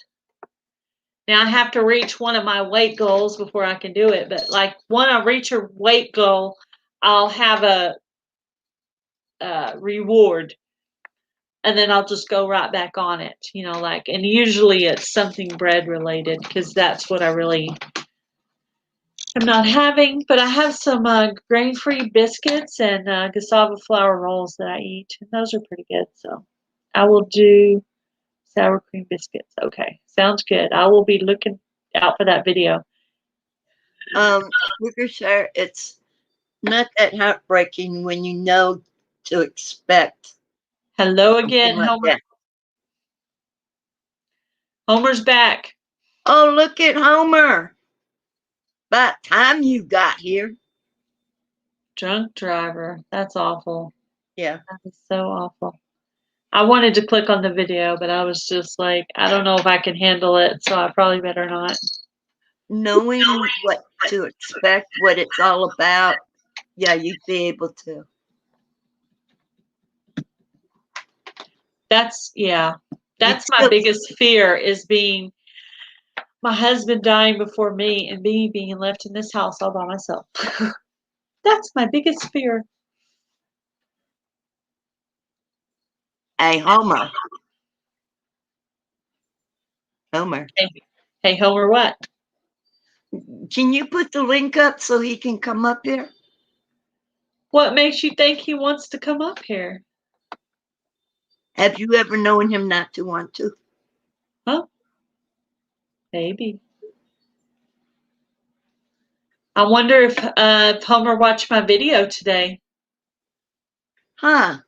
Now I have to reach one of my weight goals before I can do it. But like when I reach a weight goal, I'll have a reward, and then I'll just go right back on it. And usually it's something bread related because that's what I really am not having. But I have some grain-free biscuits and cassava flour rolls that I eat, and those are pretty good. So I will do sour cream biscuits. Okay, sounds good. I will be looking out for that video. Wickeshire, it's not that heartbreaking when you know to expect. Hello again, Homer. Homer's back. Oh, look at Homer. About time you got here. Drunk driver. That's awful. Yeah. That is so awful. I wanted to click on the video, but I was just like, I don't know if I can handle it, so I probably better not. Knowing what to expect, what it's all about, yeah, you'd be able to. That's my biggest fear is being my husband dying before me and me being left in this house all by myself. That's my biggest fear. Hey, Homer. Homer. Hey, Homer, what? Can you put the link up so he can come up here? What makes you think he wants to come up here? Have you ever known him not to want to? Huh? Maybe. I wonder if Homer watched my video today. Huh.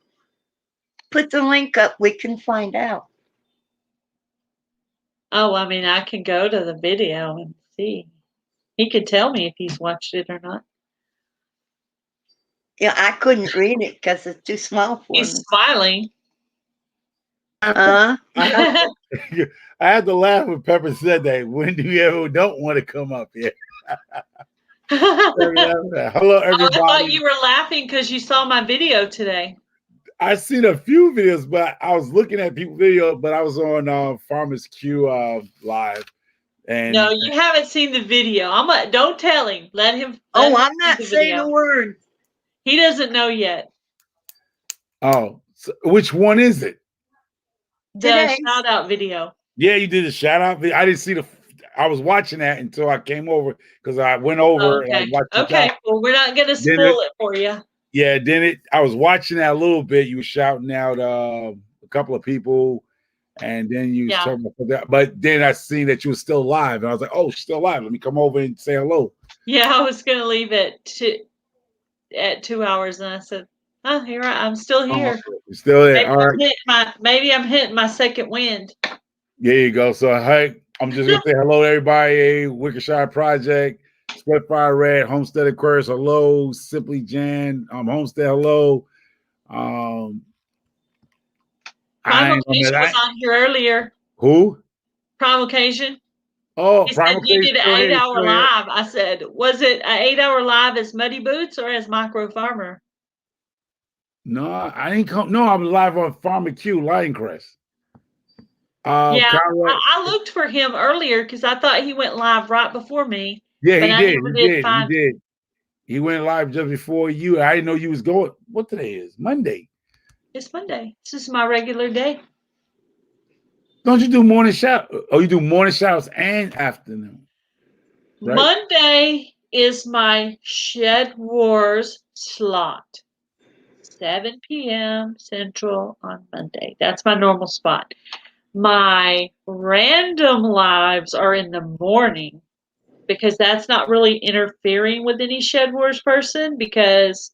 Put the link up. We can find out. Oh, I mean, I can go to the video and see. He could tell me if he's watched it or not. Yeah, I couldn't read it because it's too small for me. He's smiling. I had to laugh when Pepper said that. When do you ever don't want to come up here? Hello, everybody. I thought you were laughing because you saw my video today. I seen a few videos, but I was looking at people's video, but I was on Farmers Q live. And no, you haven't seen the video. Don't tell him. Let him. I'm not saying a word. He doesn't know yet. Oh, so which one is it? The Today. shout out video. Yeah, you did a shout out. I didn't see the. I was watching that until I came over because I went over and I Okay. watched the Okay. shout. Well, we're not gonna Then spoil it for you. Yeah, I was watching that a little bit. You were shouting out a couple of people, and then you was Yeah. talking about that. But then I seen that you were still live, and I was like, "Oh, she's still live. Let me come over and say hello." Yeah, I was gonna leave it at 2 hours, and I said, "Oh, here I'm still here. You're still there. All right. Maybe I'm hitting my second wind." There you go. So, hey, I'm just gonna say hello to everybody. Wickershire Project, Split Fire Red, Homestead Aquarius, hello. Simply Jan, Homestead, hello. Prime Occasion was on here earlier. Who? Prime Occasion. Oh, He Prime said you Occasion. did an 8-hour live. I said, was it an 8-hour live as Muddy Boots or as Micro Farmer? No, I didn't come. No, I was live on Farmer Q, Lioncrest. Yeah, I looked for him earlier because I thought he went live right before me. Yeah, but he I did. never He did. find. He did. He went live just before you. I didn't know you was going. What today is? Monday. It's Monday. This is my regular day. Don't you do morning shout? Oh, you do morning shouts and afternoon. Right? Monday is my Shed Wars slot. 7 p.m. Central on Monday. That's my normal spot. My random lives are in the morning because that's not really interfering with any Shed Wars person because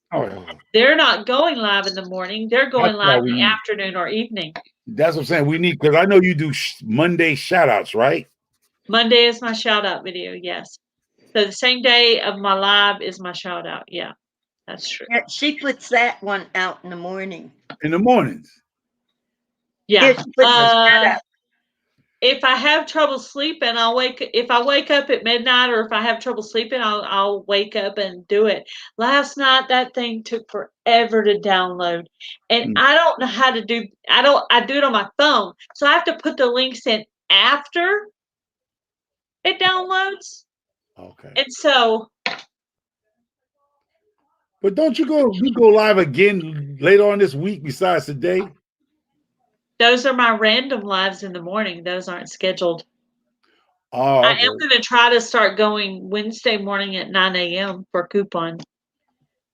they're not going live in the morning. They're going live in the afternoon or evening. That's what I'm saying. We need, because I know you do Monday shout outs, right? Monday is my shout out video. Yes. So the same day of my live is my shout out. Yeah, that's true. Yeah, she puts that one out in the morning. In the mornings. Yeah. If I have trouble sleeping, if I wake up at midnight or if I have trouble sleeping, I'll wake up and do it. Last night that thing took forever to download. And I don't know how to do I do it on my phone. So I have to put the links in after it downloads. Okay. And so But don't you go live again later on this week besides today? Those are my random lives in the morning. Those aren't scheduled. Oh, okay. I am going to try to start going Wednesday morning at 9 a.m. for coupon.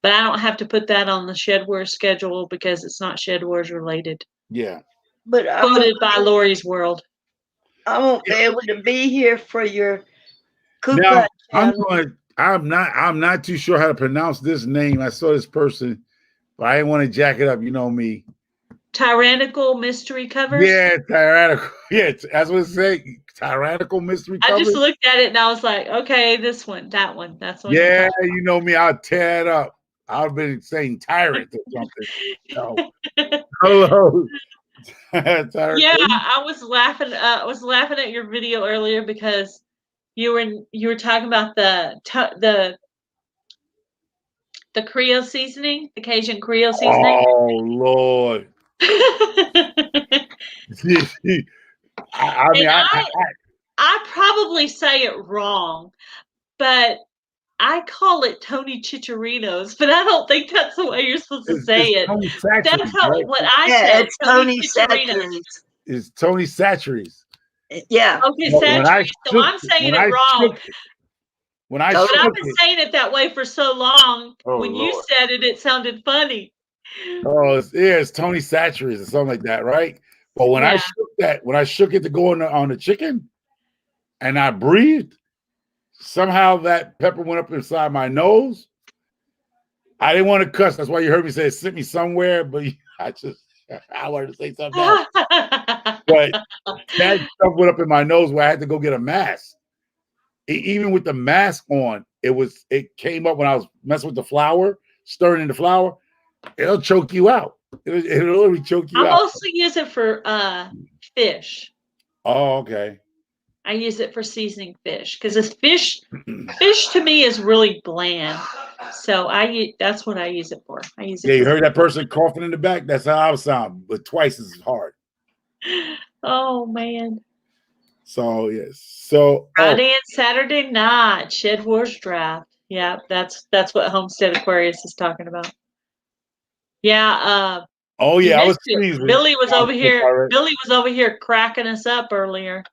But I don't have to put that on the Shed Wars schedule because it's not Shed Wars related. Yeah. But Quoted by Lori's World. I won't be able to be here for your coupon. Now, I'm not too sure how to pronounce this name. I saw this person, but I didn't want to jack it up. You know me. Tyrannical Mystery Covers? Yeah, tyrannical. Yeah, that's what it's saying. Tyrannical Mystery Covers. I just looked at it and I was like, okay, this one, that one. That's one. Yeah, you know me. I'll tear it up. I've been saying tyrant or something. So, hello. Yeah, I was laughing. I was laughing at your video earlier because you were talking about the Creole seasoning, the Cajun Creole seasoning. Oh Lord! I probably say it wrong, but I call it Tony Chicharito's, but I don't think that's the way you're supposed to say it. That's how what I said. It's Tony Chicharito's. It's Tony Satchery's. Yeah. Okay, Satchery's. So I'm saying it wrong. But I've been saying it that way for so long. When you said it, it sounded funny. Oh, it's Tony Satchery's or something like that, right? But when I shook it to go on the chicken, and I breathed, somehow that pepper went up inside my nose. I didn't want to cuss. That's why you heard me say it sent me somewhere, but I wanted to say something else. But that stuff went up in my nose where I had to go get a mask. Even with the mask on, it came up when I was messing with the flour, stirring in the flour. It'll choke you out. It'll literally choke you out. I mostly use it for fish. Oh, okay. I use it for seasoning fish because fish to me is really bland. So that's what I use it for. I use it. Yeah, you heard that person coughing in the back? That's how I was sound, but twice as hard. Oh man. So yes. So Friday and Saturday night, Shed Wars draft. Yeah, that's what Homestead Aquarius is talking about. Yeah, Oh You yeah, I was missed it. sneezing. Billy was I'm over so here. sorry. Billy was over here cracking us up earlier.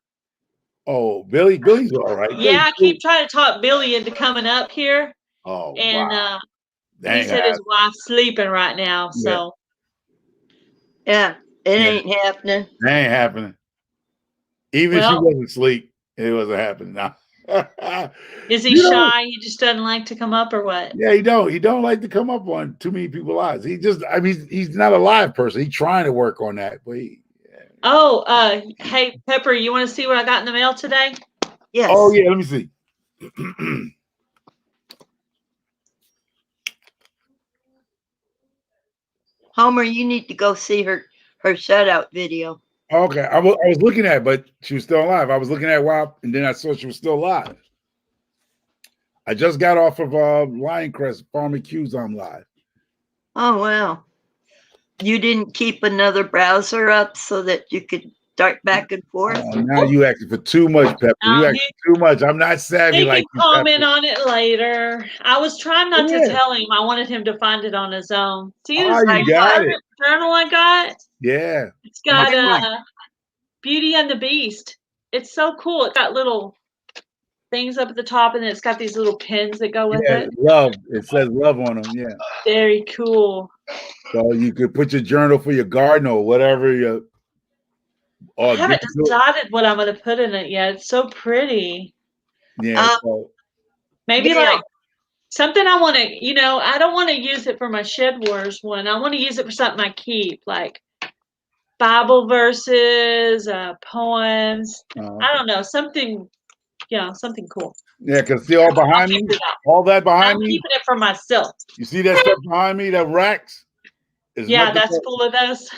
Oh, Billy's all right. Yeah, I Billy's cool. keep trying to talk Billy into coming up here, Oh and wow. That he ain't said gonna his wife's sleeping right now. Yeah. So Yeah, it Yeah. ain't happening. That ain't happening. Even if she well, wasn't asleep, it wasn't happening. Now. is he You know, shy? He just doesn't like to come up, or what? yeah, he don't. He don't like to come up on too many people's lives. He just, I mean, he's not a live person. He's trying to work on that, but Oh, hey Pepper, you want to see what I got in the mail today? Yes. oh yeah, let me see. Homer, you need to go see her shutout video. Okay, I was looking at it, but she was still alive. I was looking at it while, and then I saw she was still alive. I just got off of Lioncrest Farmer Q's on live. Oh wow. You didn't keep another browser up so that you could dart back and forth? Now you asking for too much, Pepper. You asking for too much. I'm not savvy He like can you, comment Pepper. on it later. I was trying not to Yeah. tell him. I wanted him to find it on his own. See Oh, this you little got it. journal I got? Yeah. It's got Which one? Beauty and the Beast. It's so cool. It's got little things up at the top, and then it's got these little pins that go with Yeah, it. love. It says love on them. Yeah. Very cool. So you could put your journal for your garden or whatever you I or haven't give it to decided what I'm going to put in it yet. It's so pretty. yeah. So Maybe Gail. like something I want to, I don't want to use it for my Shed Wars one. I want to use it for something I keep, like Bible verses, poems. I don't know, something, something cool. yeah, because see all behind me, all that behind I'm me. keeping it for myself. You see that stuff behind me, that racks? Is Yeah, nothing that's but, full of those.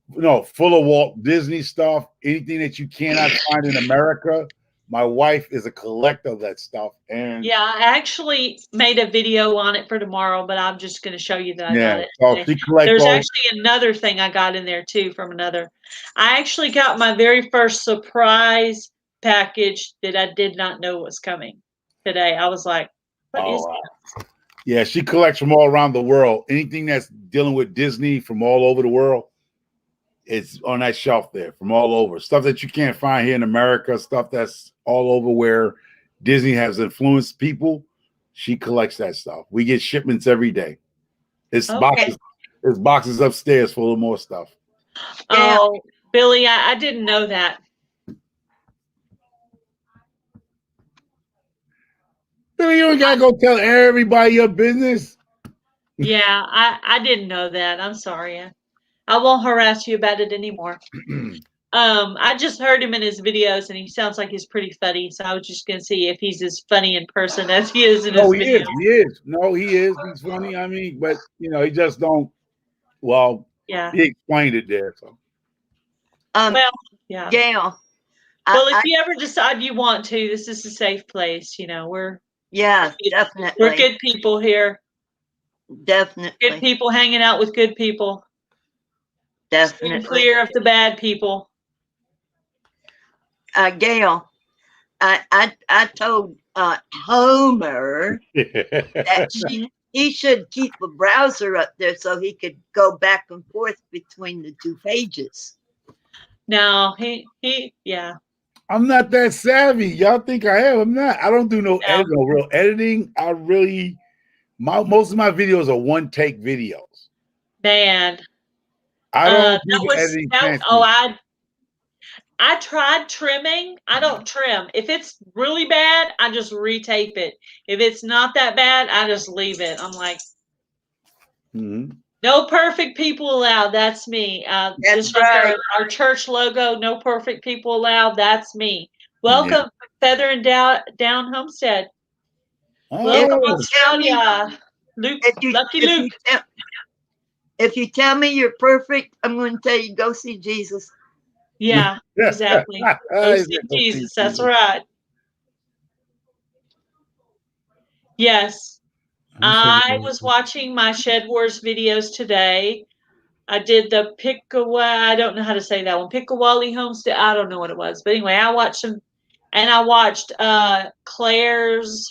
no, full of Walt Disney stuff, anything that you cannot find in America. My wife is a collector of that stuff. And Yeah, I actually made a video on it for tomorrow, but I'm just going to show you that I got yeah, it so today. she collects There's all. actually another thing I got in there too from another. I actually got my very first surprise package that I did not know was coming today. I was like, what is Wow. that? Yeah, she collects from all around the world. Anything that's dealing with Disney from all over the world, it's on that shelf there from all over. Stuff that you can't find here in America, stuff that's all over where Disney has influenced people. She collects that stuff. We get shipments every day. It's Okay. boxes upstairs full of more stuff. Oh, Billy, I didn't know that. Billy, you ain't gotta go tell everybody your business. Yeah, I didn't know that. I'm sorry. I won't harass you about it anymore. I just heard him in his videos, and he sounds like he's pretty funny. So I was just gonna see if he's as funny in person as he is in his He video. is. He is. No, he is. He's funny. I mean, but he just don't. Well, Yeah. he explained it there. So. Well, yeah. Gail. Well, if you ever decide you want to, this is a safe place. We're definitely. We're good people here. Definitely. Good people hanging out with good people. Definitely. Clear of the bad people. Gail, I told Homer that he should keep a browser up there so he could go back and forth between the two pages. No, yeah. I'm not that savvy. Y'all think I am. I'm not. I don't do no real editing. Most of my videos are one take videos. Man. I don't do the editing. I tried trimming. I don't trim. If it's really bad, I just retape it. If it's not that bad, I just leave it. I'm like, no perfect people allowed. That's me. Just like our church logo, no perfect people allowed. That's me. Welcome, Feather and Down Homestead. Welcome, Australia. Luke, Lucky Luke. If you tell me you're perfect, I'm going to tell you, go see Jesus. Yeah, exactly. Go see Jesus. That's right. Yes. I was watching my Shed Wars videos today. I did the I don't know how to say that one. Pickawally Homestead. I don't know what it was. But anyway, I watched them. And I watched Claire's.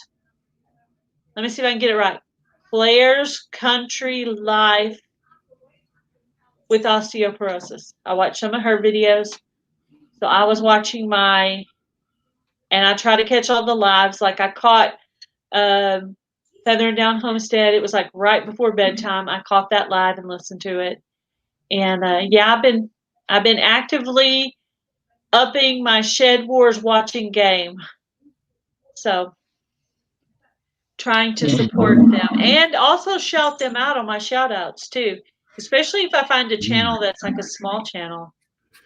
Let me see if I can get it right. Claire's Country Life with osteoporosis. I watched some of her videos. So I was watching and I try to catch all the lives. Like I caught Feather and Down Homestead. It was like right before bedtime. I caught that live and listened to it. And yeah, I've been actively upping my Shed Wars watching game. So trying to support them and also shout them out on my shout outs too. Especially if I find a channel that's like a small channel,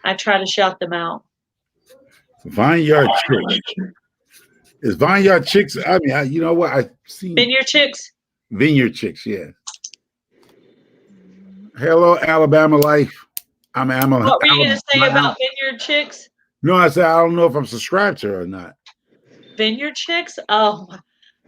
I try to shout them out. Vineyard Chicks. Is Vineyard Chicks? I mean, you know what? I've seen Vineyard Chicks. Vineyard Chicks, yeah. Hello, Alabama life. What were you going to say about Vineyard Chicks? No, I said I don't know if I'm subscribed to her or not. Vineyard Chicks? Oh,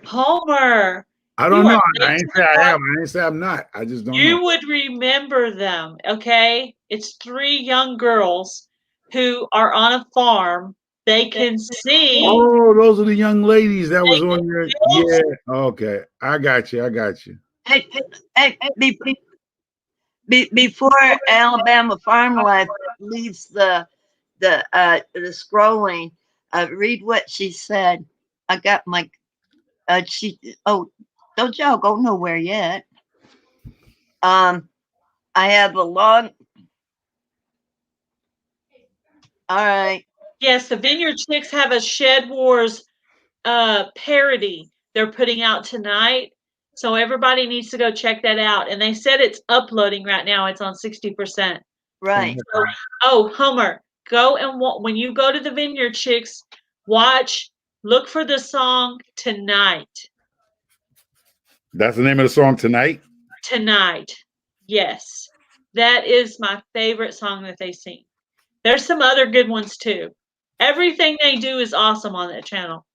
Homer. I don't know. I ain't say I am. I ain't say I'm not. I just don't know. You would remember them, okay? It's 3 young girls who are on a farm. They can sing. Oh, those are the young ladies that was on your. Yeah. Okay. I got you. I got you. Hey, before Alabama Farm Life leaves the scrolling, read what she said. I got my don't y'all go nowhere yet. I have a long. All right. Yes, the Vineyard Chicks have a Shed Wars parody they're putting out tonight. So everybody needs to go check that out. And they said it's uploading right now. It's on 60%. Right. So, Homer, go and when you go to the Vineyard Chicks, look for the song Tonight. That's the name of the song, Tonight? Tonight. Yes. That is my favorite song that they sing. There's some other good ones too. Everything they do is awesome on that channel.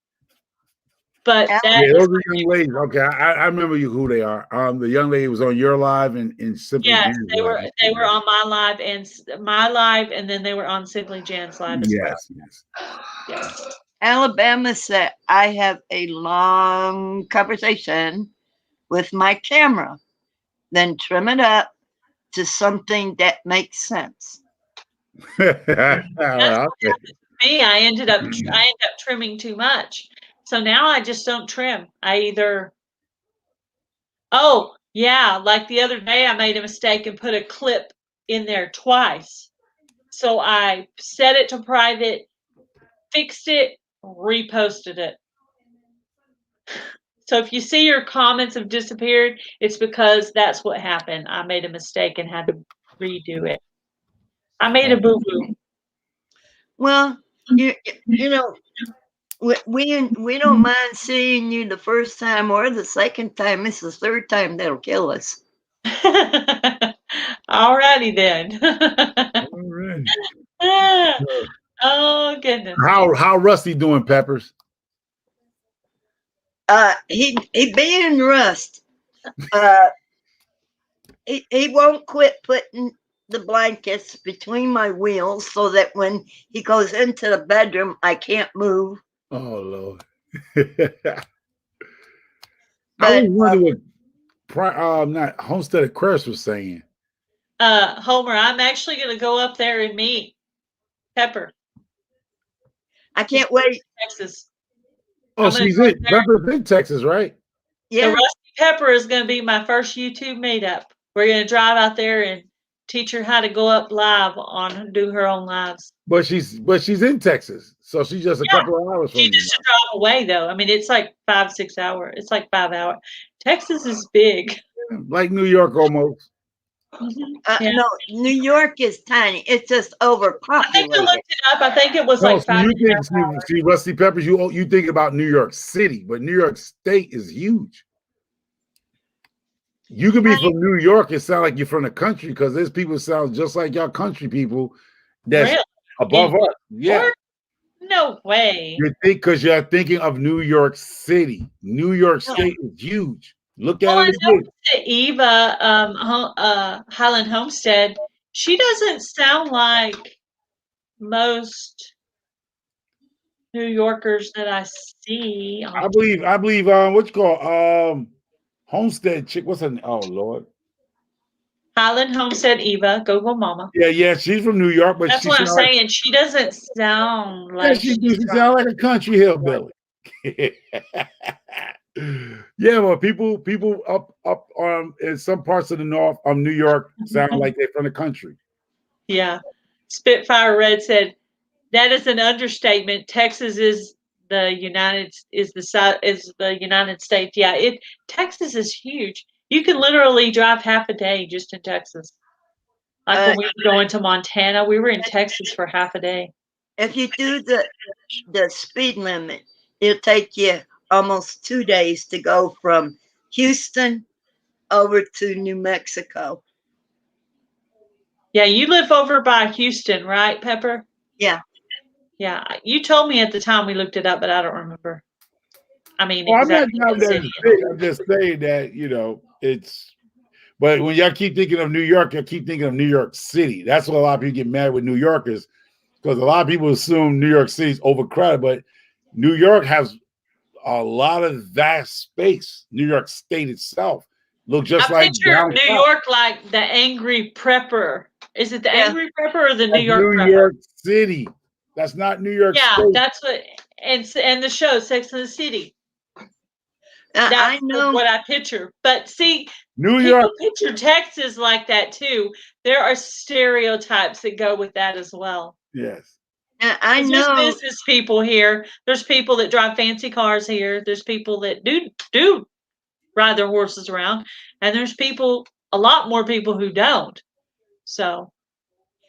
But those are young ladies. Okay, I remember who they are. The young lady was on your live and Simply Yes, Jan's they live. were on my live, and then they were on Simply Jan's live as well. Yes. Alabama said, I have a long conversation with my camera, then trim it up to something that makes sense. Okay. Me, I ended up trimming too much. So now I just don't trim. Like the other day I made a mistake and put a clip in there twice. So I set it to private, fixed it, reposted it. So if you see your comments have disappeared, it's because that's what happened. I made a mistake and had to redo it. I made a boo-boo. Well, you know, we don't mind seeing you the first time or the second time. It's the third time that'll kill us. Alrighty then. All right. Oh goodness. How Rusty doing, Peppers? He being Rust. He won't quit putting the blankets between my wheels so that when he goes into the bedroom, I can't move. Oh Lord. I was wondering what not Homestead Aquarius was saying. Homer, I'm actually going to go up there and meet Pepper. I can't wait. Texas. Oh, she's in Pepper's in Texas, right? Yeah. The Rusty Pepper is going to be my first YouTube meetup. We're going to drive out there and teach her how to go up live do her own lives. But she's in Texas, so she's just a couple of hours from you. She's just a drive away, though. I mean, it's like 5-6 hours. It's like 5 hours. Texas is big, like New York almost. No, New York is tiny. It's just overpopulated. I think I looked it up. I think it was like 5 hours. See, Rusty Peppers, you think about New York City, but New York State is huge. You can be from New York and sound like you're from the country because there's people who sound just like y'all country people that's above us. Yeah. No way. Because you're thinking of New York City. New York State is huge. Look at it. I know that Eva, Highland Homestead, she doesn't sound like most New Yorkers that I see. I believe what you call Homestead chick. What's her name? Oh Lord. Highland Homestead Eva, go mama. Yeah, she's from New York, but That's she what I'm sound like, saying. She doesn't sound yeah, like she she's from sound like a country hillbilly. Yeah, well, people up in some parts of the north of New York sound like they're from the country. Yeah. Spitfire Red said that is an understatement. Texas is the United States. Yeah, Texas is huge. You can literally drive half a day just in Texas. Like when we were going to Montana, we were in Texas for half a day. If you do the speed limit, it'll take you almost 2 days to go from Houston over to New Mexico. Yeah, you live over by Houston, right, Pepper? Yeah. Yeah, you told me at the time we looked it up, but I don't remember. I mean, Well, exactly I'm what city. just saying that, it's. But when y'all keep thinking of New York, you keep thinking of New York City. That's what a lot of people get mad with New Yorkers, because a lot of people assume New York City's overcrowded, but New York has a lot of vast space. New York State itself looks just I like picture downtown. New York like the Angry Prepper. Is it the Angry Prepper or the New York Prepper? New York City. That's not New York Yeah, State. that's what, and the show Sex and the City. I That's know what I picture. But see, New people York. picture Texas like that too. There are stereotypes that go with that as well. Yes. I 'Cause know. there's business people here. There's people that drive fancy cars here. There's people that do ride their horses around, and there's a lot more people who don't. So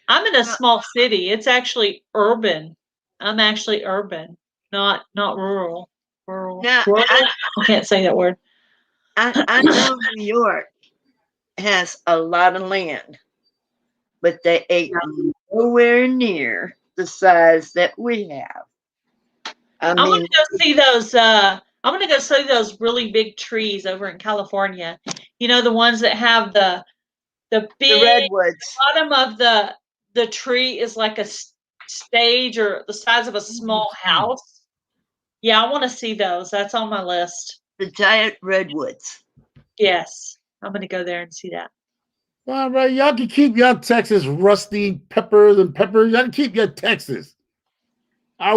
I'm in a small city. It's actually urban. I'm actually urban, not rural. Rural. Now, I can't say that word. I know New York has a lot of land, but they ain't nowhere near the size that we have. I I'm mean, gonna go see those. I'm gonna go see those really big trees over in California. You know, the ones that have the the big redwoods. bottom of the tree is like a stage or the size of a small house. Yeah, I want to see those. That's on my list. The giant redwoods. Yes, I'm gonna go there and see that. All right, y'all can keep your Texas rusty peppers and peppers. Y'all can keep your Texas. I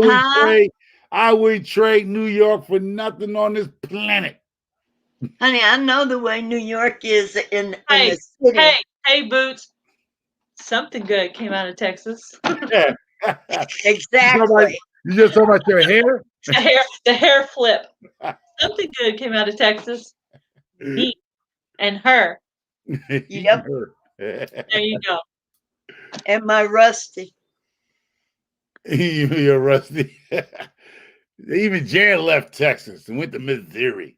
would trade New York for nothing on this planet. Honey, I know the way New York is in the city. Hey, Boots. Something good came out of Texas. Yeah. Exactly. You just talking about your hair? The hair flip. Something good came out of Texas. Me and her. Yep. There you go. And my rusty. You're rusty. Even Jan left Texas and went to Missouri.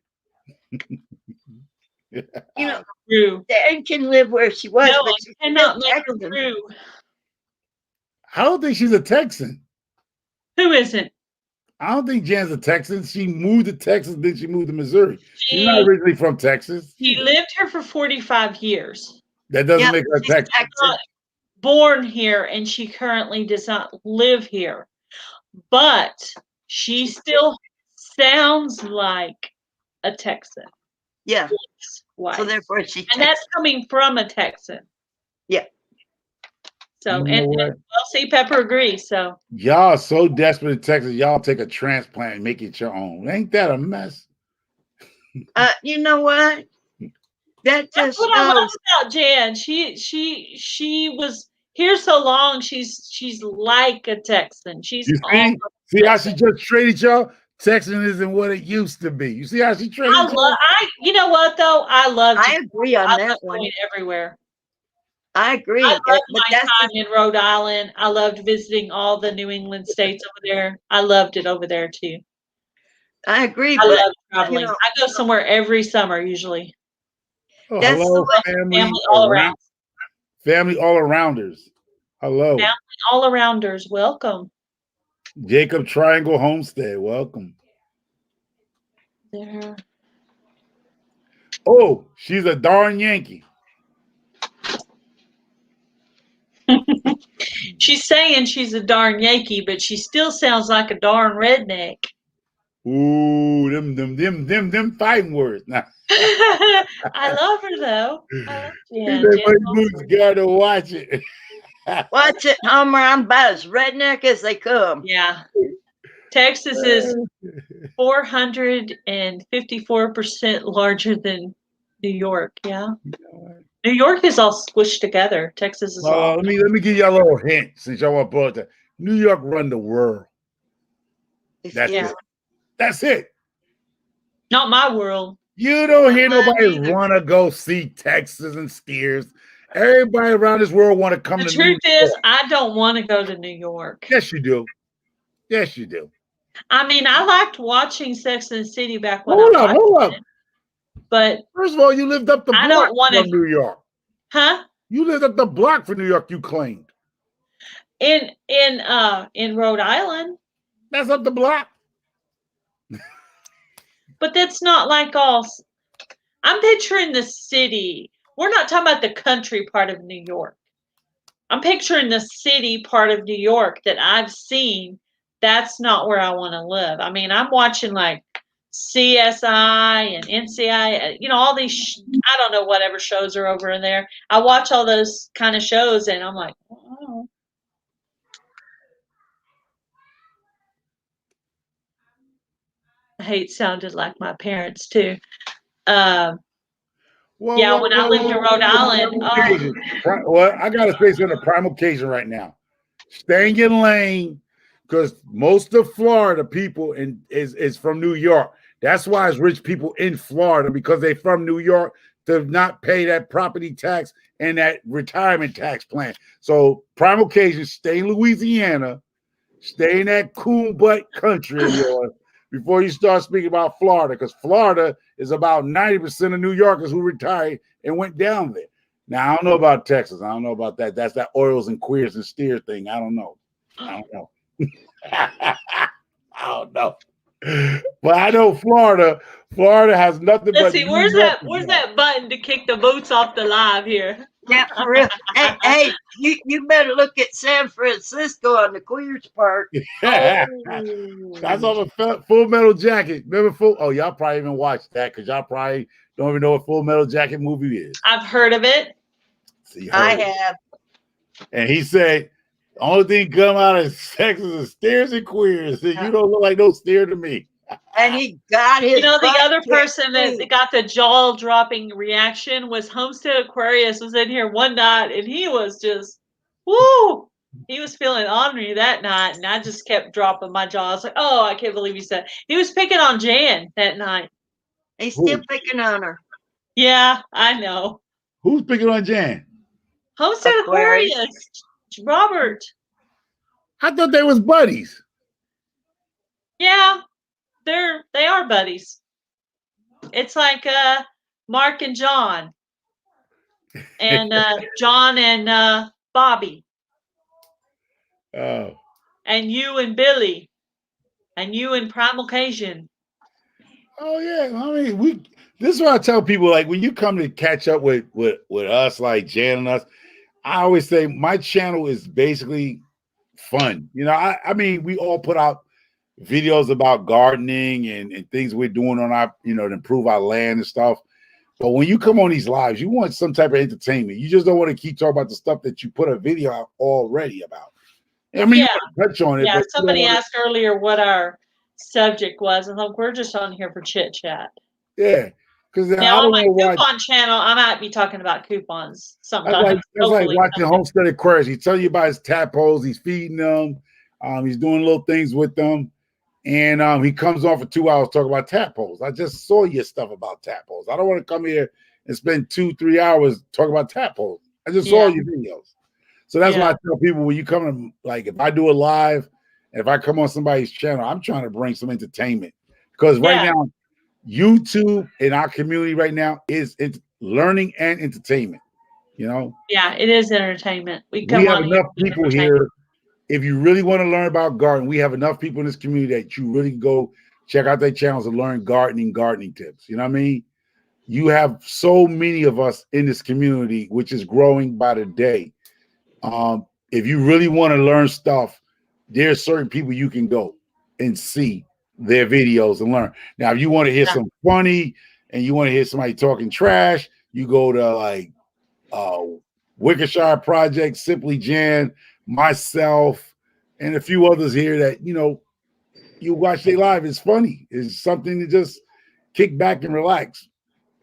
True. Jan can live where she was, No, but I she cannot make her true. I don't think she's a Texan. Who isn't? I don't think Jan's a Texan. She moved to Texas, then she moved to Missouri. She's not originally from Texas. She lived here for 45 years. That doesn't make her a Texan. Not born here, and she currently does not live here. But she still sounds like a Texan. Yeah. Wife. So therefore she and that's coming from a Texan. Yeah. So and well, see, Pepper agrees. So y'all are so desperate in Texas, y'all take a transplant and make it your own. Ain't that a mess? You know what? That's what I love about Jan. She was here so long. She's like a Texan. She's see how she just traded y'all. Texan isn't what it used to be. You see how she traded? You know what though? I agree on that one. Going everywhere. I agree. I loved my time in Rhode Island. I loved visiting all the New England states over there. I loved it over there too. I agree. I love traveling. I go somewhere every summer usually. Oh, hello, family all around. Family all arounders. Hello. Family all arounders. Welcome. Jacob Triangle Homestead. Welcome. There. Oh, she's a darn Yankee. She's saying she's a darn Yankee, but she still sounds like a darn redneck. Ooh, them fighting words. Now, I love her though. I love he Jan. said, Jan Muddyboots Homestead. Gardener, watch it. Watch it, Homer. I'm about as redneck as they come. Yeah. Texas is 454% larger than New York. Yeah. New York is all squished together. Texas is all. Let me give y'all a little hint since y'all want to put that. New York run the world. That's Yeah. it. That's it. Not my world. You don't hear Not mine nobody either. want to go see Texas and skiers. Everybody around this world want to come The to New truth is, York. I don't want to go to New York. Yes, you do. Yes, you do. I mean, I liked watching Sex and the City back when Hold I up, watched hold up. it. But First of all, you lived up the I block don't wanna- from New York. huh? You lived up the block for New York, you claimed. In Rhode Island. That's up the block. But that's not like all. I'm picturing the city. We're not talking about the country part of New York. I'm picturing the city part of New York that I've seen. That's not where I want to live. I mean, I'm watching like CSI and NCI, all these, I don't know, whatever shows are over in there. I watch all those kind of shows and I'm like, oh. I hate sounded like my parents too. When I lived in Rhode Island. Well, I got to say something, a prime occasion right now. Staying in lane, because most of Florida people is from New York. That's why it's rich people in Florida, because they're from New York to not pay that property tax and that retirement tax plan. So prime occasion, stay in Louisiana, stay in that cool butt country of yours before you start speaking about Florida, because Florida is about 90% of New Yorkers who retired and went down there. Now, I don't know about Texas. I don't know about that. That's that oils and queers and steer thing. I don't know. I don't know. But I know Florida. Florida has nothing Let's but. see, where's that button to kick the boots off the live here? Yeah, for real. hey, you better look at San Francisco on the queers part. That's on the Full Metal Jacket. Remember Oh, y'all probably even watched that because y'all probably don't even know what Full Metal Jacket movie is. I've heard of it. See, I have. And he said, the only thing come out of Texas is steers and queers. Said, you don't look like no steer to me. And he got his. The other person that got the jaw-dropping reaction was Homestead Aquarius was in here one night, and he was just, woo! He was feeling ornery that night, and I just kept dropping my jaw. I was like, oh, I can't believe he said. He was picking on Jan that night. He's still picking on her. Yeah, I know. Who's picking on Jan? Homestead Aquarius. Robert. I thought they was buddies. Yeah, they are buddies. It's like Mark and John, and John and Bobby, Oh, and you and Billy, and you and Primal Cajun. Oh yeah, I mean This is what I tell people. Like when you come to catch up with us, like Jan and us, I always say my channel is basically fun. I mean, we all put out videos about gardening and things we're doing on our, to improve our land and stuff. But when you come on these lives, you want some type of entertainment. You just don't want to keep talking about the stuff that you put a video out already about. I mean, you want to touch on it. Yeah, but somebody asked earlier what our subject was, and look, we're just on here for chit chat. Yeah. Because now on my coupon channel, I might be talking about coupons sometimes. That's like watching Homestead Aquarius. He tells you about his tadpoles. He's feeding them. He's doing little things with them. And he comes on for 2 hours talking about tadpoles. I just saw your stuff about tadpoles. I don't want to come here and spend 2-3 hours talking about tadpoles. I just saw your videos. So that's why I tell people when you come in, like if I do a live, and if I come on somebody's channel, I'm trying to bring some entertainment. Because right now, YouTube in our community right now is learning and entertainment. Yeah, it is entertainment. We have enough people here. If you really want to learn about gardening, we have enough people in this community that you really go check out their channels and learn gardening tips. You know what I mean? You have so many of us in this community, which is growing by the day. If you really want to learn stuff, there's certain people you can go and see their videos and learn. Now, if you want to hear some funny and you want to hear somebody talking trash, you go to like Wickershire Project, Simply Jan, myself, and a few others here that you watch their live. It's funny. It's something to just kick back and relax.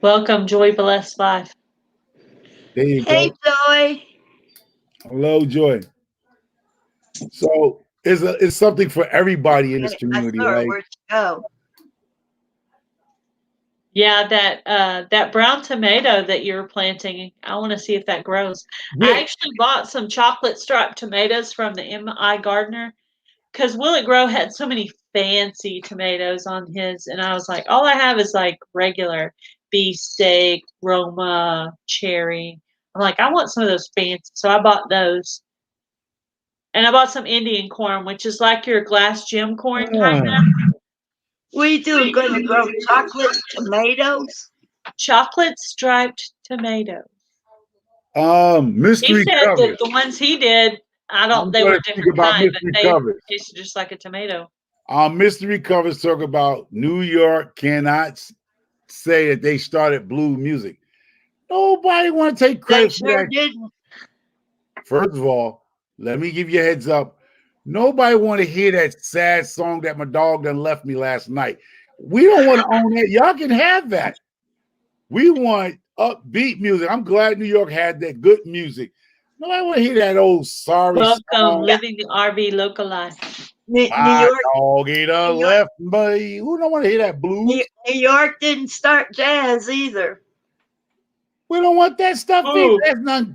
Welcome, Joy Bless Life. There you Hey, go. Joy. Hello, Joy. So it's something for everybody in this community. I saw her. Like, Where'd she go? Yeah, that brown tomato that you're planting, I want to see if that grows. yeah, I actually bought some chocolate striped tomatoes from the MI Gardener because Will It Grow had so many fancy tomatoes on his, and I was like, all I have is like regular beefsteak, Roma, cherry. I'm like, I want some of those fancy, so I bought those. And I bought some Indian corn, which is like your glass gem corn kind of. What are you doing? Going to grow chocolate tomatoes? Chocolate striped tomatoes. mystery He said covers. that the ones he did, I'm they gonna were speak different about kind, but mystery they covers. tasted just like a tomato. Mystery covers talk about New York cannot say that they started blue music. Nobody want to take They credit for sure that. didn't. First of all, let me give you a heads up. Nobody want to hear that sad song that my dog done left me last night. We don't want to own that. Y'all can have that. We want upbeat music. I'm glad New York had that good music. Nobody want to hear that old sorry Welcome, song. living the RV local life. New My York, dog either left me. Who don't want to hear that blues? New York didn't start jazz either. We don't want that stuff. Ooh. That's not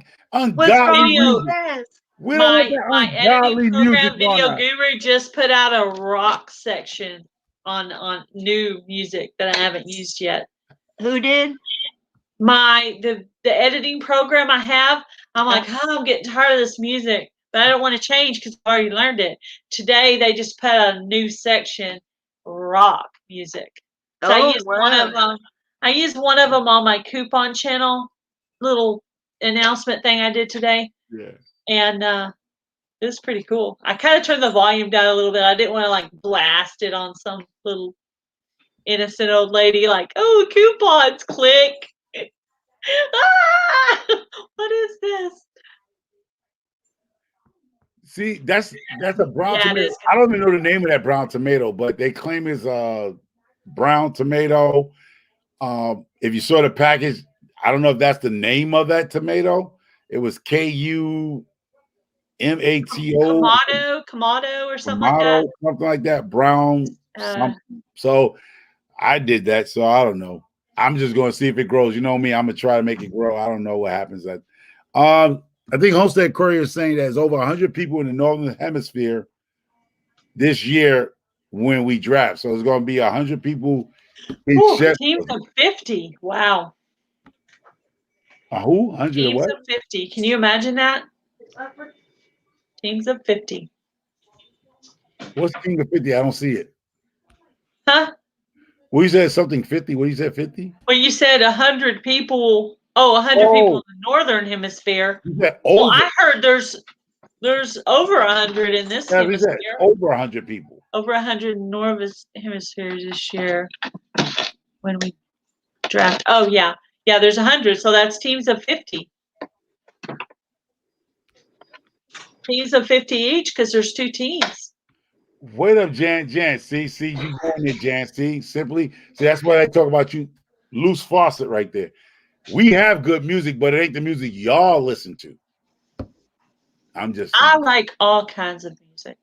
What's wrong ungodly Video- with music. jazz? We don't want that My editing ungodly music program, Video on us. Guru, just put out a rock section on new music that I haven't used yet. Who did? The editing program I have, I'm like, I'm getting tired of this music, but I don't want to change because I've already learned it. Today they just put out a new section, rock music. So I used one of them. I used one of them on my coupon channel, little announcement thing I did today. Yeah. And it was pretty cool. I kind of turned the volume down a little bit. I didn't want to like blast it on some little innocent old lady like, oh, coupons, click. Ah, what is this? See, that's a brown Yeah, it tomato. is. I don't even know the name of that brown tomato, but they claim it's a brown tomato. If you saw the package, I don't know if that's the name of that tomato. It was KUMATO. Kamado or something like that. Something like that. Brown something. So I did that. So I don't know. I'm just going to see if it grows. You know me, I'm going to try to make it grow. I don't know what happens. I think Homestead Courier is saying there's over 100 people in the Northern Hemisphere this year when we draft. So it's going to be 100 people in Teams of 50. Wow. Who? 100 Teams what? of 50. Can you imagine that? Teams of 50. What's Team of 50? I don't see it. Huh? Well, you said something 50. What you said 50? Well, you said 100 people. Oh, 100 people in the Northern Hemisphere. Well, I heard there's over 100 in this hemisphere. Over 100 people. Over 100 in Northern Hemisphere this year when we draft. Oh, yeah. Yeah, there's 100. So that's teams of 50. Teams of 50 each because there's 2 teams. Wait up, Jan. See, you going there, Jan. See, that's why I talk about you. Loose faucet right there. We have good music, but it ain't the music y'all listen to. I'm just saying. I like all kinds of music.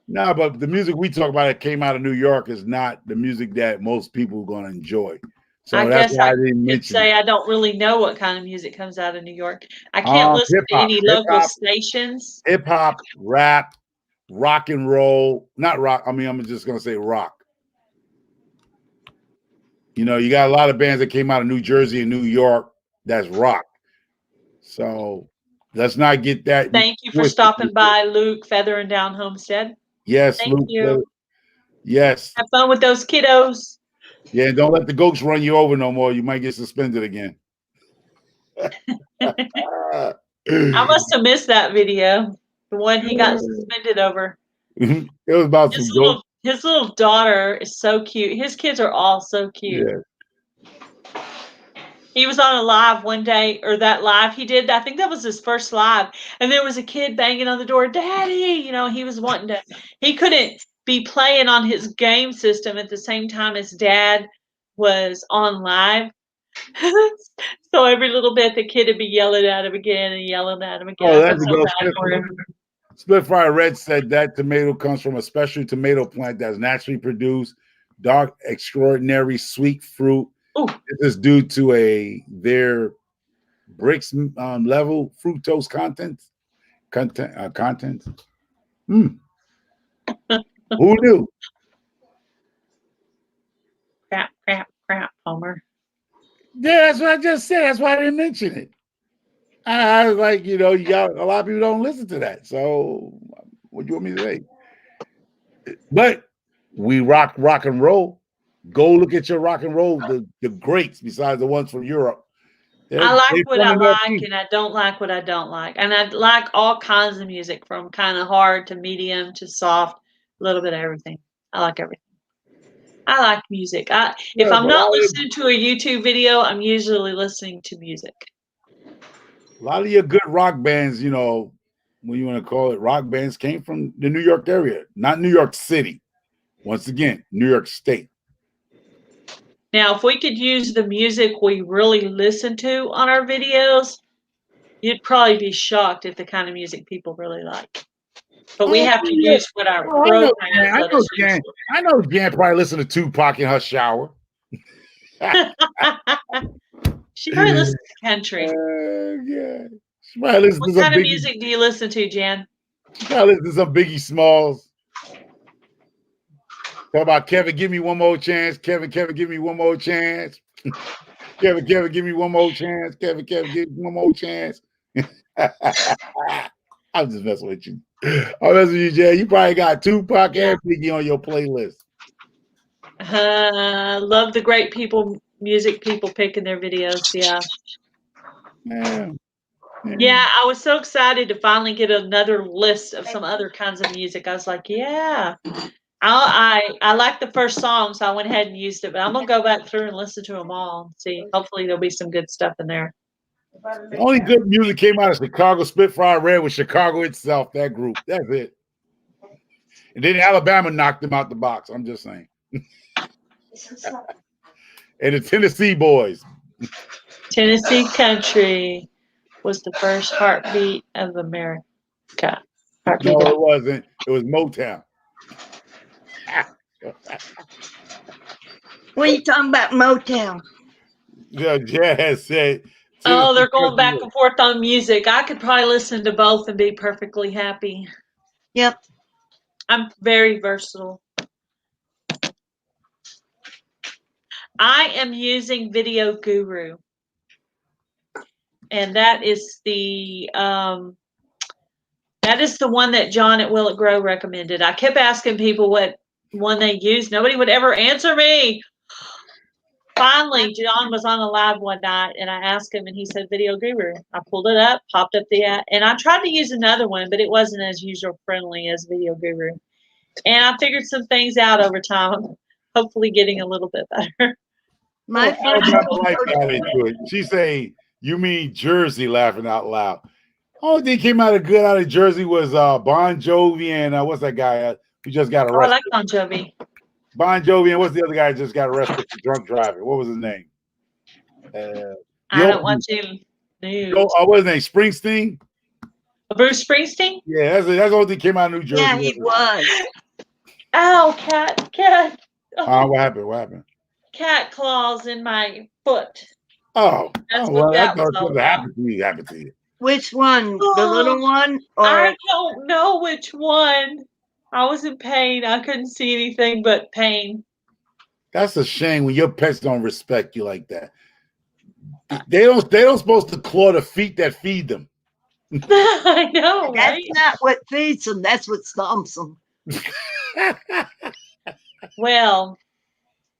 No, but the music we talk about that came out of New York is not the music that most people are going to enjoy. So I that's guess why I I didn't could mention say it. I don't really know what kind of music comes out of New York. I can't listen to any local stations. Hip hop, rap, rock and roll. Not rock. I mean, I'm just going to say rock. You know, you got a lot of bands that came out of New Jersey and New York. That's rock. So let's not get that. Thank you for stopping by, Luke, Feather and Down Homestead. Yes, Thank Luke. you. Yes. Have fun with those kiddos. Yeah, don't let the goats run you over no more. You might get suspended again. I must have missed that video. The one he got suspended over. It was about some goats. His little daughter is so cute. His kids are all so cute. Yeah. He was on a live one day, or that live he did. I think that was his first live. And there was a kid banging on the door, Daddy, he was wanting to, he couldn't be playing on his game system at the same time as Dad was on live. So every little bit, the kid would be yelling at him again and yelling at him again. Oh, I that's felt so a bad for him. Split Fry Red said that tomato comes from a special tomato plant that's naturally produced, dark, extraordinary, sweet fruit. Ooh. This is due to their bricks level fructose content. Who knew? Crap, Homer. Yeah, that's what I just said. That's why I didn't mention it. I was like, you got a lot of people don't listen to that. So what do you want me to say? But we rock and roll. Go look at your rock and roll, the greats besides the ones from Europe. I like what I like, and I don't like what I don't like. And I like all kinds of music, from kind of hard to medium to soft, a little bit of everything. I like everything. I like music. If I'm not listening to a YouTube video, I'm usually listening to music. A lot of your good rock bands, when you want to call it rock bands, came from the New York area, not New York City. Once again, New York State. Now, if we could use the music we really listen to on our videos, you'd probably be shocked at the kind of music people really like. But we have to use what our programs let us use. I know Jan probably listened to Tupac in her shower. She probably listens to country. Yeah. She probably listens what kind of music do you listen to, Jan? She probably listens to some Biggie Smalls. Talk about Kevin, give me one more chance. Kevin, give me one more chance. Kevin, give me one more chance. Kevin, give me one more chance. I'm just messing with you. I'm messing with you, Jay. You probably got Tupac and Biggie on your playlist. Love the great music people picking their videos. Yeah, I was so excited to finally get another list of some other kinds of music. I was like, yeah. I like the first song, so I went ahead and used it. But I'm gonna go back through and listen to them all and see. Hopefully, there'll be some good stuff in there. The only good music came out of Chicago. Spitfire Red was Chicago itself. That group. That's it. And then Alabama knocked them out the box. I'm just saying. And the Tennessee Boys. Tennessee country was the first heartbeat of America. No, it wasn't. It was Motown. What are you talking about, Motown? Yeah, Jazz said. Oh, they're going back and forth on music. I could probably listen to both and be perfectly happy. Yep. I'm very versatile. I am using Video Guru. And that is the one that John at Will It Grow recommended. I kept asking people what one they used. Nobody would ever answer me. Finally, John was on a live one night, and I asked him, and he said Video Guru. I pulled it up, popped up the app, and I tried to use another one, but it wasn't as user-friendly as Video Guru. And I figured some things out over time, hopefully getting a little bit better. My She say, you mean Jersey, laughing out loud. Only thing came out of Jersey was Bon Jovi and what's that guy who just got arrested? I like Bon Jovi. Bon Jovi, and what's the other guy who just got arrested for drunk driving? What was his name? I don't watch any news. What was his name? Springsteen? Bruce Springsteen? Yeah, that's the only thing came out of New Jersey. Yeah, he was. Ow, cat. Oh. What happened? Cat claws in my foot. Oh, that's well, that was all happened to you. Which one? The little one? Or I don't know which one. I was in pain. I couldn't see anything but pain. That's a shame when your pets don't respect you like that. They don't supposed to claw the feet that feed them. I know, right? That's not what feeds them. That's what stomps them. Well,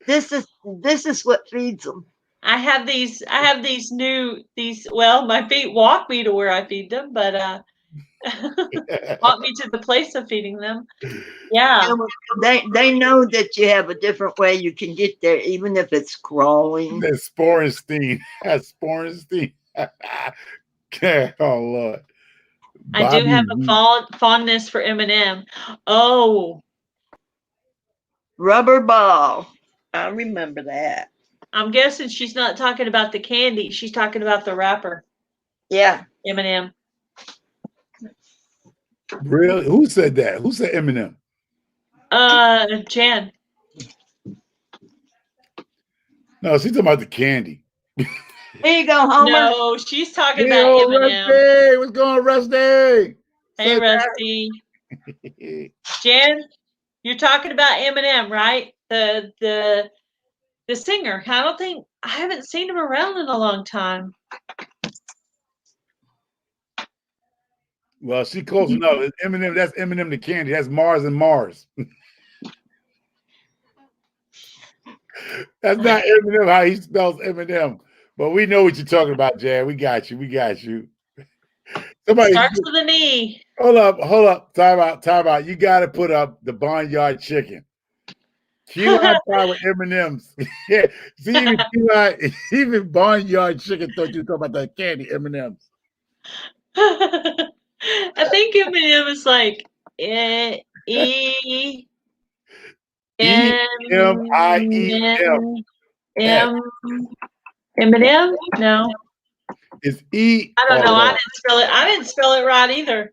this is what feeds them. I have these. Well, my feet walk me to where I feed them, but Brought me to the place of feeding them. Yeah. They know that you have a different way you can get there, even if it's crawling. That's Sporenstein. That's Sporenstein. Oh Lord. I do have a fondness for M&M. Oh. Rubber ball. I remember that. I'm guessing she's not talking about the candy. She's talking about the wrapper. Yeah. M&M. Really? Who said that? Who said Eminem? Jan. No, she's talking about the candy. Here you go, Homer. No, she's talking Hey, about M&M. Rusty. What's going on, Rusty? Hey, Rusty. Jan, you're talking about M&M, right? The singer. I haven't seen him around in a long time. Well, she close enough. It's Eminem. That's Eminem the candy. That's Mars and Mars. That's not Eminem how he spells Eminem. But we know what you're talking about, Jan. We got you. We got you. Somebody starts with an E. Hold up. Time out. You got to put up the Barnyard Chicken. Key lime pie with M&M's. Yeah. See, even Barnyard Chicken thought you were talking about that candy, M&M's. I think M&M is like M&M? No. It's E. I don't know. I didn't spell it right either.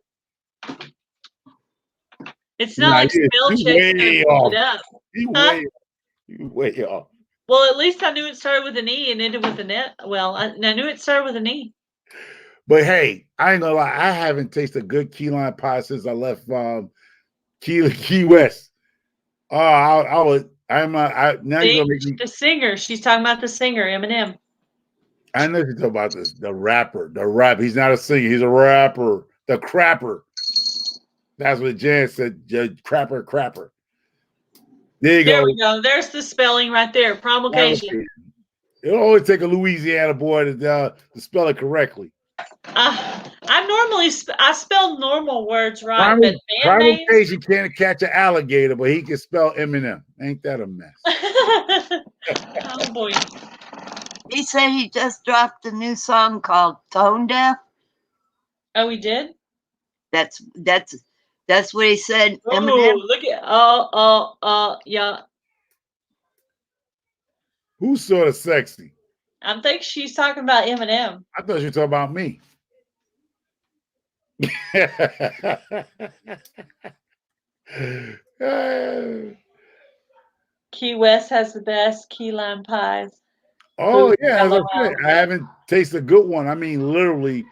It's not like spell check. Way off. You way off. Well, at least I knew it started with an E and ended with an E. Well, I knew it started with an E. But hey, I ain't gonna lie. I haven't tasted a good key lime pie since I left Key West. Oh, now you're gonna make me. The singer. She's talking about the singer, Eminem. I know she's talking about this. The rapper. He's not a singer. He's a rapper. The crapper. That's what Jan said. Crapper. There you go. There we go. There's the spelling right there. Promulgation. It'll always take a Louisiana boy to spell it correctly. I spell normal words right, but Promulgation can't catch an alligator, but he can spell Eminem. Ain't that a mess? Oh boy. He said he just dropped a new song called Tone Deaf. Oh, he did? That's what he said. Oh, Eminem. Look at yeah. Who's sort of sexy? I think she's talking about Eminem. I thought you were talking about me. Key West has the best key lime pies. Oh, yeah, as I said, I haven't tasted a good one. I mean, literally,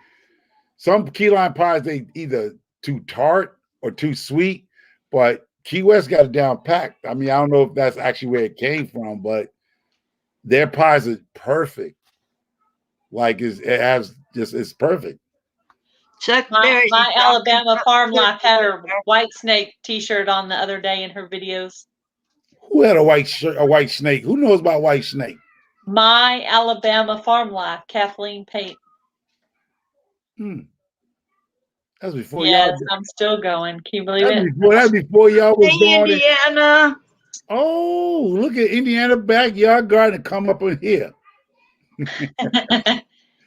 some key lime pies, they either too tart or too sweet, but Key West got it down packed. I mean, I don't know if that's actually where it came from, but their pies are perfect. Like it's perfect. My Alabama Farm Life had her White Snake t-shirt on the other day in her videos. Who had a white snake? Who knows about White Snake? My Alabama Farm Life, Kathleen Pate. That's before y'all. I'm still going. Can you believe it? That's before y'all was born. Indiana. Oh, look at Indiana Backyard Garden come up in here.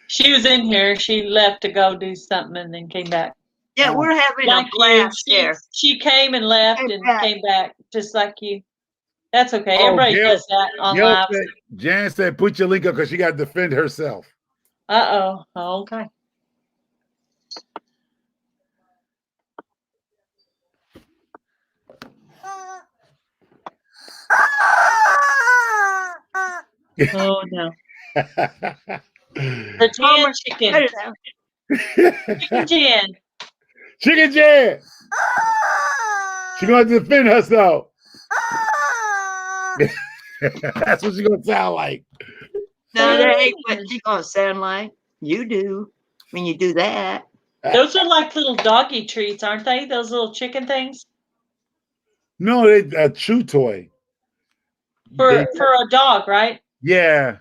She was in here. She left to go do something and then came back. Yeah, we're having a blast there. She came and left and came back just like you. That's okay. Everybody does that on live. Jan said, put your link up because she got to defend herself. Oh, okay. Oh, no. The Jan chicken. Chicken Jan. Chicken Jan. She's going to defend herself. That's what she's going to sound like. No, that ain't what she's going to sound like. You do when you do that. Those are like little doggy treats, aren't they? Those little chicken things? No, they're a chew toy. For a dog, right? Yeah.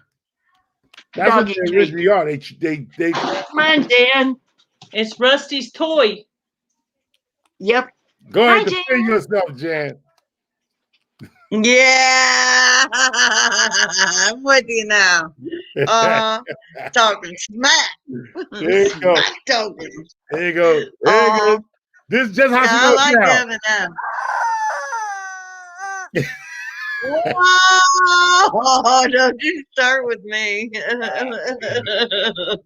That's doggy what they originally are. They Mine, Dan. It's Rusty's toy. Yep. Go Hi, ahead, defend yourself, Jan. Yeah, I'm with you now. Talking smack. There you go. Smack talking. There you go. There you go. This is just how she I goes like now. Eminem. Whoa, don't you start with me.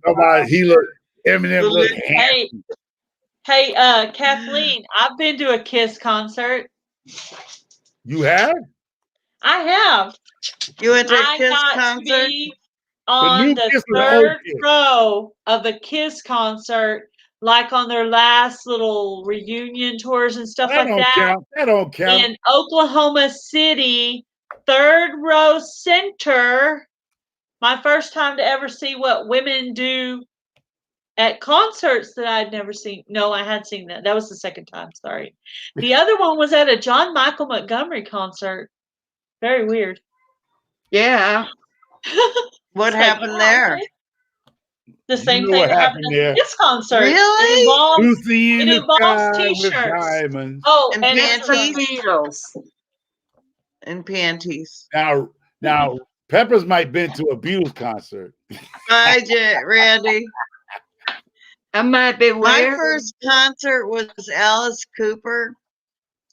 Somebody, he look, Eminem look handsome. Hey, Kathleen, I've been to a Kiss concert. You have? I have. You went to a I Kiss got to concert? be The on new the Kiss or the old third Kiss? row of a Kiss concert, like on their last little reunion tours and stuff That like don't that. count. That don't count. In Oklahoma City, third row center. My first time to ever see what women do at concerts that I'd never seen. No, I had seen that. That was the second time. Sorry. The other one was at a John Michael Montgomery concert. Very weird. Yeah. What It's like, happened yeah, there? okay. The You same know thing what that happened happened at there. this concert. Really? It involves Lucy in the sky with t-shirts. diamonds. Oh, And and It's the panties? Beatles. And panties. Now, Peppers might been to a Beatles concert. Bye, Randy. I might be My where? first concert was Alice Cooper,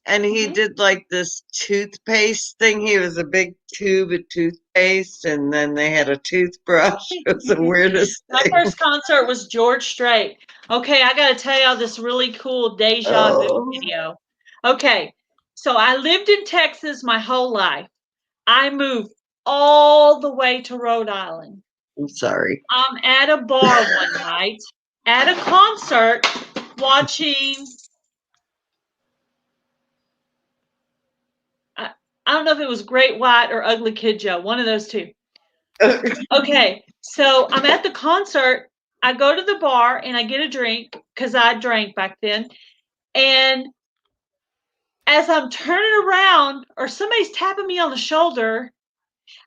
and he did like this toothpaste thing. He was a big tube of toothpaste, and then they had a toothbrush. It was the weirdest my thing. first concert was George Strait. Okay, I got to tell y'all this really cool deja vu video. Okay, so I lived in Texas my whole life. I moved all the way to Rhode Island. I'm sorry. I'm at a bar one night at a concert watching. I don't know if it was Great White or Ugly Kid Joe, one of those two. Okay, so I'm at the concert. I go to the bar and I get a drink because I drank back then. And as I'm turning around, or somebody's tapping me on the shoulder,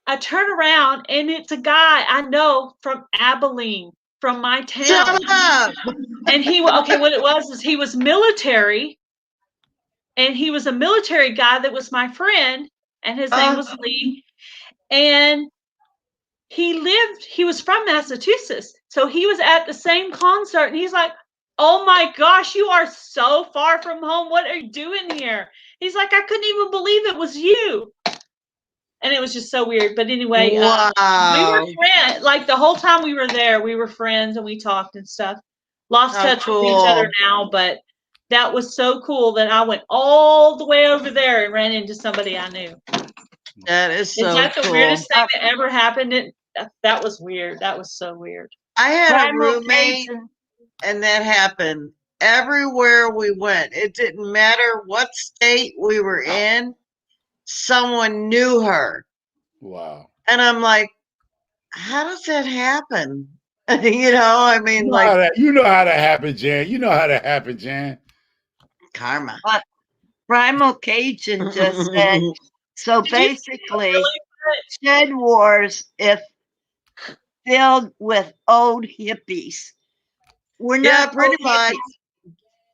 I turn around and it's a guy I know from Abilene, from my town. Shut up! And what it was is he was military, and he was a military guy that was my friend, and his name was Lee. And he was from Massachusetts. So he was at the same concert, and he's like, "Oh my gosh, you are so far from home. What are you doing here?" He's like, "I couldn't even believe it was you." And it was just so weird. But anyway, we were friends. Like the whole time we were there, we were friends and we talked and stuff. Lost touch with each other now, but that was so cool that I went all the way over there and ran into somebody I knew. That is so cool. Is that the weirdest thing that ever happened? That was weird. That was so weird. I had a roommate, and that happened everywhere we went. It didn't matter what state we were in. Someone knew her. Wow. And I'm like, how does that happen? You know, I mean, you know how that happened, Jan. You know how that happened, Jan. Karma. Primal Cajun just said, so basically, Shed Wars, if filled with old hippies. We're not pretty much.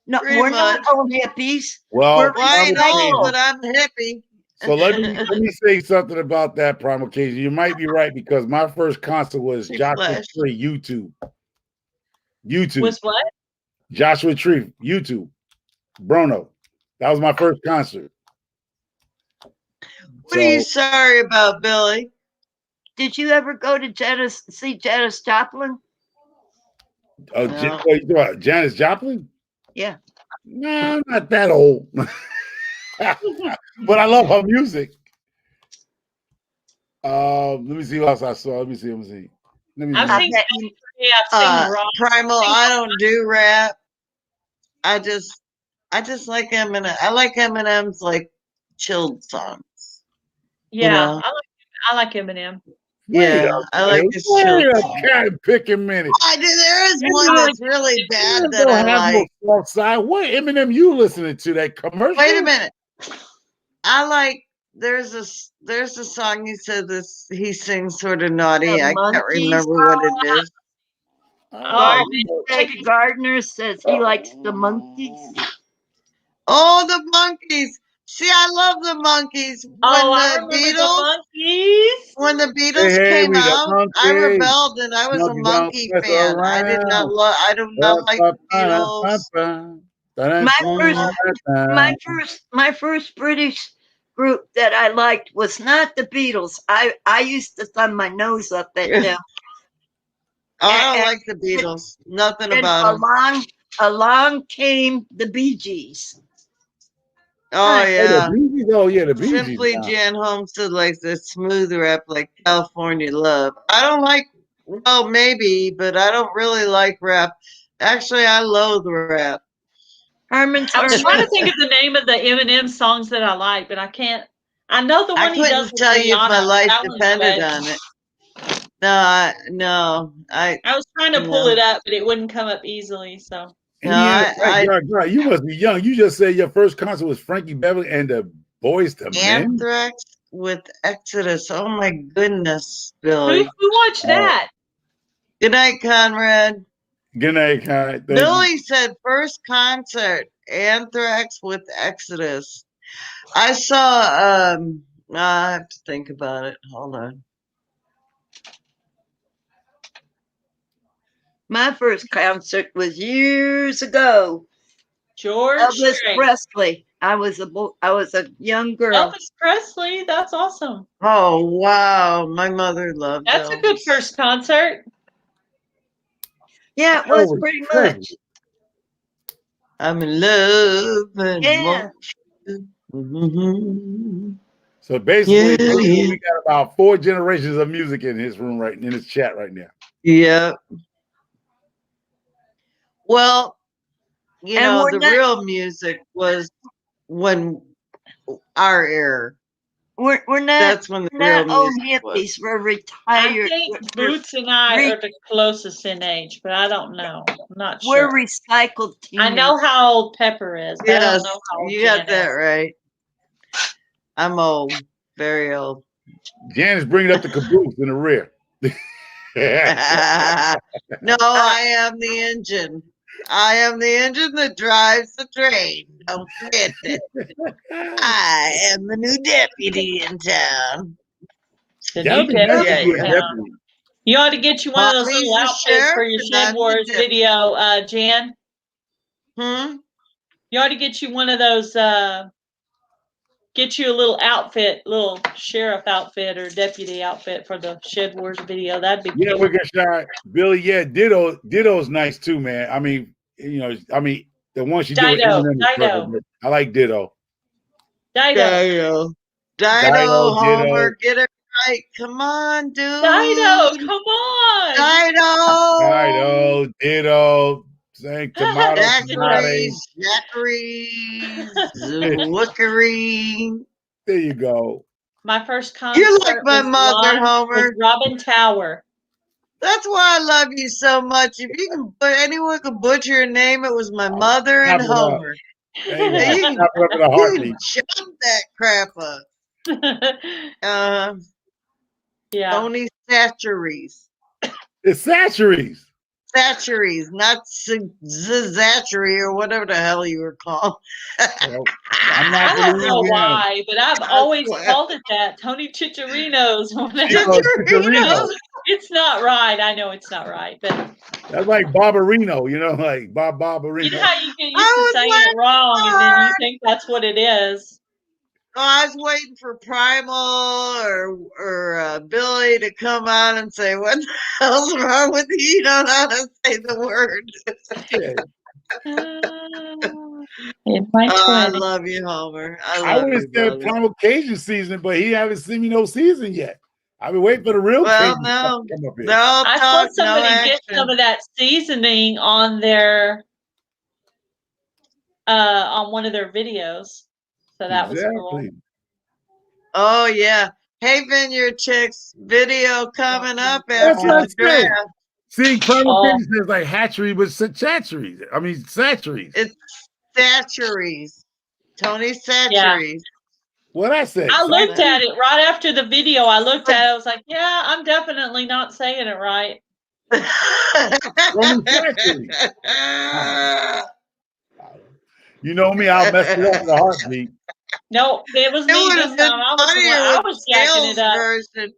No, we're not old hippies. Well, I know, but I'm hippie. So let me say something about that, Primal Cajun. You might be right, because my first concert was Joshua Tree, YouTube. Was what? Joshua Tree, YouTube. Bruno. That was my first concert. What are you sorry about, Billy? Did you ever go to see Janis Joplin? Oh, no. Janis Joplin? Yeah. No, I'm not that old. But I love her music. Let me see what else I saw. Let me see. I've seen Primal, I don't do rap. I just like Eminem. I like Eminem's like chilled songs. Yeah, you know? I like Eminem. Yeah, I like his chilled songs. Pick a minute. There is one that's really bad that I like. What Eminem you listening to? That commercial? Wait a minute. I like. There's a song he said this. He sings sort of naughty. I can't remember what it is. Gardener says he likes the monkeys. Oh, the monkeys. See, I love the monkeys. Oh, I remember the monkeys. When the Beatles Hey, came we the out, I monkeys. rebelled and I was a Monkey don't monkey mess fan. around. I do not like the Beatles. My first British group that I liked was not the Beatles. I used to thumb my nose up at them. I don't like the Beatles. Nothing about them. Along came the Bee Gees. Oh, yeah. Oh, yeah, the Bee Gees. Simply Jan Homestead likes the smooth rap like California Love. I don't like, well, maybe, but I don't really like rap. Actually, I loathe rap. I was trying to think of the name of the Eminem songs that I like, but I can't. I know the one he does with tell you if my Rihanna. life That one's depended good. on it. I was trying to pull it up, but it wouldn't come up easily. So you must be young. You just said your first concert was Frankie Beverly and the Boys to Men. Anthrax with Exodus. Oh my goodness, Billy. Who watched that? Good night, Conrad. Good night, Conrad. Billy said first concert, Anthrax with Exodus. I saw I have to think about it. Hold on. My first concert was years ago. George Elvis Strait. Presley. I was a young girl. Elvis Presley. That's awesome. Oh wow, my mother loved. That's Elvis. a good first concert. Yeah, it was pretty much. I'm in love. And Yeah. Mm-hmm. So basically, we got about 4 generations of music in his room in his chat right now. Yeah. Well, the real music was when our era. We're not. That's when the real old music hippies. was. We're retired. I think Boots and I are the closest in age, but I don't know. I'm not sure. We're recycled teenagers. I know how old Pepper is, but I don't know how old you got Jan that is. right. I'm old, very old. Jan is bringing up the caboose in the rear. No, I am the engine. I am the engine that drives the train. Don't forget it. I am the new deputy in town. The new deputy. You ought to get you one of those Mommy's little the outfits sheriff for your and Shed I'm the Wars deputy. video, Jan. You ought to get you one of those, get you a little outfit, little sheriff outfit or deputy outfit for the Shed Wars video. That'd be Yeah, cute. we can shot. Billy, yeah, Ditto's nice too, man. I mean, the one she did with Eminem. I like Ditto. Dido, Homer, get it right. Come on, dude. Dido, come on. Dido, Ditto. Saying tomato, Zachary, Wookery. There you go. My first concert. You're like my mother, Homer. Robin Tower. That's why I love you so much. If anyone could butcher your name, it was my mother and Homer. You can chop that crap up. Yeah. Tony Satcheries. It's Satcheries. Satcheries, not Zachary or whatever the hell you were called. I don't know why, but I've always called it that. Tony Chicharino's. Chicharino. It's not right. I know it's not right, but that's like Barbarino, like Barbarino. You know how you get used to saying it wrong, and then you think that's what it is. Oh, I was waiting for Primal or Billy to come on and say, "What the hell's wrong with you? You don't know how to say the word." In my 20s. I love you, Homer. I would have said Primal Cajun season, but he haven't seen me no season yet. I've been waiting for the real Cajun no. to come up here. I saw somebody get some of that seasoning on their on one of their videos. So that was cool. Oh yeah. Hey Vineyard Chicks, video coming up after the draft. See, Primal Cajun says like hatchery, but Satcheries. I mean Satcheries. It's Satcheries. Tony Satcheries. What I say? I looked at it right after the video. I looked at it. I was like, yeah, I'm definitely not saying it right. You know me, I'll mess it up in a heartbeat. No, it was It me would this have been time. I was the one. funnier I with was jacking Gail's it up. version.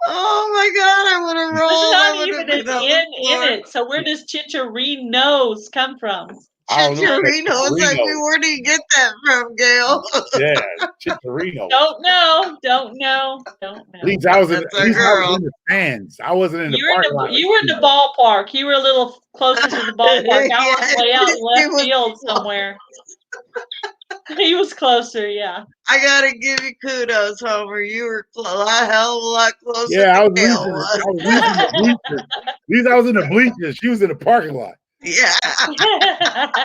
Oh my God, I would have There's rolled. I not would even have an been on N the in floor. it. So where does Chicharrinos come from? I don't know. Chicharito. It's like, Chicharito. where do you get that from, Gail? Yeah, Chicharito. Don't know. Don't know. Don't At know. least I was in. That's At our least I was girl. in the stands. I wasn't in the parking lot. You were in the ballpark. You were a little closer to the ballpark. I was Yeah, way out in he left was field close. somewhere. He was closer, yeah. I gotta give you kudos, Homer. You were a hell of a lot closer Yeah, I than was Gail leaving. was. I was leaving the bleachers. At least I was in the bleachers. She was in the parking lot. Yeah,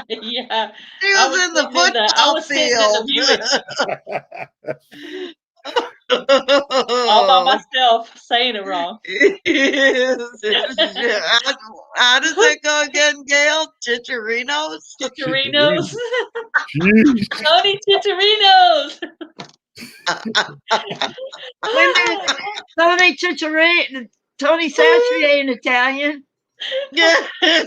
Yeah. she was in the I football was sitting in the field. Buick all by myself, saying it wrong. How does it go again, Gail? Chicharrinos? Chicharrinos. Jeez. Tony Chicharrinos. Wait a minute. Tony Chicharito, Tony Sastre ain't Italian. Yeah. Oh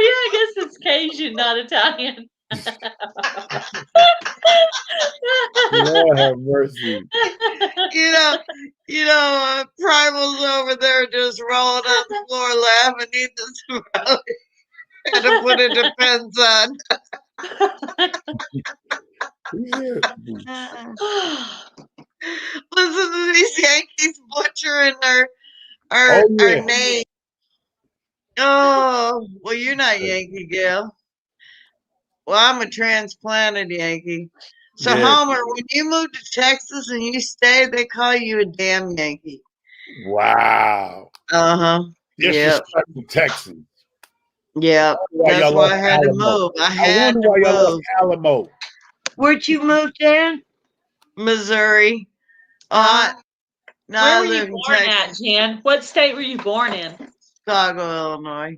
yeah, I guess it's Cajun, not Italian. Lord have mercy. Primal's over there just rolling on the floor laughing, eating this brownie. And to put it depends on. Listen to these Yankees butchering our name. Oh, well, you're not Yankee, Gail. Well, I'm a transplanted Yankee. So, Yeah. Homer, when you moved to Texas and you stayed, they call you a damn Yankee. Wow. Uh-huh. Disrespectful Texans. Yeah. That's why I had to move. I wonder why y'all lost Alamo. Where'd you move, Dan? Missouri. Where I were you live in born at, Texas. Jan? What state were you born in? Chicago, Illinois.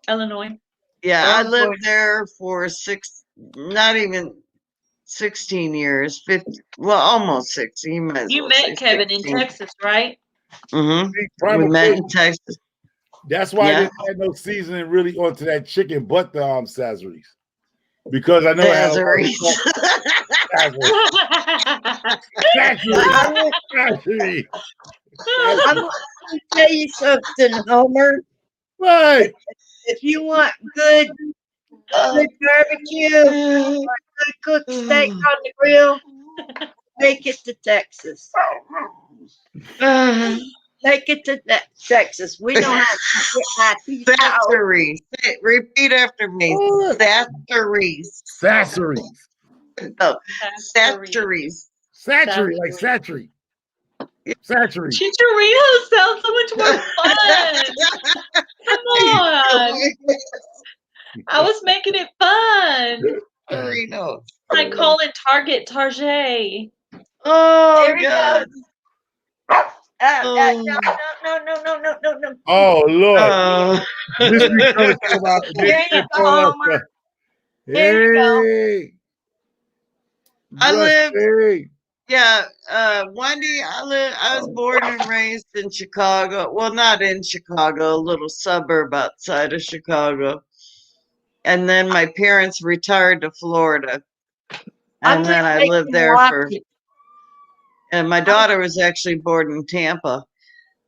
Illinois. Yeah, I lived there for not even 16 years. 50, well, almost 16. You met Kevin in Texas, right? Mm-hmm. We met in Texas. That's why I didn't add no seasoning really onto that chicken, but the Sazerays. Because I know Sazerays. Sazerays. I'm going to tell you something, Homer. Right. If you want good barbecue, or good cooked steak on the grill, make it to Texas. Make it to Texas. We know how to get Sazerays. Repeat after me. Sazerays. Sazerays. No, Sazerays. Satchery, like Satchery. Satchery. Chicharito sounds so much more fun. Come on. I was making it fun. Chicharito. I call it Target. Oh, God. No. Oh, Lord. Here you go, Homer. Here you go. I lived, Wendy, I was born and raised in Chicago. Well, not in Chicago, a little suburb outside of Chicago. And then my parents retired to Florida. And then I lived there and my daughter was actually born in Tampa.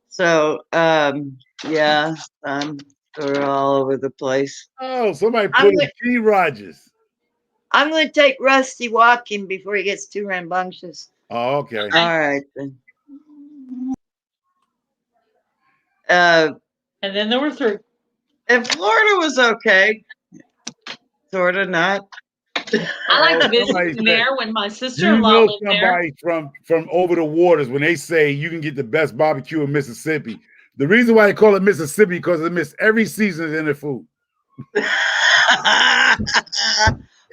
So, yeah, I'm sort of all over the place. Oh, somebody put in G. Rogers. I'm going to take Rusty walking before he gets too rambunctious. Oh, okay. All right, then. And then there were three. And Florida was okay. Sort of not. I like visiting there when my sister-in-law lived there. From over the waters when they say you can get the best barbecue in Mississippi. The reason why they call it Mississippi because they miss every season in their food.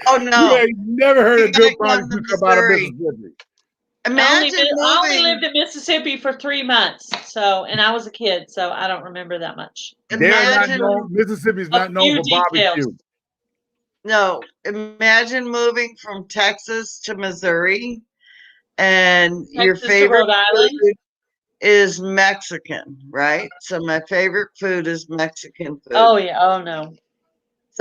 Oh no! You ain't never heard a good barbecue come out of Mississippi. I only lived in Mississippi for 3 months, and I was a kid, so I don't remember that much. Mississippi is not known for barbecue. No, imagine moving from Texas to Missouri, and your favorite food is Mexican, right? So my favorite food is Mexican food. Oh yeah. Oh no.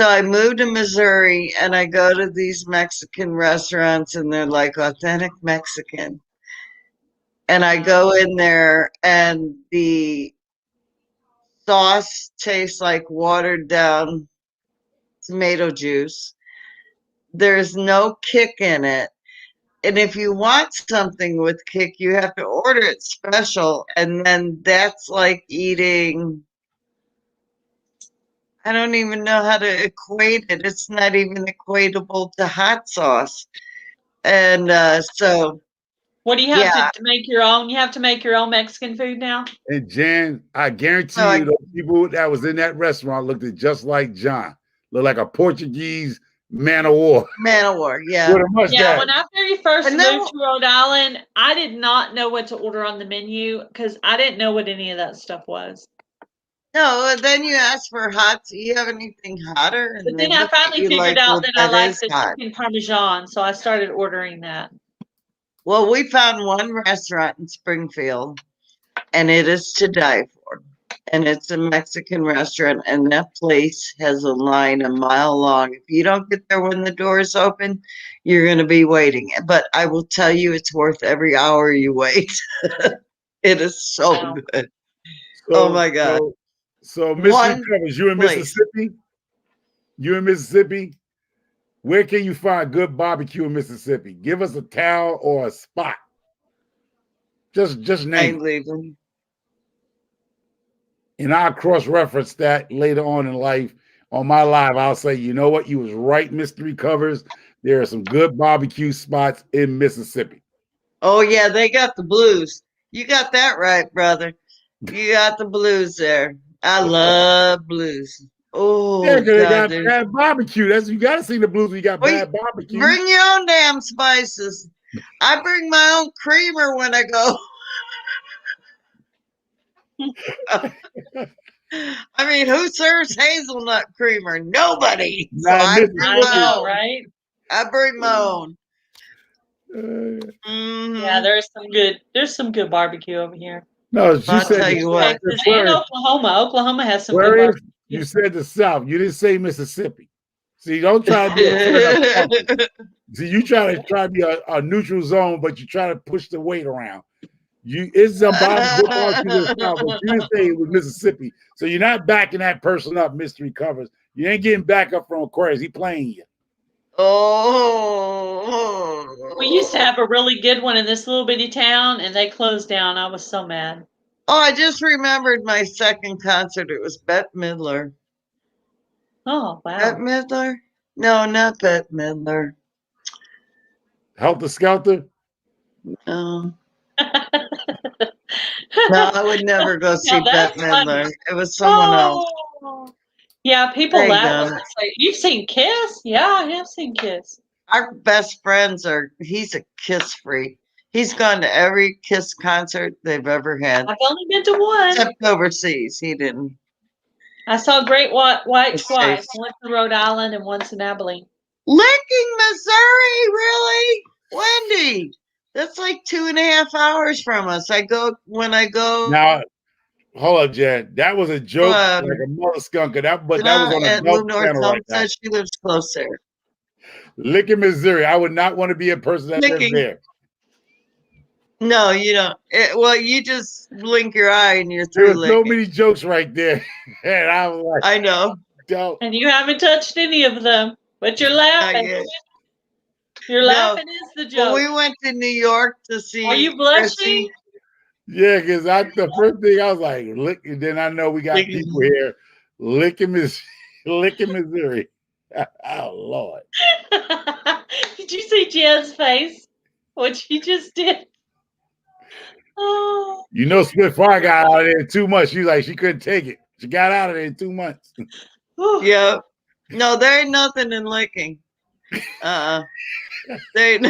So I moved to Missouri and I go to these Mexican restaurants and they're like authentic Mexican. And I go in there and the sauce tastes like watered down tomato juice. There's no kick in it. And if you want something with kick, you have to order it special. And then that's like eating, I don't even know how to equate it. It's not even equatable to hot sauce. And so, What do you have yeah. to make your own? You have to make your own Mexican food now? And Jan, I guarantee So you, those people that was in that restaurant looked just like John. Looked like a Portuguese man of war Man of War, yeah. with a mustache. Yeah, when I very first And then- moved to Rhode Island, I did not know what to order on the menu because I didn't know what any of that stuff was. No, then you ask for hot. Do you have anything hotter? And But they then I look at finally you figured like, out well, that I like is the hot. chicken parmesan, so I started ordering that. Well, we found one restaurant in Springfield, and it is to die for. And it's a Mexican restaurant, and that place has a line a mile long. If you don't get there when the doors open, you're going to be waiting. But I will tell you, it's worth every hour you wait. It is so Wow. good. Oh my God. So Mystery One Covers, you in place. Mississippi? You in Mississippi? Where can you find good barbecue in Mississippi? Give us a town or a spot. Just name it. Leaving. And I'll cross-reference that later on in life. On my live, I'll say, you know what? You was right, Mystery Covers. There are some good barbecue spots in Mississippi. Oh yeah, they got the blues. You got that right, brother. You got the blues there. I love blues. Oh, Yeah, 'cause they got God, bad barbecue. That's you got to see the blues when you got Well, bad barbecue. bring your own damn spices. I bring my own creamer when I go. I mean, who serves hazelnut creamer? Nobody. So Not I in bring I my know, own. right? I bring my own. Yeah, there's some good barbecue over here. No, she I'll said tell you what. Texas and Oklahoma. Oklahoma has some good where is barbecue. you said the South. You didn't say Mississippi. See, don't try to be a See, you try to be a neutral zone, but you try to push the weight around. It's some good barbecue in the South, but you didn't say it was Mississippi. So you're not backing that person up, Mystery Covers. You ain't getting back up from Aquarius. He playing you. Oh. We used to have a really good one in this little bitty town, and they closed down. I was so mad. Oh, I just remembered my second concert. It was Bette Midler. Oh, wow. Bette Midler? No, not Bette Midler. Helter Skelter? No. No, I would never go see Now that's Bette Midler. funny. It was someone else. Yeah, people Dang laugh on when they say, "You've seen Kiss?" Yeah, I have seen Kiss. Our best friends he's a Kiss freak. He's gone to every Kiss concert they've ever had. I've only been to one. Except overseas. He didn't. I saw Great White It's twice. safe. Once in Rhode Island and once in Abilene. Licking, Missouri? Really? Wendy, that's like 2.5 hours from us. When I go. Now, hold up, Jen. That was a joke, like a mother skunker. That was on a Move North channel right now. says she lives close there. Licking, Missouri. I would not want to be a person that lives there. No, you don't. You just blink your eye and you're through. There were so many jokes right there, and I was like, I know. Don't. And you haven't touched any of them, but you're laughing. You're laughing is the joke. Well, we went to New York to see. Are you blushing? Yeah, because the first thing I was like, lick, and then I know we got people here licking Missouri. Oh Lord! Did you see Jan's face? What she just did? Oh. You know, Spitfire got out of there too much. She was like, she couldn't take it. She got out of there in 2 months. Yeah. No, there ain't nothing in licking. There ain't.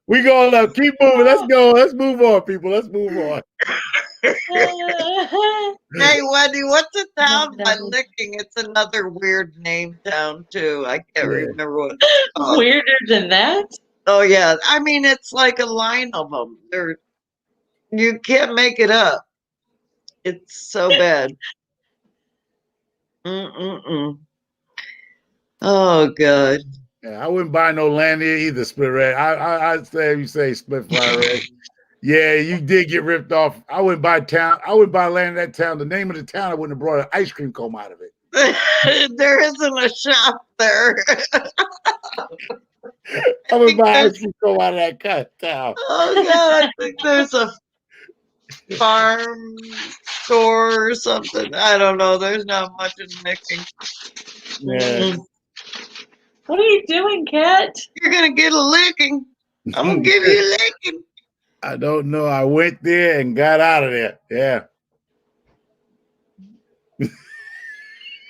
We going keep moving. Let's go. Let's move on, people. Let's move on. Hey, Wendy, what's a town by Licking? It's another weird name town too. I can't remember what it's called. Weirder than that? Oh yeah, I mean it's like a line of them. You can't make it up. It's so bad. Mm-mm-mm. Oh, God. Yeah, I wouldn't buy no land here either, Split Red. I'd say if you say Split Fire Red. Yeah, you did get ripped off. I wouldn't buy land in that town. The name of the town, I wouldn't have brought an ice cream cone out of it. There isn't a shop there. I would buy ice cream cone out of that town. Oh, God. I think there's a farm store or something. I don't know. There's not much in Licking. Yeah. What are you doing, Kat? You're going to get a licking. I'm going to give you a licking. I don't know. I went there and got out of there. Yeah.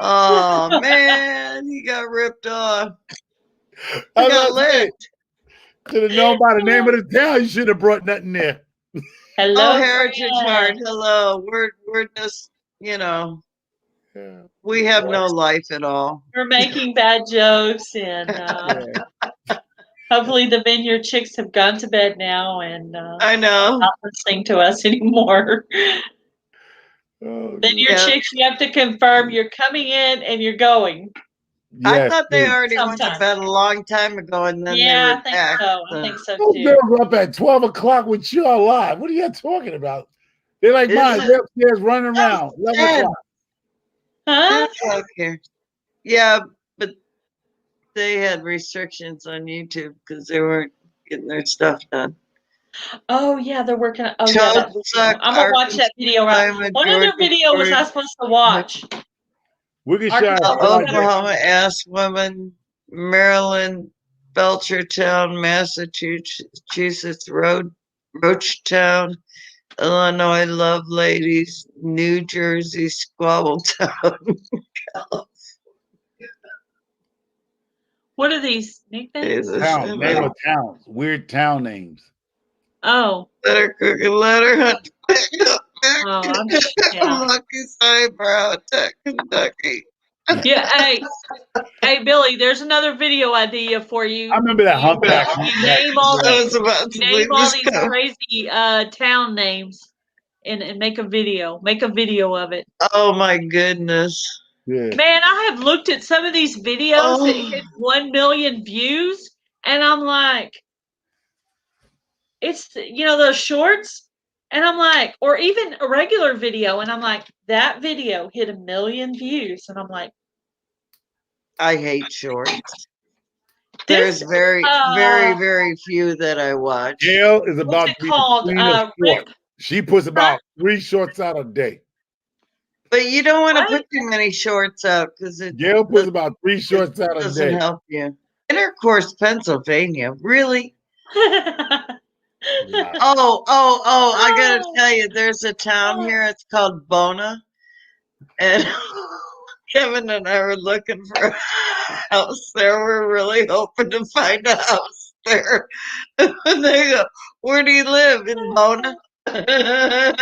Oh, man. He got ripped off. I He got was like, licked. should have known by the name of the town. You should have brought nothing there. Hello, Oh, Heritage Fran. Heart. Hello. We're just, Yeah. we have no life at all. We're making bad jokes, and hopefully the Vineyard Chicks have gone to bed now and I know. not listening to us anymore. Oh, Vineyard Chicks, you have to confirm you're coming in and you're going. I thought they already went Sometime. to bed a long time ago, and then they Yeah, were I think back. so. I think so Those too. girls up at 12 o'clock with you alive. What are you talking about? They're like Is mine. it- They're upstairs running around. 11 10. o'clock. Huh? Okay. Yeah, but they had restrictions on YouTube because they weren't getting their stuff done. Oh yeah, they're working. Oh yeah, Child that video. suck, I'm gonna watch that video. Right. Arkansas, What other Georgia, video was I supposed to watch? Wicked Arkansas Shine. was Oklahoma ass woman, Maryland, Belchertown, Massachusetts, Roachtown, Illinois, Love Ladies, New Jersey, Squabbletown. What are these nicknames? Town, name of towns. Weird town names. Oh. Letter cooking, letter hunt. I'm just, yeah. Lucky eyebrow attack, Kentucky. Yeah, hey, Billy. There's another video idea for you. I remember that humpback. You name all I these, was about to name leave all this these town. crazy town names, and make a video. Make a video of it. Oh my goodness. Yeah. Man, I have looked at some of these videos that Oh. hit 1 million views, and I'm like, it's those shorts, and I'm like, or even a regular video, and I'm like, that video hit 1 million views, and I'm like, I hate shorts. There's very few that I watch. Gail is about what's to it be called? the queen of Rip. shorts. She puts about 3 shorts out a day. But you don't want to What? put too many shorts out because it Gail puts about 3 shorts out a doesn't day. help you. Intercourse, Pennsylvania. Really? Wow. Oh, I gotta tell you, there's a town here, it's called Bona. And Kevin and I were looking for a house there. We're really hoping to find a house there. And they go, where do you live? In Bona? We live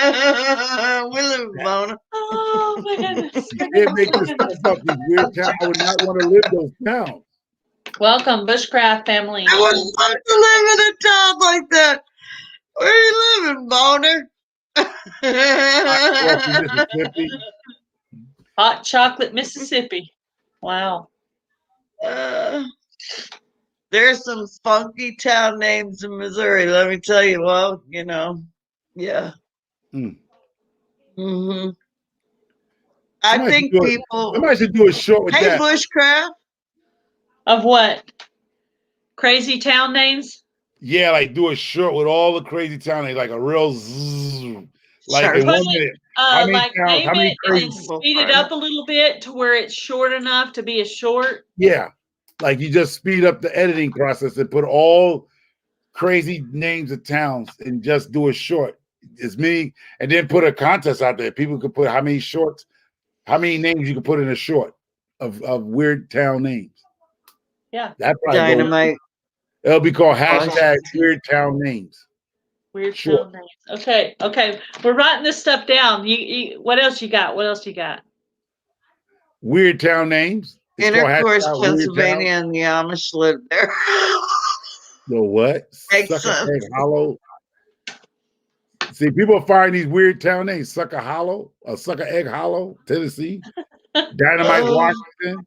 in Bona. Oh my goodness. You can't make this stuff up. These weird towns. I would not want to live those towns. Welcome, Bushcraft family. I wouldn't want to live in a town like that. Where do you live in Boner? Mississippi. Hot chocolate, Mississippi. Wow. There's some funky town names in Missouri. Let me tell you. Well, yeah. Mm. Mm-hmm. I think people. Somebody should do a short with Hey, that. Bushcraft. Of what? Crazy town names? Yeah, like do a short with all the crazy town names, like a real zzz. Like Sure. in 1 Put it, minute. How many like towns? name How many it and then crazy? speed it up a little bit to where it's short enough to be a short. Yeah. Like you just speed up the editing process and put all crazy names of towns and just do a short. It's me, and then put a contest out there. People could put how many shorts, how many names you can put in a short of weird town names. Yeah. That probably Dynamite. It'll be called hashtag weird town names. Weird Sure. town names. Okay. We're writing this stuff down. You what else you got? What else you got? Weird town names. It's called Intercourse, hashtag weird Pennsylvania, town. and the Amish live there. The what? Makes Sucker sense. Egg Hollow. See, people find these weird town names: Sucker Hollow, Sucker Egg Hollow, Tennessee, Dynamite, Oh. Washington.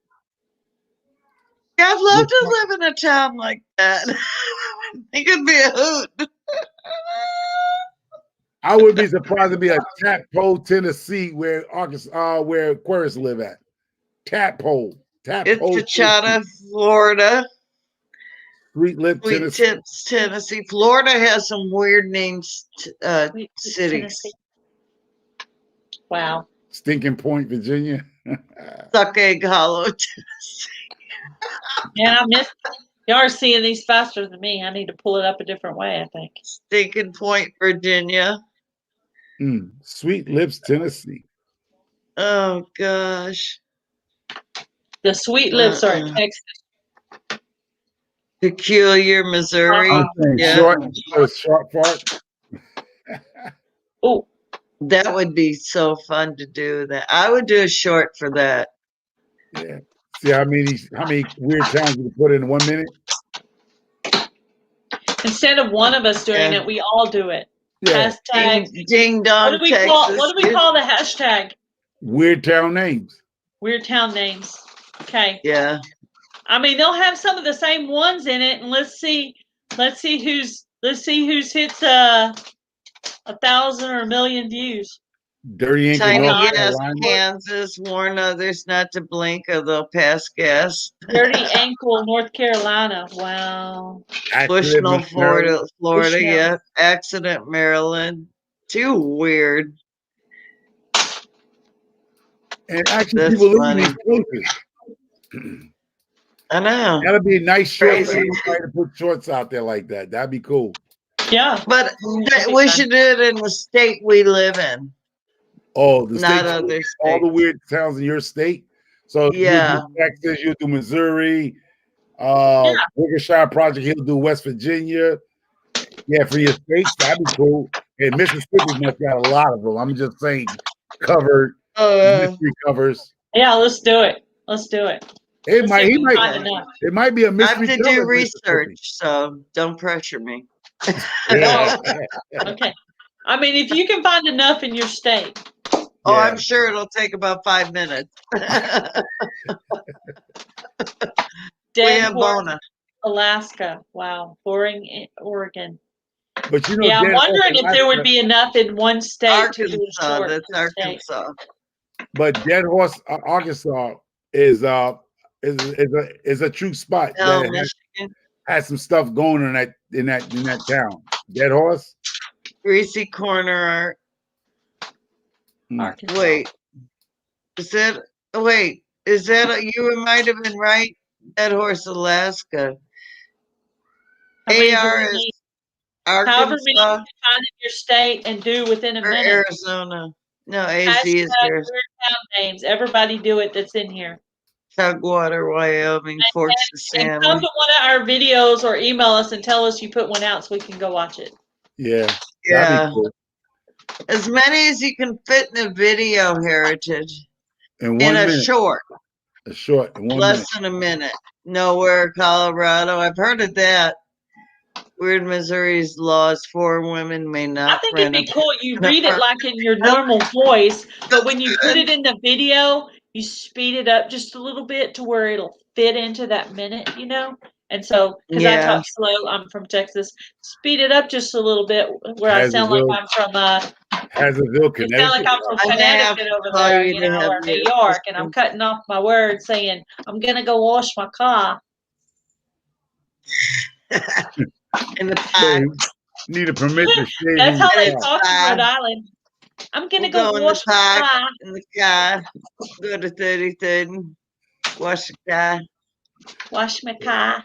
Yeah, I'd love to live in a town like that. It could be a hoot. I would be surprised to be a Tadpole, Tennessee, where Aquarius live at. Tadpole. It's Tadpole. Tachata, Florida. Sweet Lip, Sweet Tennessee. Tips, Tennessee. Florida has some weird names, Sweet Tips, cities. Tennessee. Wow. Stinking Point, Virginia. Suck Egg Hollow, Tennessee. Yeah, I missed. Y'all are seeing these faster than me. I need to pull it up a different way, I think. Stinking Point, Virginia. Sweet Lips, Tennessee. Oh, gosh. The Sweet Lips are in Texas. Peculiar, Missouri. Yeah. Short fart. Oh, That would be so fun to do that. I would do a short for that. Yeah. See how many weird towns you can put in 1 minute? instead of one of us doing it, we all do it. Yeah. Hashtag. Ding dong, What do we Texas. call the hashtag? Weird town names. Weird town names. Okay. Yeah. I mean, they'll have some of the same ones in it, and let's see who's hits 1,000 or 1,000,000 views. Dirty Ink in Tiny North yes, Carolina. Kansas. Warn others not to blink or they'll pass gas. Dirty Ankle, North Carolina. Wow. Bushnell, Florida. Bushnell. Yeah. Accident, Maryland. Too weird. And actually, That's people live funny. in these places. I know. That'd be a nice short for Crazy. everybody to put shorts out there like that. That'd be cool. Yeah. But we should do it in the state we live in. Oh, the Not state, other all the states. weird towns in your state. So Yeah. you do Texas, you do Missouri, Wickershire Project, he'll do West Virginia. Yeah, for your states, that'd be cool. And Mississippi must got a lot of them. I'm just saying, covered mystery covers. Yeah, let's do it. Let's do it. It might be a I mystery. have to do research, so don't pressure me. Yeah. Okay. I mean, if you can find enough in your state. Oh, I'm sure it'll take about 5 minutes. Dead Horse, Alaska. Wow. Boring, Oregon. But you know, yeah, I'm wondering if there would be enough in one state Arkansas, to do a short. that's Arkansas. But Dead Horse, Arkansas is a true spot that has some stuff going on in that town. Dead Horse, Greasy Corner. Arkansas. Wait, is that? Wait, is that? You might have been right. Dead Horse, Alaska. AR is Arkansas. However many you can find in your state and do within a minute. Arizona. No, AZ is Hashtag there. weird town names. Everybody do it that's in here. Tugwater, Wyoming, Fort And come Saskatchewan. to one of our videos or email us and tell us you put one out so we can go watch it. Yeah. Yeah. Cool. As many as you can fit in a video, Heritage. In a short. A short. Less than a minute. Nowhere, Colorado. I've heard of that. Weird Missouri's laws for women may not. I think it'd be cool. You read it like in your normal voice, but when you put it in the video, you speed it up just a little bit to where it'll fit into that minute, you know? And so, because I talk slow, I'm from Texas, speed it up just a little bit where I sound like I'm from Hazardville, Connecticut. I sound like I'm from Connecticut over there, you know, or New York, and I'm cutting off my words saying, I'm going to go wash my car. In the park. Need a permit to shave. That's how they talk in Rhode Island. I'm going to go wash my car. In the car. Go to 33rd. Wash the car. Wash my car.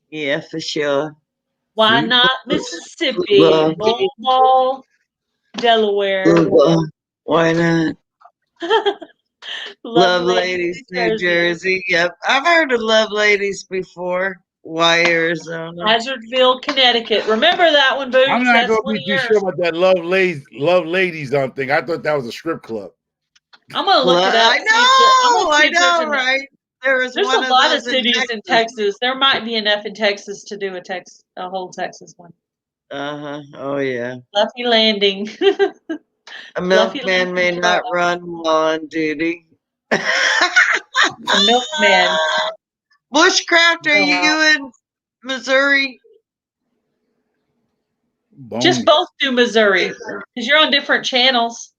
Yeah, for sure. Why not Mississippi? Ball, Delaware. Why not? Love Ladies, New Jersey. Yep. I've heard of Love Ladies before. Why, Arizona? Hazardville, Connecticut. Remember that one, Boots? I'm not going to be too sure about that Love Ladies thing. I thought that was a strip club. I'm going to look it up. I know, right? There's a lot of cities in Texas. There might be enough in Texas to do a whole Texas one. Oh yeah. Fluffy Landing. A Fluffy milkman may Landing, not Florida. run while on duty. A milkman. Bushcraft, are Oh, wow. you in Missouri? Just Bone. both do Missouri because you're on different channels.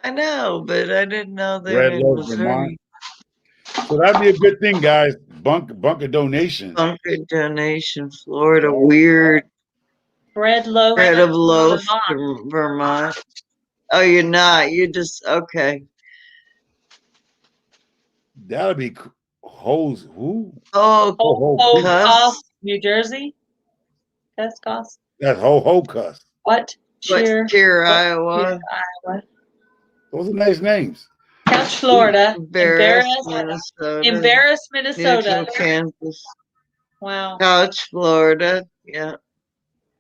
I know, but I didn't know they're Red in Loaf, Missouri. Vermont. So that'd be a good thing, guys. Bunker donation. Bunker donation, Florida. Weird. Bread loaf. Bread of loaf, Vermont. Vermont. Oh, you're not. You just okay. That'd be hoes. Who? Oh, Ho cuss. New Jersey. Cuss. That's ho cuss. What? Cheer, Iowa. Iowa. Those are nice names. Couch, Florida. Embarrass, Minnesota. Embarrass, Minnesota. Neutral, Kansas. Wow. Couch, Florida. Yeah.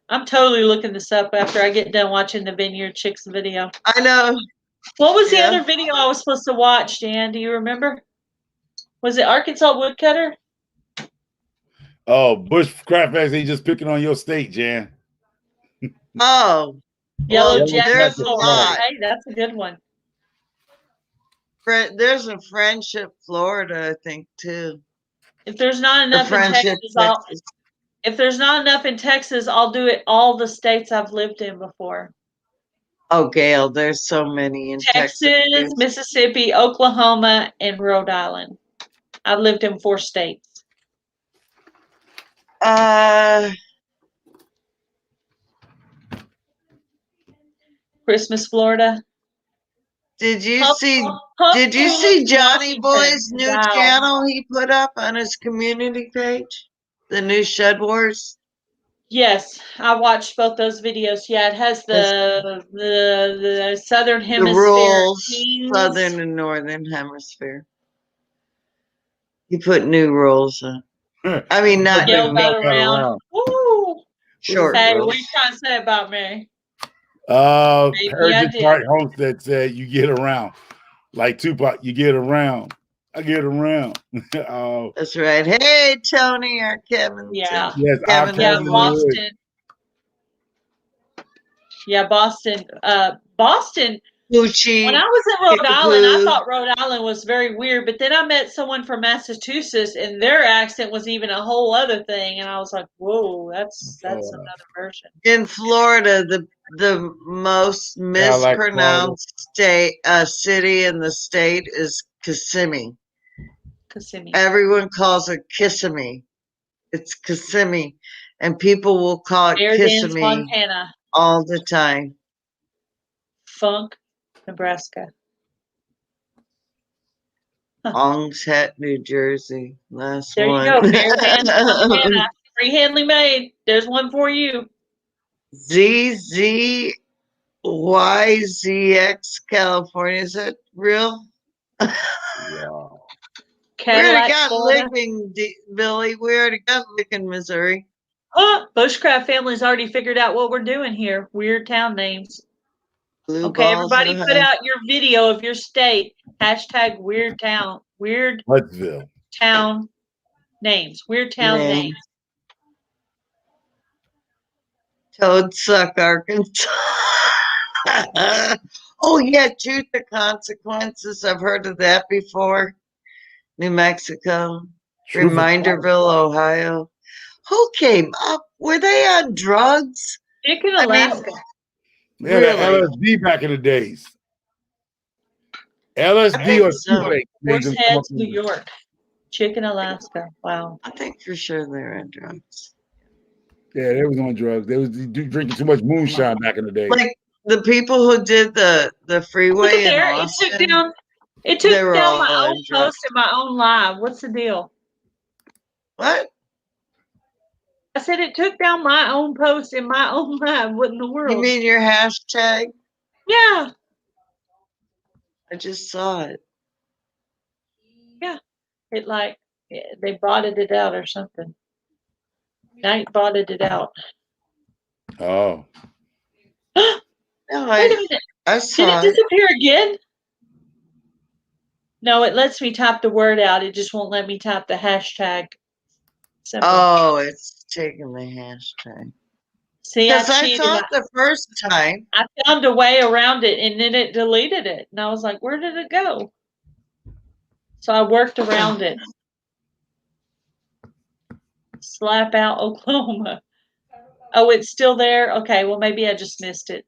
I'm totally looking this up after I get done watching the Vineyard Chicks video. I know. What was the other video I was supposed to watch, Jan? Do you remember? Was it Arkansas Woodcutter? Oh, Bushcraft actually just picking on your state, Jan. Oh. Yellow Well, Jacket. there's a lot. Hey, that's a good one. There's a Friendship, Florida, I think, too. If there's not enough in Texas, if there's not enough in Texas, I'll do it all the states I've lived in before. Oh, Gail, there's so many in Texas. Mississippi, Oklahoma, and Rhode Island. I've lived in 4 states. Christmas, Florida. Did you see Johnny Boy's new channel he put up on his community page? The new Shed Wars? Yes, I watched both those videos. Yeah, it has the Southern Hemisphere. The rules, teams. Southern and Northern Hemisphere. He put new rules on. I mean, not Gail got around. Woo! Short Hey, rules. what are you trying to say about me? Heritage Park Homestead said you get around. Like Tupac, you get around. I get around. That's right. Hey, Tony or Kevin. Yeah. Yes, Kevin. Yeah, Boston. Yeah, Boston. Boston. Gucci. When I was in Rhode Island, I thought Rhode Island was very weird, but then I met someone from Massachusetts, and their accent was even a whole other thing, and I was like, "Whoa, that's another version." In Florida, the most mispronounced city in the state is Kissimmee. Kissimmee. Everyone calls it Kissimmee. It's Kissimmee, and people will call it Kissimmee Montana. All the time. Funk, Nebraska. Ong's Hat, New Jersey. Last there one. There you go. Montana. Free-handly made. There's one for you. ZZYZX, California. Is that real? Wow. We already got living, Billy. We already got living, Missouri. Bushcraft family's already figured out what we're doing here. Weird town names. Okay, everybody put out your video of your state. # weird town. Weird Huntsville. Town names. Weird town names. Toad Suck, Arkansas. Oh, yeah, Truth or Consequences. I've heard of that before. New Mexico. Reminderville, Ohio. Who came up? Were they on drugs? Chicken, Alaska. Yeah, LSD back in the days. LSD or Horseheads, New York. Chicken, Alaska. Wow. I think for sure they're on drugs. Yeah, they was on drugs. They was drinking too much moonshine back in the day. Like the people who did the freeway in Austin. It took down my own post and my own live. What's the deal? What? I said it took down my own post and my own live. What in the world? You mean your hashtag? Yeah. I just saw it. Yeah. They botted it out or something. Night botted it out. Oh. No, wait a minute. I saw Did it disappear again? No, it lets me type the word out. It just won't let me type the hashtag symbol. Oh, it's taking the hashtag. See, Because I saw it the first time. I found a way around it, and then it deleted it. And I was like, where did it go? So I worked around it. Slap out Oklahoma. Oh, it's still there? Okay, well, maybe I just missed it.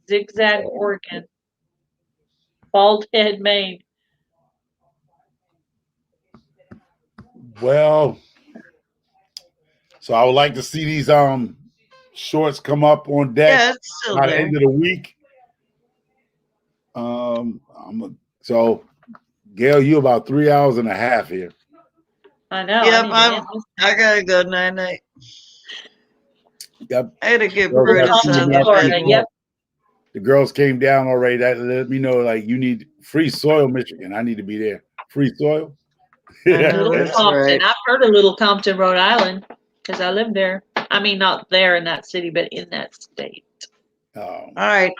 Zigzag, Oregon. Bald Head, Maine. Well, so I would like to see these shorts come up on deck Yeah, it's still by the there. end of the week. So Gail, you about 3 hours and a half here. I know. Yep, I gotta go night. Yep. I gotta get Girls got Brutus two on emails Florida, came yep. up. The girls came down already. That let me know, like, you need free soil, Michigan. I need to be there. Free soil. I know, Little that's Compton. right. I've heard of Little Compton, Rhode Island, because I live there. I mean, not there in that city, but in that state. All right.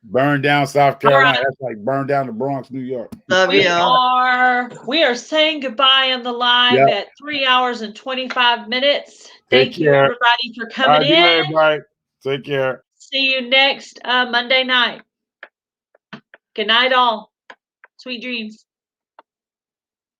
Burn down South Carolina. right. That's like burn down the Bronx, New York. Love We y'all. are saying goodbye on the live at 3 hours and 25 minutes. Thank you, care. everybody, for All coming right, good in. night, everybody. Take care. See you next Monday night. Good night, all. Sweet dreams.